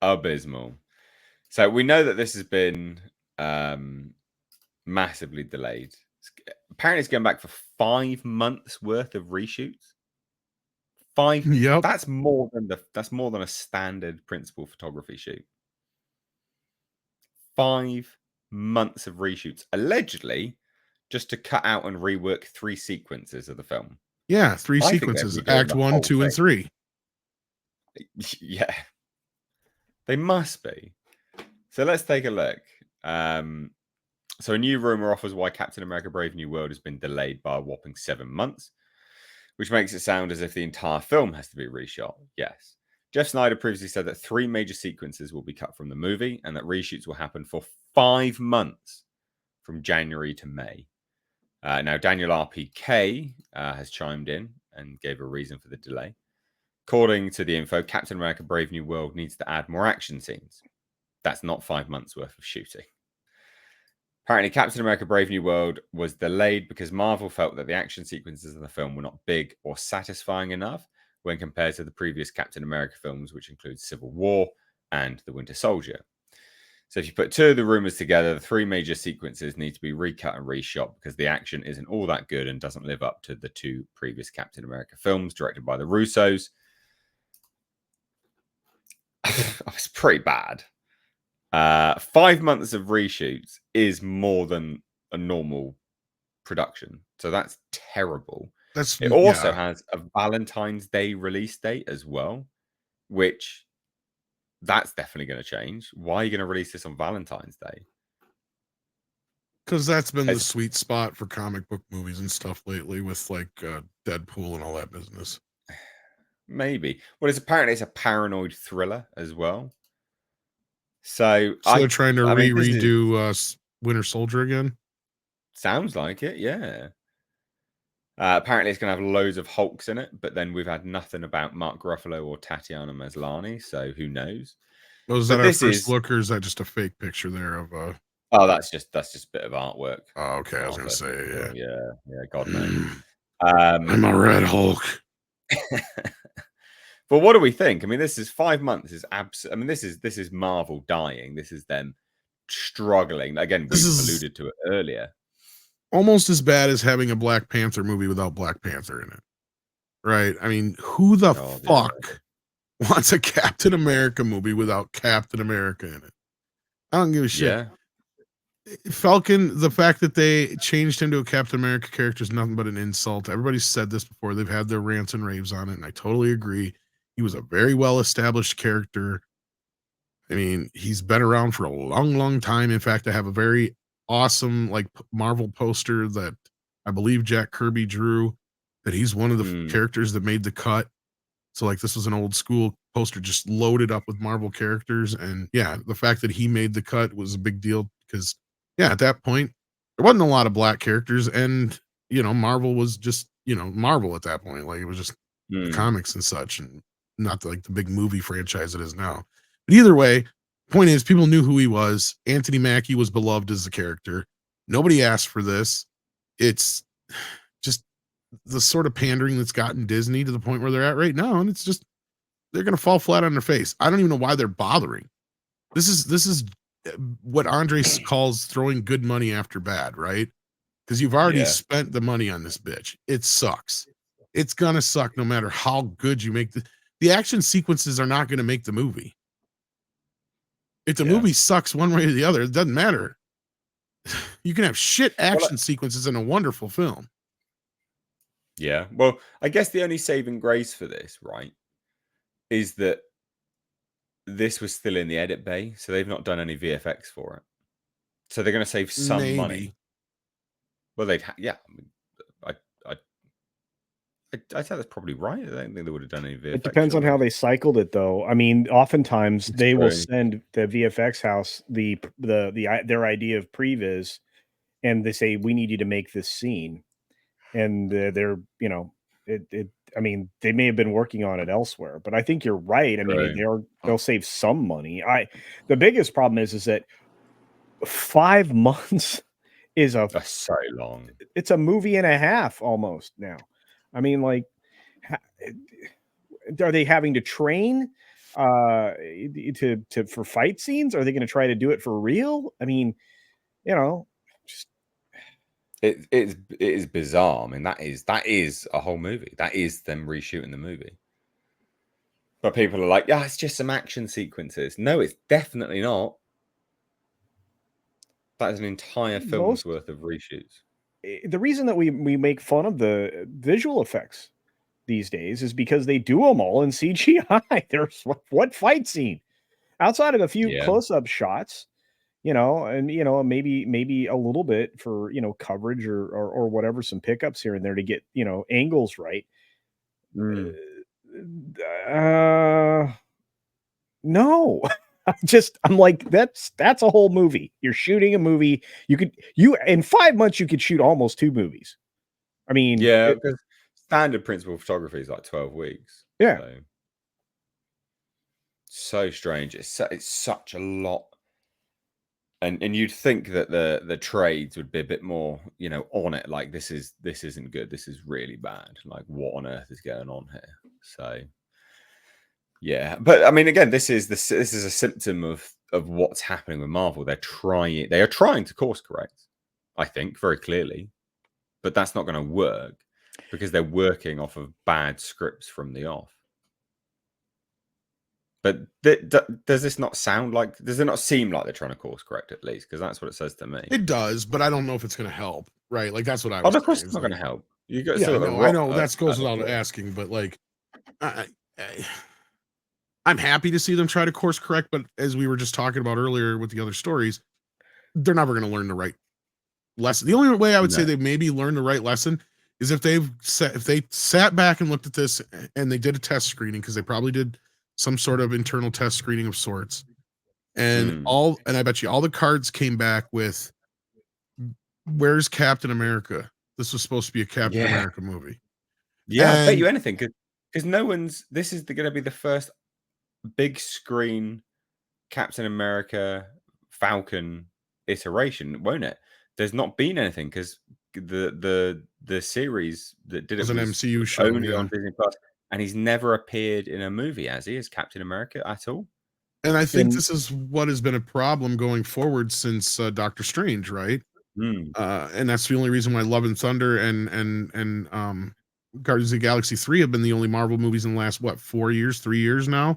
Abysmal. So we know that this has been massively delayed. Apparently, it's going back for 5 months worth of reshoots. 5. Yep. That's more than a standard principal photography shoot. 5 months of reshoots, allegedly, just to cut out and rework 3 sequences of the film. Yeah, 3 sequences: Act 1, 2, and 3. Yeah, they must be. So let's take a look. So a new rumor offers why Captain America Brave New World has been delayed by a whopping 7 months, which makes it sound as if the entire film has to be reshot. Yes. Jeff Snyder previously said that 3 major sequences will be cut from the movie and that reshoots will happen for 5 months from January to May. Now, Daniel RPK has chimed in and gave a reason for the delay. According to the info, Captain America Brave New World needs to add more action scenes. That's not 5 months worth of shooting. Apparently, Captain America Brave New World was delayed because Marvel felt that the action sequences in the film were not big or satisfying enough when compared to the previous Captain America films, which include Civil War and The Winter Soldier. So if you put two of the rumors together, the three major sequences need to be recut and reshot because the action isn't all that good and doesn't live up to the two previous Captain America films directed by the Russos. It's pretty bad. 5 months of reshoots is more than a normal production, so that's terrible. It also has a Valentine's Day release date as well, which that's definitely going to change. Why are you going to release this on Valentine's Day? Because that's been the sweet spot for comic book movies and stuff lately, with like Deadpool and all that business. Maybe. Well, apparently it's a paranoid thriller as well. So they're trying to redo Winter Soldier again? Sounds like it, yeah. Apparently it's going to have loads of Hulks in it, but then we've had nothing about Mark Ruffalo or Tatiana Maslany, so who knows? Was that our first look, or is that just a fake picture there of Oh, that's just a bit of artwork. Oh, okay. I was going to say, yeah, God knows. I'm a Red Hulk. But what do we think? I mean, this is 5 months. This is Marvel dying. This is them struggling. Again, we alluded to it earlier. Almost as bad as having a Black Panther movie without Black Panther in it, right? I mean, who the fuck wants a Captain America movie without Captain America in it? I don't give a shit. Yeah. Falcon, the fact that they changed him to a Captain America character is nothing but an insult. Everybody's said this before. They've had their rants and raves on it, and I totally agree. He was a very well-established character. I mean, he's been around for a long, long time. In fact, I have a very awesome like Marvel poster that I believe Jack Kirby drew, that he's one of the characters that made the cut. So like this was an old school poster just loaded up with Marvel characters. And yeah, the fact that he made the cut was a big deal because at that point there wasn't a lot of black characters, and Marvel was just Marvel at that point. Like it was just the comics and such, and not like the big movie franchise it is now. But either way, point is, people knew who he was. Anthony Mackie was beloved as a character. Nobody asked for this. It's just the sort of pandering that's gotten Disney to the point where they're at right now, and it's just they're going to fall flat on their face. I don't even know why they're bothering. This is what Andre calls throwing good money after bad, right? Because you've already spent the money on this bitch. It sucks. It's gonna suck no matter how good you make the action sequences are not going to make the movie. If the movie sucks one way or the other, it doesn't matter. You can have shit action sequences in a wonderful film. Yeah. Well, I guess the only saving grace for this, right, is that this was still in the edit bay, so they've not done any VFX for it. So they're going to save some money. Well, they'd I thought that's probably right. I don't think they would have done any VFX. It depends on how they cycled it, though. I mean, oftentimes they will send the VFX house their idea of previs, and they say, "We need you to make this scene," and they're I mean, they may have been working on it elsewhere, but I think you're right. I mean, they'll save some money. The biggest problem is that 5 months is that's so long. It's a movie and a half almost now. I mean, like, are they having to train for fight scenes? Are they going to try to do it for real? I mean, just it is bizarre. I mean, that is a whole movie. That is them reshooting the movie. But people are like, yeah, it's just some action sequences. No, it's definitely not. That is an entire film's worth of reshoots. The reason that we make fun of the visual effects these days is because they do them all in CGI. There's what fight scene outside of a few close-up shots, and maybe a little bit for coverage or whatever, some pickups here and there to get angles right. No, I'm like, that's a whole movie. You're shooting a movie. You in 5 months you could shoot almost 2 movies. I mean, Yeah, because standard principal photography is like 12 weeks. Yeah. So strange. It's such a lot. And you'd think that the trades would be a bit more, on it. Like this isn't good. This is really bad. Like what on earth is going on here? So yeah, but I mean, again, this is a symptom of what's happening with Marvel. They are trying to course correct, I think, very clearly, but that's not going to work because they're working off of bad scripts from the off. But does this not sound like? Does it not seem like they're trying to course correct at least? Because that's what it says to me. It does, but I don't know if it's going to help. Right? Like that's what I was. Oh, of course, it's not going to help. You got I know that goes without asking, but like, I'm happy to see them try to course correct. But as we were just talking about earlier with the other stories, they're never going to learn the right lesson. The only way I would say they maybe learn the right lesson is if they sat back and looked at this and they did a test screening, because they probably did some sort of internal test screening of sorts, and I bet you all the cards came back with, where's Captain America? This was supposed to be a Captain America movie. Yeah, I bet you anything, because no one's. This is going to be the first big screen Captain America Falcon iteration, won't it? There's not been anything because the series that did it was an MCU show only on Disney Plus, and he's never appeared in a movie as Captain America at all. And I think this is what has been a problem going forward since Doctor Strange, right? And that's the only reason why Love and Thunder and Guardians of the Galaxy 3 have been the only Marvel movies in the last 3 years now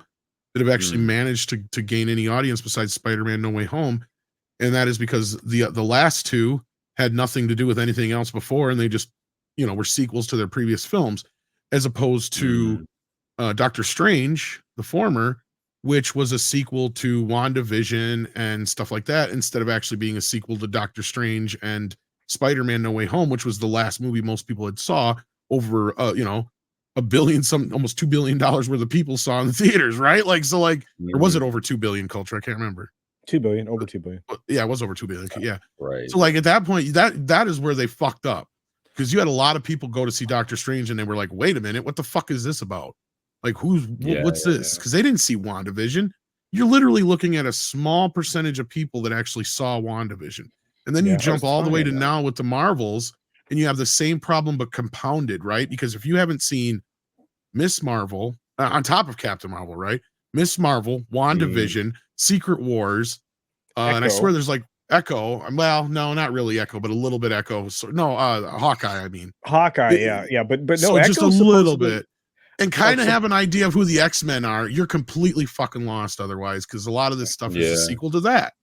that have actually managed to gain any audience besides Spider-Man No Way Home. And that is because the last two had nothing to do with anything else before, and they just were sequels to their previous films, as opposed to Doctor Strange, the former, which was a sequel to WandaVision and stuff like that, instead of actually being a sequel to Doctor Strange and Spider-Man No Way Home, which was the last movie most people had saw over $1 billion, almost $2 billion worth of people saw in the theaters, right? Like, so like, or was it over 2 billion, Culture? I can't remember. 2 billion, over 2 billion. Yeah, it was over 2 billion. Yeah. Right. So like at that point, that is where they fucked up, because you had a lot of people go to see Doctor Strange and they were like, wait a minute, what the fuck is this about? Like, what's this? Because they didn't see WandaVision. You're literally looking at a small percentage of people that actually saw WandaVision. And then you jump all the way to now with the Marvels, and you have the same problem, but compounded, right? Because if you haven't seen Miss Marvel, on top of Captain Marvel, right? Miss Marvel, WandaVision, Secret Wars, and I swear there's like Echo. Well, no, not really Echo, but a little bit Echo. So, no, Hawkeye, I mean. Hawkeye, yeah. But no, so just a little bit. And kind of have an idea of who the X-Men are. You're completely fucking lost otherwise, because a lot of this stuff is a sequel to that.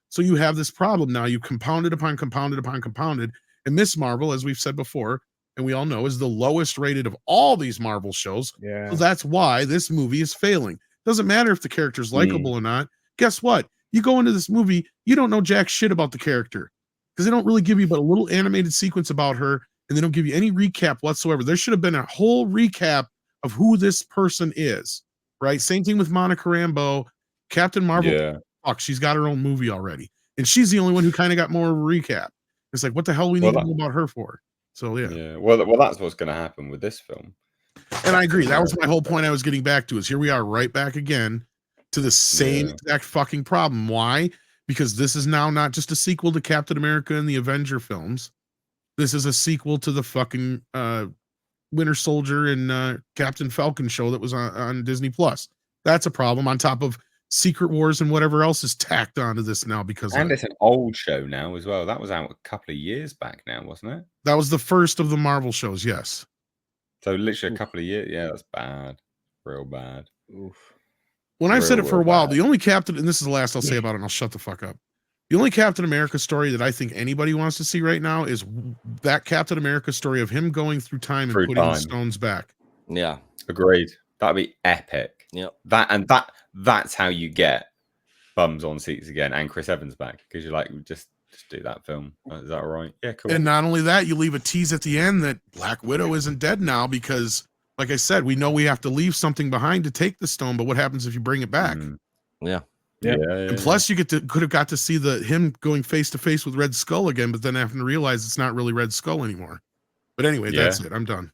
So you have this problem now. You compounded upon compounded upon compounded. And Miss Marvel, as we've said before, and we all know, is the lowest rated of all these Marvel shows. Yeah. So that's why this movie is failing. Doesn't matter if the character's likable or not. Guess what? You go into this movie, you don't know jack shit about the character, because they don't really give you but a little animated sequence about her, and they don't give you any recap whatsoever. There should have been a whole recap of who this person is, right? Same thing with Monica Rambeau. Captain Marvel, fuck, she's got her own movie already, and she's the only one who kind of got more of a recap. It's like, what the hell we need to know about her for? So yeah. Well, that's what's going to happen with this film. And I agree. That was my whole point I was getting back to, is here we are right back again to the same exact fucking problem. Why? Because this is now not just a sequel to Captain America and the Avenger films. This is a sequel to the fucking Winter Soldier and Captain Falcon show that was on Disney Plus. That's a problem, on top of Secret Wars and whatever else is tacked onto this now. Because it's an old show now as well. That was out a couple of years back now, wasn't it? That was the first of the Marvel shows, yes. So literally a couple of years. Yeah, that's bad. Real bad. Oof. When I've said it for a while, the only Captain, and this is the last I'll say about it, and I'll shut the fuck up. The only Captain America story that I think anybody wants to see right now is that Captain America story of him going through time and putting the stones back. Yeah. Agreed. That'd be epic. Yep. That's how you get bums on seats again and Chris Evans back, because you're like, just do that film. Is that all right? Yeah, cool. And not only that, you leave a tease at the end that Black Widow isn't dead now, because, like I said, we know we have to leave something behind to take the stone, but what happens if you bring it back? Yeah. Yep. And plus, you could have got to see him going face to face with Red Skull again, but then having to realize it's not really Red Skull anymore. But anyway, that's it. I'm done.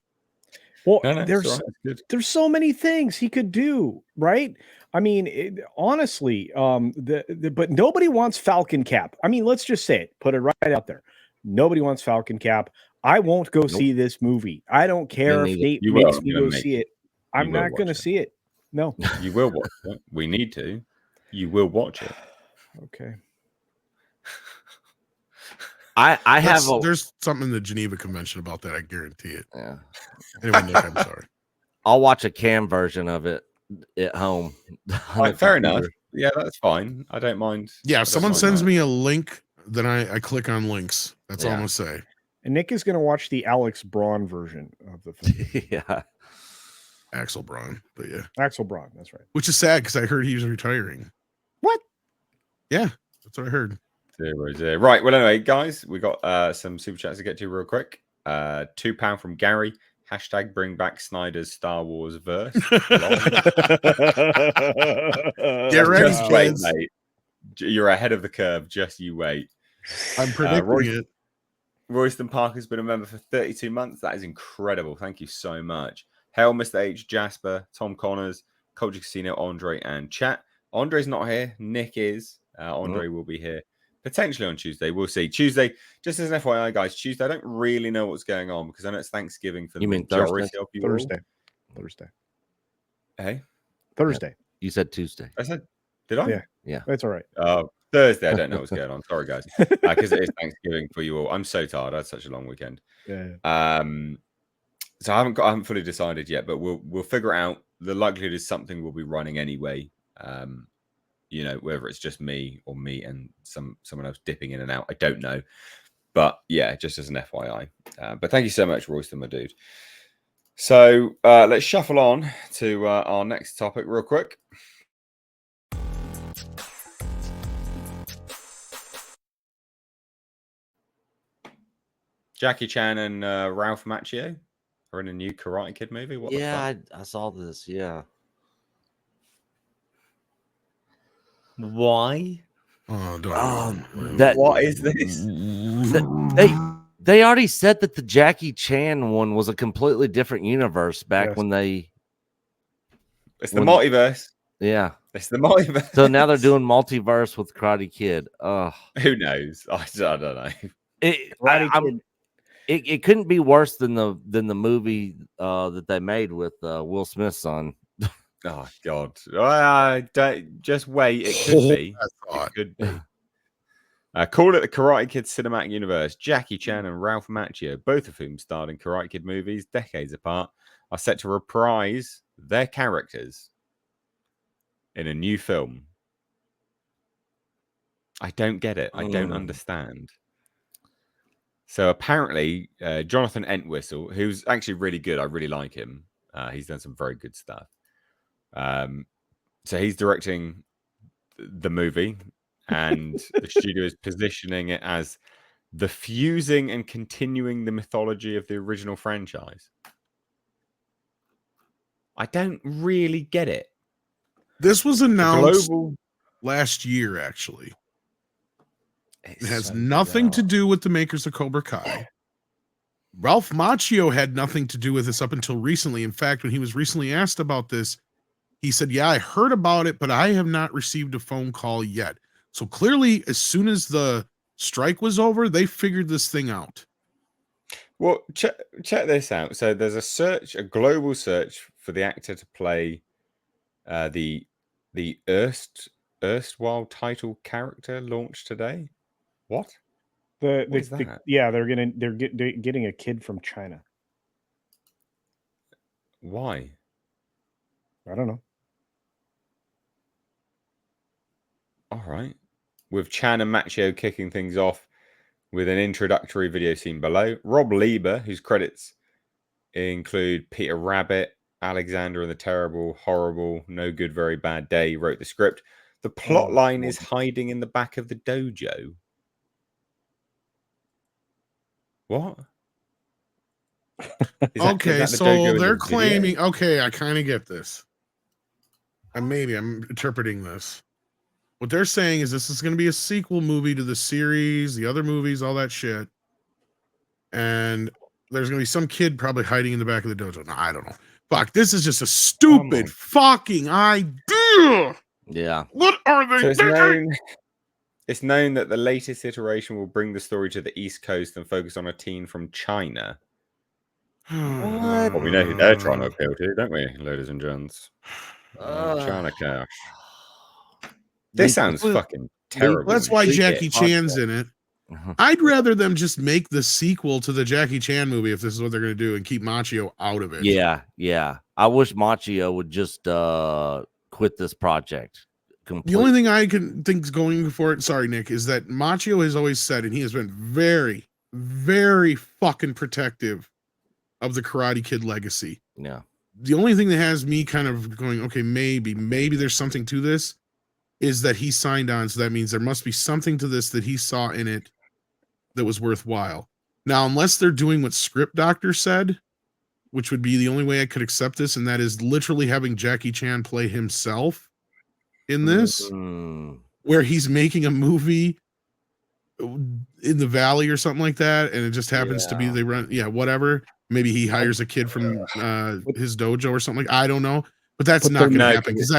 Well, No, it's there's all right. It's good. there's so many things he could do, right? I mean, honestly, but nobody wants Falcon Cap. I mean, let's just say it, put it right out there. Nobody wants Falcon Cap. I won't go see this movie. I don't care if neither. Nate You will. makes I'm me gonna go make see you. it. I'm You will not going to watch it. see it. No. You will watch it. We need to. You will watch it. Okay. There's something in the Geneva Convention about that. I guarantee it. Yeah. Anyway, Nick, I'm sorry. I'll watch a cam version of it at home. All right, fair enough. Yeah, that's fine. I don't mind. Yeah, if someone sends me a link, then I click on links. That's all I'm gonna say. And Nick is going to watch the Alex Braun version of the film. Yeah. Axel Braun, but yeah. Axel Braun, that's right. Which is sad because I heard he's retiring. What? Yeah, that's what I heard. 0-0. Right. Well, anyway, guys, we got some super chats to get to real quick. £2 from Gary. Hashtag bring back Snyder's Star Wars verse. Get ready, Just wait, kids. mate. You're ahead of the curve. Just you wait. I'm predicting it. Royston Parker's been a member for 32 months. That is incredible. Thank you so much. Hail, Mr. H, Jasper, Tom Connors, Culture Casino, Andre, and chat. Andre's not here. Nick is. Andre will be here potentially on Tuesday. We'll see. Tuesday, just as an FYI, guys, Tuesday, I don't really know what's going on because I know it's Thanksgiving for the majority of you. Thursday. Hey? Thursday. You said Tuesday. I said, did I? Yeah. That's all right. Thursday, I don't know what's going on. Sorry, guys. Because it is Thanksgiving for you all. I'm so tired. I had such a long weekend. Yeah. So I haven't fully decided yet, but we'll figure it out. The likelihood is something will be running anyway. You know, whether it's just me or me and someone else dipping in and out, I don't know. But yeah, just as an FYI. But thank you so much, Royston, my dude. So let's shuffle on to our next topic real quick. Jackie Chan and Ralph Macchio are in a new Karate Kid movie. What the fuck? I saw this. Yeah. Why? Oh, What is this? They already said that the Jackie Chan one was a completely different universe back when they. It's the multiverse. Yeah, it's the multiverse. So now they're doing multiverse with Karate Kid. Who knows? I don't know. It couldn't be worse than the movie that they made with Will Smith's son. Oh God! Don't just wait. It could be. It could be. Call it the Karate Kid cinematic universe. Jackie Chan and Ralph Macchio, both of whom starred in Karate Kid movies decades apart, are set to reprise their characters in a new film. I don't get it. I don't understand. So apparently, Jonathan Entwistle, who's actually really good, I really like him. He's done some very good stuff. So he's directing the movie, and the studio is positioning it as the fusing and continuing the mythology of the original franchise. I don't really get it. This was announced last year, actually. It has nothing to do with the makers of Cobra Kai. Ralph Macchio had nothing to do with this up until recently. In fact, when he was recently asked about this, he said, yeah, I heard about it, but I have not received a phone call yet. So clearly, as soon as the strike was over, they figured this thing out. Well, check this out. So there's a global search for the actor to play the erstwhile title character launched today. What? They're getting a kid from China. Why? I don't know. All right. With Chan and Macchio kicking things off with an introductory video seen below. Rob Lieber, whose credits include Peter Rabbit, Alexander and the Terrible, Horrible, No Good, Very Bad Day, wrote the script. The plot line is hiding in the back of the dojo. What? Okay, so they're claiming. Okay, I kind of get this. I'm interpreting this. What they're saying is this is going to be a sequel movie to the series, the other movies, all that shit. And there's going to be some kid probably hiding in the back of the dojo. No, I don't know. Fuck, this is just a stupid fucking idea. Yeah. What are they thinking? It's known that the latest iteration will bring the story to the East Coast and focus on a teen from China. Well, we know who they're trying to appeal to, don't we, ladies and gents? China Cash. This sounds fucking terrible. That's why Jackie Chan's in it. I'd rather them just make the sequel to the Jackie Chan movie if this is what they're going to do and keep Machio out of it. Yeah. I wish Machio would just quit this project completely. The only thing I can think is going for it, sorry, Nick, is that Machio has always said, and he has been very, very fucking protective of the Karate Kid legacy. Yeah. The only thing that has me kind of going, okay, maybe there's something to this, is that he signed on. So that means there must be something to this that he saw in it that was worthwhile. Now, unless they're doing what Script Doctor said, which would be the only way I could accept this, and that is literally having Jackie Chan play himself in this, where he's making a movie in the valley or something like that, and it just happens to be they run, whatever. Maybe he hires a kid from his dojo or something. I don't know. But that's not going to happen because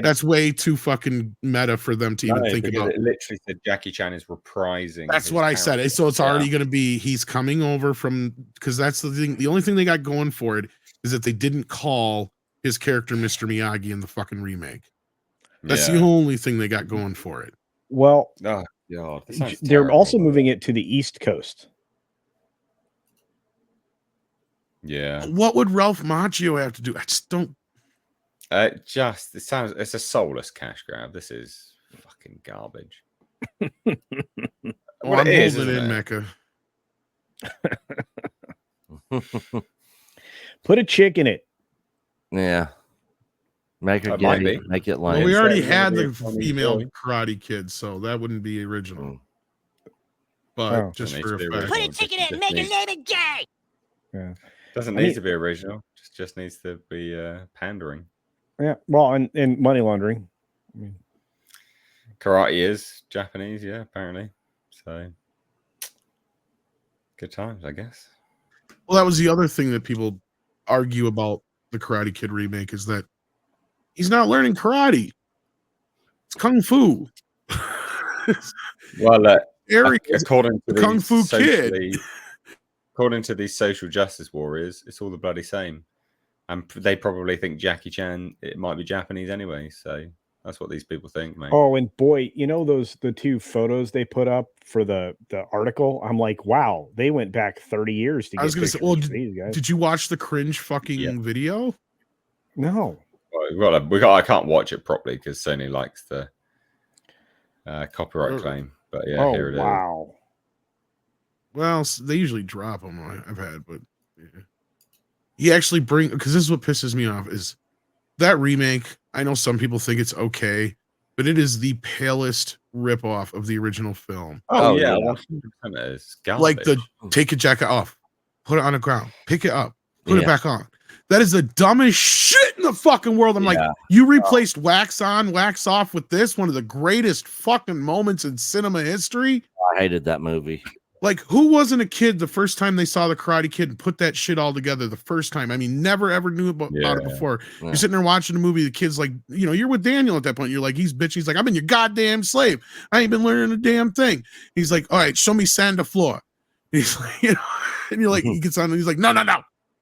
that's way too fucking meta for them to even think about. It literally said Jackie Chan is reprising. That's what I said. So it's already going to be he's coming over from, because that's the thing. The only thing they got going for it is that they didn't call his character Mr. Miyagi in the fucking remake. That's the only thing they got going for it. Well, they're also moving it to the East Coast. Yeah. What would Ralph Macchio have to do? I just don't. It's a soulless cash grab. This is fucking garbage. Well, I'm holding in, Mecca. Put a chick in it. Yeah. Make her get it. Make it lame. Well, we already had the female Karate Kid, so that wouldn't be original. But just for a fact. Put a chick in it and make her name it gay. Yeah. Doesn't need to be original. Just needs to be pandering. Yeah, well, and money laundering. I mean, karate is Japanese, apparently. So good times, I guess. Well, that was the other thing that people argue about the Karate Kid remake is that he's not learning karate. It's kung fu. Well, Eric, according to Kung Fu Kid. According to these social justice warriors, it's all the bloody same. And they probably think Jackie Chan, it might be Japanese anyway. So that's what these people think, mate. Oh, and boy, you know the two photos they put up for the article? I'm like, wow, they went back 30 years to get. I was going to say, well, did you watch the cringe fucking video? No. Well, I can't watch it properly because Sony likes the copyright claim. But here it is. Wow. Well, they usually drop them. I've had, but he actually because this is what pisses me off is that remake. I know some people think it's okay, but it is the palest ripoff of the original film. Oh yeah, 100% it is. Like take your jacket off, put it on the ground, pick it up, put it back on. That is the dumbest shit in the fucking world. I'm like, you replaced wax on, wax off with this, one of the greatest fucking moments in cinema history. I hated that movie. Like, who wasn't a kid the first time they saw the Karate Kid and put that shit all together the first time? I mean, never ever knew about it before. Yeah. You're sitting there watching the movie, the kid's like, you're with Daniel at that point. You're like, he's bitchy. He's like, I've been your goddamn slave. I ain't been learning a damn thing. He's like, all right, show me sand the floor. He's like, and you're like, he gets on and he's like, no.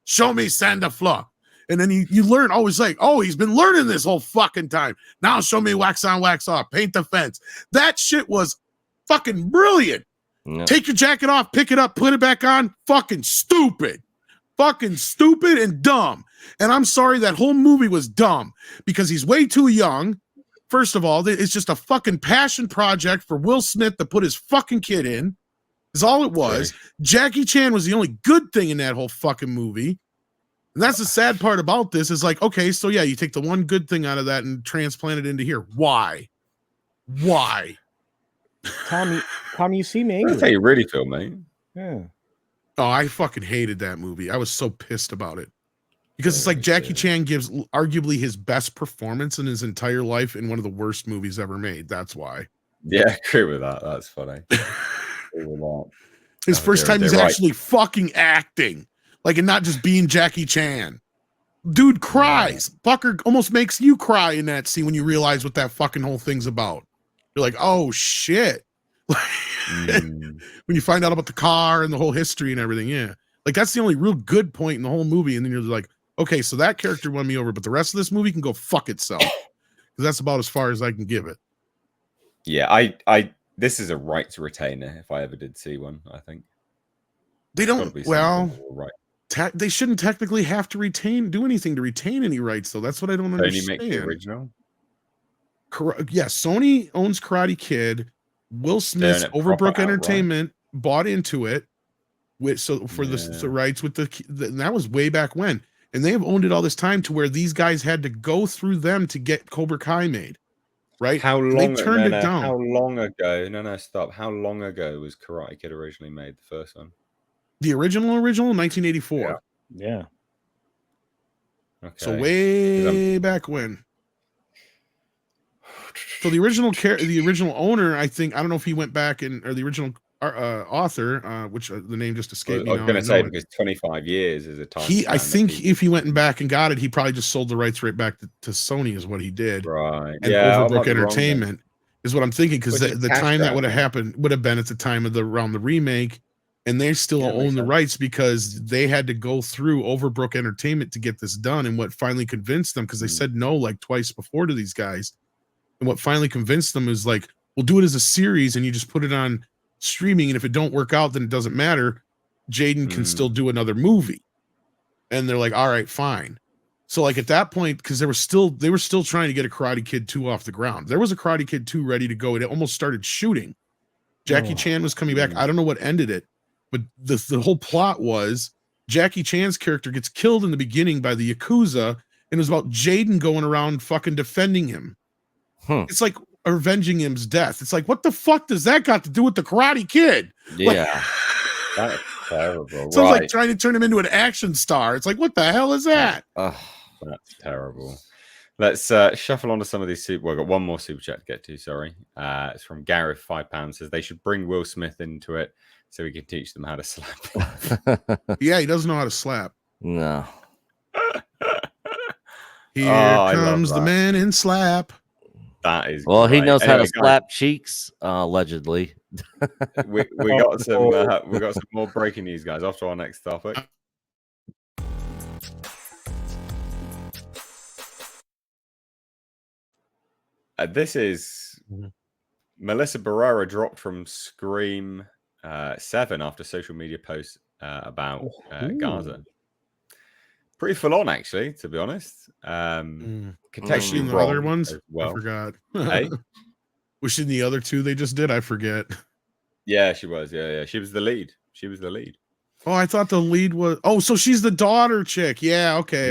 Show me sand the floor. And then you learn, he's like, he's been learning this whole fucking time. Now show me wax on, wax off, paint the fence. That shit was fucking brilliant. No. Take your jacket off, pick it up, put it back on. Fucking stupid and dumb. And I'm sorry, that whole movie was dumb because he's way too young. First of all, it's just a fucking passion project for Will Smith to put his fucking kid in. Is all it was. Right. Jackie Chan was the only good thing in that whole fucking movie. And that's the sad part about this is like, okay, so yeah, you take the one good thing out of that and transplant it into here. Why? Tommy, you see me angry. That's how you really feel, mate. Yeah. Oh, I fucking hated that movie. I was so pissed about it. Because it's like Very Jackie good. Chan gives arguably his best performance in his entire life in one of the worst movies ever made. That's why. Yeah, agree with that. That's funny. Agree with that. His Oh, first dear, time he's dear, right. actually fucking acting, like, and not just being Jackie Chan. Dude cries. Bucker almost makes you cry in that scene when you realize what that fucking whole thing's about. You're like, oh shit. Mm. When you find out about the car and the whole history and everything, yeah. Like that's the only real good point in the whole movie. And then you're like, okay, so that character won me over, but the rest of this movie can go fuck itself. Because that's about as far as I can give it. Yeah, this is a right to retainer if I ever did see one, I think. They There's gotta don't, be some well, form of right. They shouldn't technically have to do anything to retain any rights, though. That's what I don't Only understand. make the original. Yeah, Sony owns Karate Kid. Will Smith's it Overbrook proper outright. Entertainment bought into it with the rights with and that was way back when. And they've owned it all this time to where these guys had to go through them to get Cobra Kai made. Right? How And long? they turned it down. How long ago? No, stop. How long ago was Karate Kid originally made? The first one. The original, 1984. Yeah. Okay. So way back when. So the original owner, I don't know if he went back or the original author, which the name just escaped me. I was going to say because 25 years is a time. I think if he went back and got it, he probably just sold the rights right back to Sony, is what he did. Right. And Overbrook Entertainment is what I'm thinking, because the time that would have happened would have been at the time of around the remake, and they still own the rights because they had to go through Overbrook Entertainment to get this done. And what finally convinced them, because they said no like twice before to these guys, and what finally convinced them is like, we'll do it as a series and you just put it on streaming, and if it don't work out, then it doesn't matter. Jaden can still do another movie. And they're like, all right, fine. So like at that point, because they were still trying to get a Karate Kid 2 off the ground. There was a Karate Kid 2 ready to go. It almost started shooting. Jackie Chan was coming back. I don't know what ended it, but the whole plot was Jackie Chan's character gets killed in the beginning by the Yakuza, and it was about Jaden going around fucking defending him. It's like avenging him's death. It's like, what the fuck does that got to do with the Karate Kid? Yeah. That's terrible. Sounds like trying to turn him into an action star. It's like, what the hell is that? That's terrible. Let's shuffle on to some of these super. Well, I've got one more super chat to get to. Sorry. It's from Gareth, £5. Says they should bring Will Smith into it so we can teach them how to slap. Yeah, he doesn't know how to slap. No. Here comes the man in slap. That is well, great. he knows Anyway, how to slap cheeks, allegedly. we got some more breaking news, guys. Off to our next topic. This is Melissa Barrera dropped from Scream 7 after social media posts about Gaza. Pretty full on, actually, to be honest. Contextually the other ones as well. I forgot. Hey? Was she in the other two they just did? I forget. Yeah, she was. Yeah. She was the lead. Oh, I thought the lead was. Oh, so she's the daughter chick. Yeah. Okay.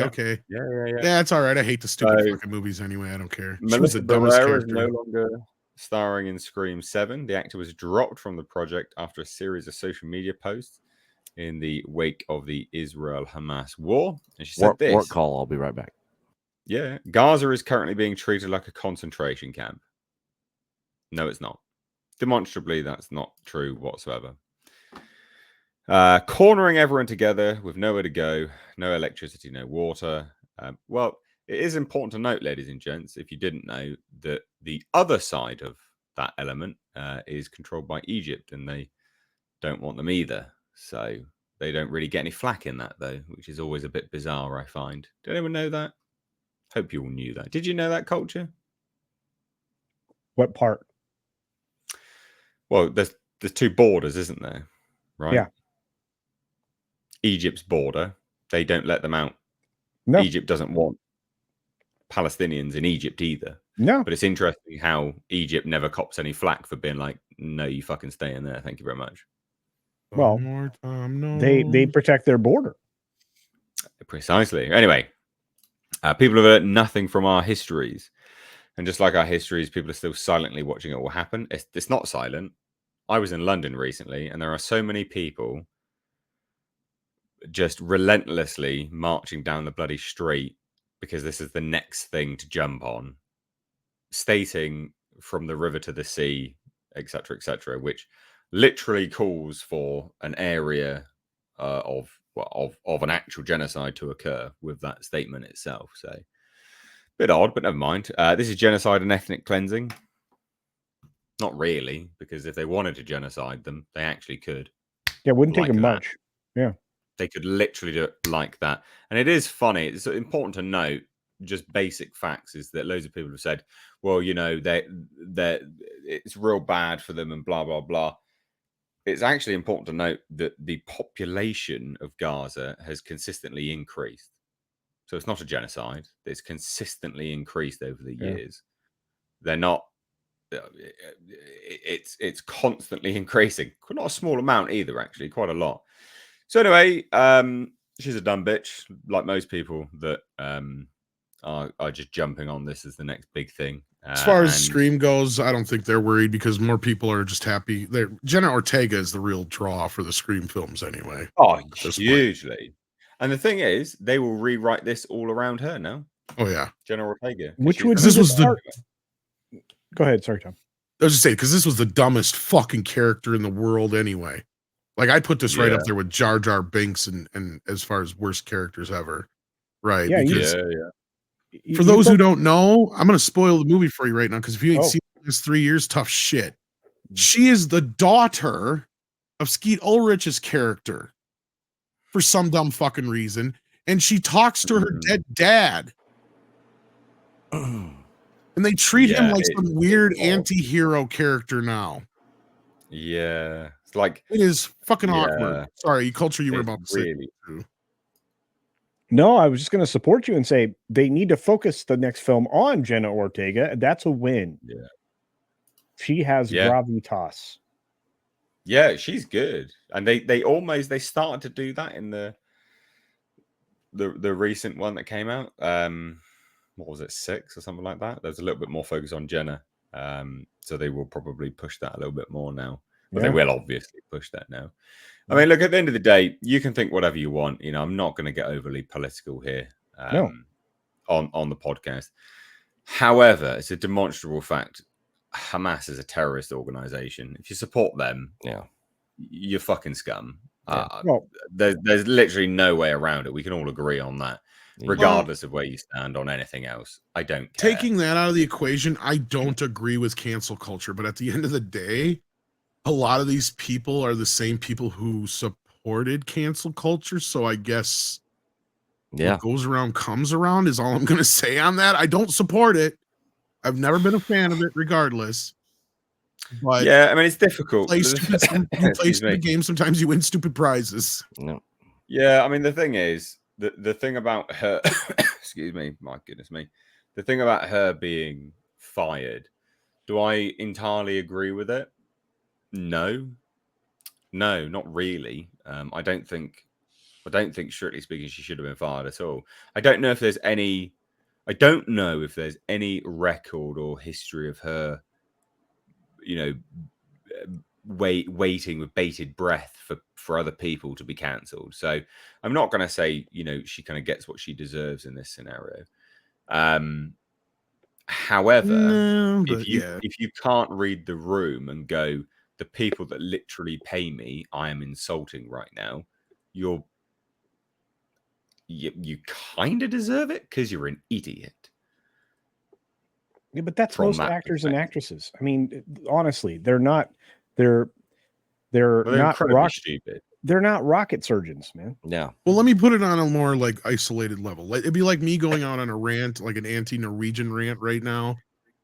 Yeah. Yeah, it's all right. I hate the stupid fucking movies anyway. I don't care. She was Melissa the dumbest Barrera is character. no longer starring in Scream 7. The actor was dropped from the project after a series of social media posts in the wake of the Israel-Hamas war. And she said this. Work call. I'll be right back. Yeah. Gaza is currently being treated like a concentration camp. No, it's not. Demonstrably, that's not true whatsoever. Cornering everyone together with nowhere to go, no electricity, no water. Well, it is important to note, ladies and gents, if you didn't know, that the other side of that element is controlled by Egypt, and they don't want them either. So they don't really get any flack in that, though, which is always a bit bizarre, I find. Did anyone know that? Hope you all knew that. Did you know that, Culture? What part? Well, there's two borders, isn't there? Right? Yeah. Egypt's border, they don't let them out. No. Egypt doesn't want Palestinians in Egypt either. No. But it's interesting how Egypt never cops any flack for being like, no, you fucking stay in there. Thank you very much. Well, they protect their border. Precisely. Anyway, people have learned nothing from our histories. And just like our histories, people are still silently watching it all happen. It's not silent. I was in London recently, and there are so many people just relentlessly marching down the bloody street because this is the next thing to jump on, stating from the river to the sea, etc., which literally calls for an area of an actual genocide to occur with that statement itself. So, bit odd, but never mind. This is genocide and ethnic cleansing. Not really, because if they wanted to genocide them, they actually could. Yeah, it wouldn't take like them that. much. Yeah. They could literally do it like that. And it is funny. It's important to note just basic facts is that loads of people have said, well, you know, it's real bad for them and blah, blah, blah. It's actually important to note that the population of Gaza has consistently increased. So it's not a genocide. It's consistently increased over the years. They're not. It's constantly increasing. Not a small amount either, actually, quite a lot. So anyway, she's a dumb bitch, like most people that are just jumping on this as the next big thing. As far as Scream goes, I don't think they're worried because more people are just happy. Jenna Ortega is the real draw for the Scream films anyway. Oh, hugely. And the thing is, they will rewrite this all around her now. Oh yeah, Jenna Ortega. Which would this was the. Go ahead, sorry, Tom. I was just saying because this was the dumbest fucking character in the world anyway. Like I put this right up there with Jar Jar Binks and as far as worst characters ever, right? Yeah, because for those who don't know, I'm going to spoil the movie for you right now because if you ain't seen this 3 years, tough shit. She is the daughter of Skeet Ulrich's character for some dumb fucking reason, and she talks to her dead dad. And they treat him like some weird anti-hero character now. Yeah. It's like it is fucking awkward. Sorry, culture you were about to say. No, I was just going to support you and say they need to focus the next film on Jenna Ortega. That's a win. Yeah. She has gravitas. Yeah, she's good. And they started to do that in the recent one that came out. What was it, 6 or something like that? There's a little bit more focus on Jenna. So they will probably push that a little bit more now. But they will obviously push that now. I mean, look, at the end of the day, you can think whatever you want. You know, I'm not going to get overly political here on the podcast. However, it's a demonstrable fact. Hamas is a terrorist organization. If you support them, you're fucking scum. There's literally no way around it. We can all agree on that. Regardless of where you stand on anything else, I don't care. Taking that out of the equation, I don't agree with cancel culture. But at the end of the day, a lot of these people are the same people who supported cancel culture. So I guess what goes around comes around is all I'm going to say on that. I don't support it. I've never been a fan of it regardless. But yeah, I mean, it's difficult. You play stupid games. Sometimes you win stupid prizes. No. Yeah, I mean, the thing is, the thing about her, excuse me, my goodness me, the thing about her being fired, do I entirely agree with it? No, not really. I don't think, strictly speaking, she should have been fired at all. I don't know if there's any record or history of her, you know, waiting with bated breath for other people to be cancelled. So I'm not going to say, you know, she kind of gets what she deserves in this scenario. However, if you can't read the room and go, the people that literally pay me, I am insulting right now, you kind of deserve it because you're an idiot. Yeah, but that's most actors and actresses. I mean, honestly, they're not not stupid. They're not rocket surgeons, man. Yeah. Well, let me put it on a more like isolated level. It'd be like me going out on a rant, like an anti-Norwegian rant right now,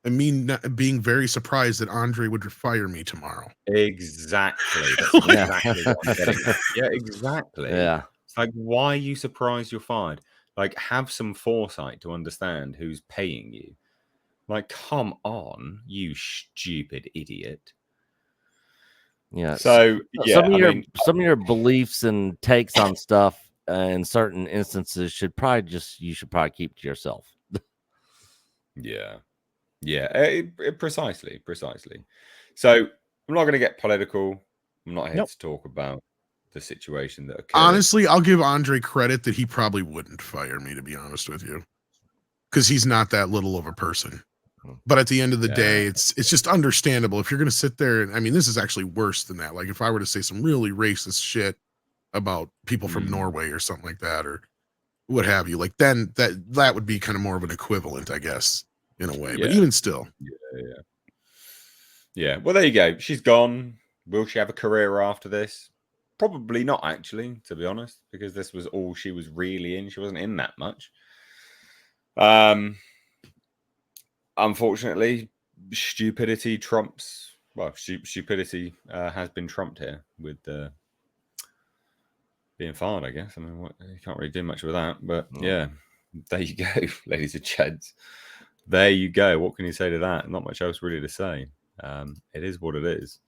and me being very surprised that Andre would fire me tomorrow. Exactly. That's exactly what I'm getting at. Yeah, exactly. Yeah. It's like, why are you surprised you're fired? Like, have some foresight to understand who's paying you. Like, come on, you stupid idiot. Yeah. So some of your beliefs and takes on stuff in certain instances should probably keep to yourself. Yeah. Precisely. So I'm not going to get political. I'm not here to talk about the situation that occurred. Honestly, I'll give Andre credit that he probably wouldn't fire me, to be honest with you, because he's not that little of a person. But at the end of the day, it's just understandable if you're going to sit there. And I mean, this is actually worse than that. Like if I were to say some really racist shit about people from Norway or something like that, or what have you, like then that would be kind of more of an equivalent, I guess, in a way. But even still, yeah. Well, there you go. She's gone. Will she have a career after this? Probably not, actually, to be honest, because this was all she was really in. She wasn't in that much. Unfortunately, stupidity trumps. Well, stupidity has been trumped here with being fired, I guess. I mean, you can't really do much with that. But yeah, there you go, ladies and gents. There you go. What can you say to that? Not much else really to say. It is what it is.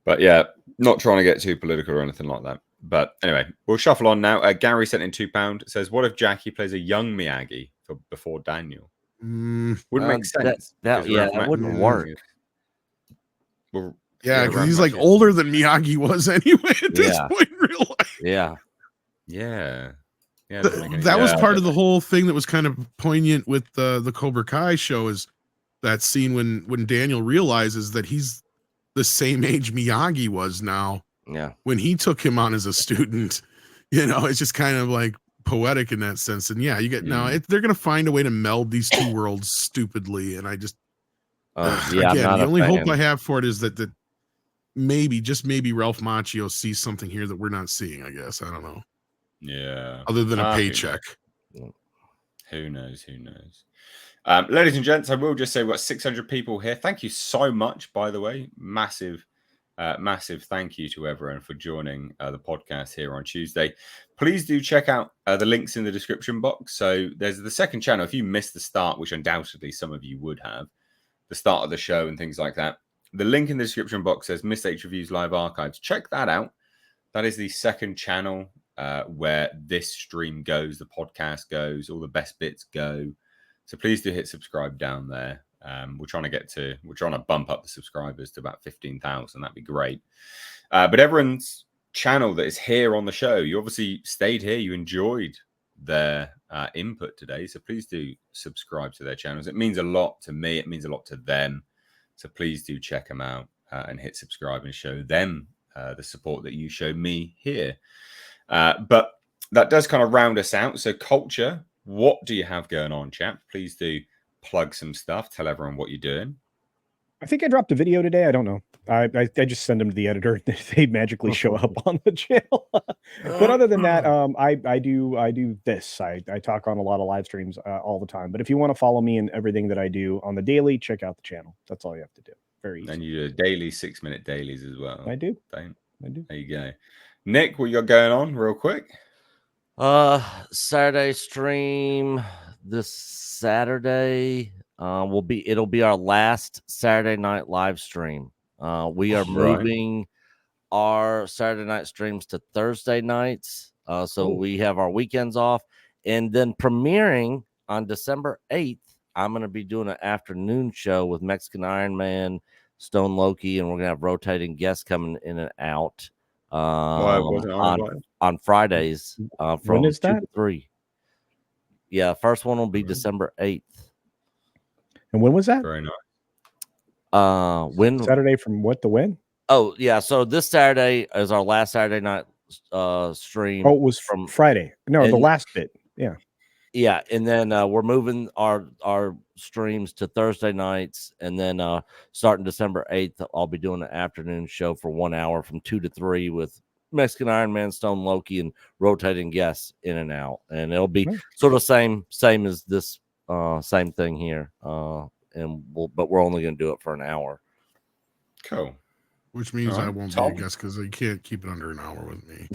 But yeah, not trying to get too political or anything like that. But anyway, we'll shuffle on now. Gary sent in £2. Says, what if Jackie plays a young Miyagi before Daniel? Wouldn't make sense. That wouldn't work. Well, yeah, because he's like older than Miyagi was anyway at this point in real life. Yeah. That was part of the whole thing that was kind of poignant with the Cobra Kai show, is that scene when Daniel realizes that he's the same age Miyagi was now. Yeah. When he took him on as a student, it's just kind of like poetic in that sense. And yeah, you get they're going to find a way to meld these two worlds stupidly. And I just, again, the only hope I have for it is that maybe, just maybe Ralph Macchio sees something here that we're not seeing, I guess. I don't know. Yeah. Other than a paycheck. Who knows? Ladies and gents, I will just say we've got 600 people here. Thank you so much, by the way. Massive thank you to everyone for joining the podcast here on Tuesday. Please do check out the links in the description box. So there's the second channel. If you missed the start, which undoubtedly some of you would have, the start of the show and things like that, the link in the description box says Miss H Reviews Live Archives. Check that out. That is the second channel where this stream goes, the podcast goes, all the best bits go. So please do hit subscribe down there. We're trying to bump up the subscribers to about 15,000. That'd be great. But everyone's channel that is here on the show, you obviously stayed here. You enjoyed their input today. So please do subscribe to their channels. It means a lot to me. It means a lot to them. So please do check them out and hit subscribe and show them the support that you show me here. But that does kind of round us out. So culture, what do you have going on, chap? Please do plug some stuff. Tell everyone what you're doing. I think I dropped a video today. I don't know. I just send them to the editor. They magically show up on the channel. But other than that, I do this. I talk on a lot of live streams all the time. But if you want to follow me and everything that I do on the daily, check out the channel. That's all you have to do. Very easy. And you do daily 6-minute dailies as well. I do. I do. There you go. Nick, what you got going on real quick? Saturday stream this Saturday. It'll be our last Saturday night live stream. We are moving our Saturday night streams to Thursday nights. So we have our weekends off, and then premiering on December 8th, I'm going to be doing an afternoon show with Mexican Iron Man, Stone Loki, and we're going to have rotating guests coming in and out on Fridays from when is 2 that? to 3. Yeah, first one will be December 8th. And when was that? Very nice. When Saturday from what to when? Oh, yeah. So this Saturday is our last Saturday night stream. Oh, it was from Friday. No, the last bit. Yeah. Yeah. And then we're moving our streams to Thursday nights. And then starting December 8th, I'll be doing an afternoon show for 1 hour from 2 to 3 with Mexican Iron Man, Stone Loki, and rotating guests in and out. And it'll be sort of same as this same thing here. But we're only going to do it for an hour. Cool. Which means I won't be a guest because you can't keep it under an hour with me.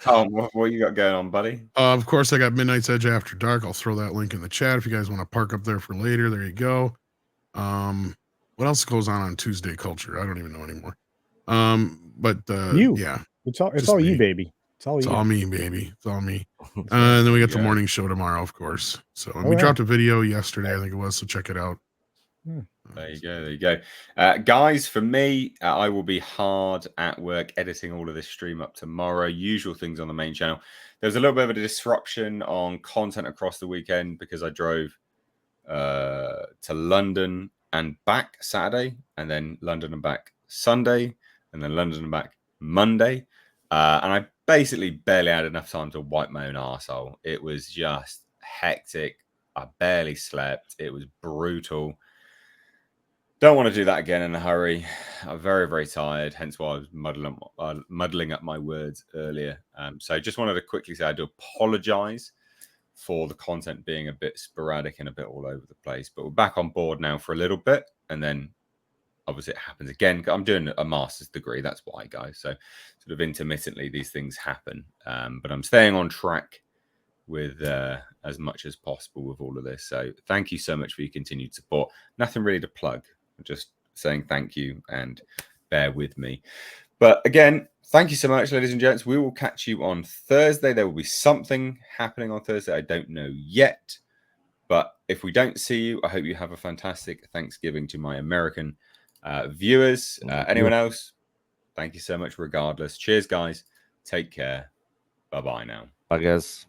Tom, what you got going on, buddy? Of course, I got Midnight's Edge After Dark. I'll throw that link in the chat if you guys want to park up there for later. There you go. What else goes on Tuesday Culture? I don't even know anymore. Yeah, it's all you, baby. It's all me, baby. It's all me. And then we got the morning show tomorrow, of course. So we dropped a video yesterday, I think it was. So check it out. There you go. There you go. Guys, for me, I will be hard at work editing all of this stream up tomorrow. Usual things on the main channel. There's a little bit of a disruption on content across the weekend because I drove to London and back Saturday, and then London and back Sunday, and then London and back Monday. And I basically barely had enough time to wipe my own arsehole. It was just hectic. I barely slept. It was brutal. Don't want to do that again in a hurry. I'm very, very tired. Hence why I was muddling up my words earlier. So just wanted to quickly say I do apologize for the content being a bit sporadic and a bit all over the place. But we're back on board now for a little bit. And then obviously it happens again. I'm doing a master's degree. That's why, guys. So sort of intermittently these things happen. But I'm staying on track with as much as possible with all of this. So thank you so much for your continued support. Nothing really to plug. I'm just saying thank you and bear with me. But again, thank you so much, ladies and gents. We will catch you on Thursday. There will be something happening on Thursday. I don't know yet. But if we don't see you, I hope you have a fantastic Thanksgiving to my American viewers. Anyone else? Thank you so much regardless. Cheers, guys. Take care. Bye-bye now. I guess.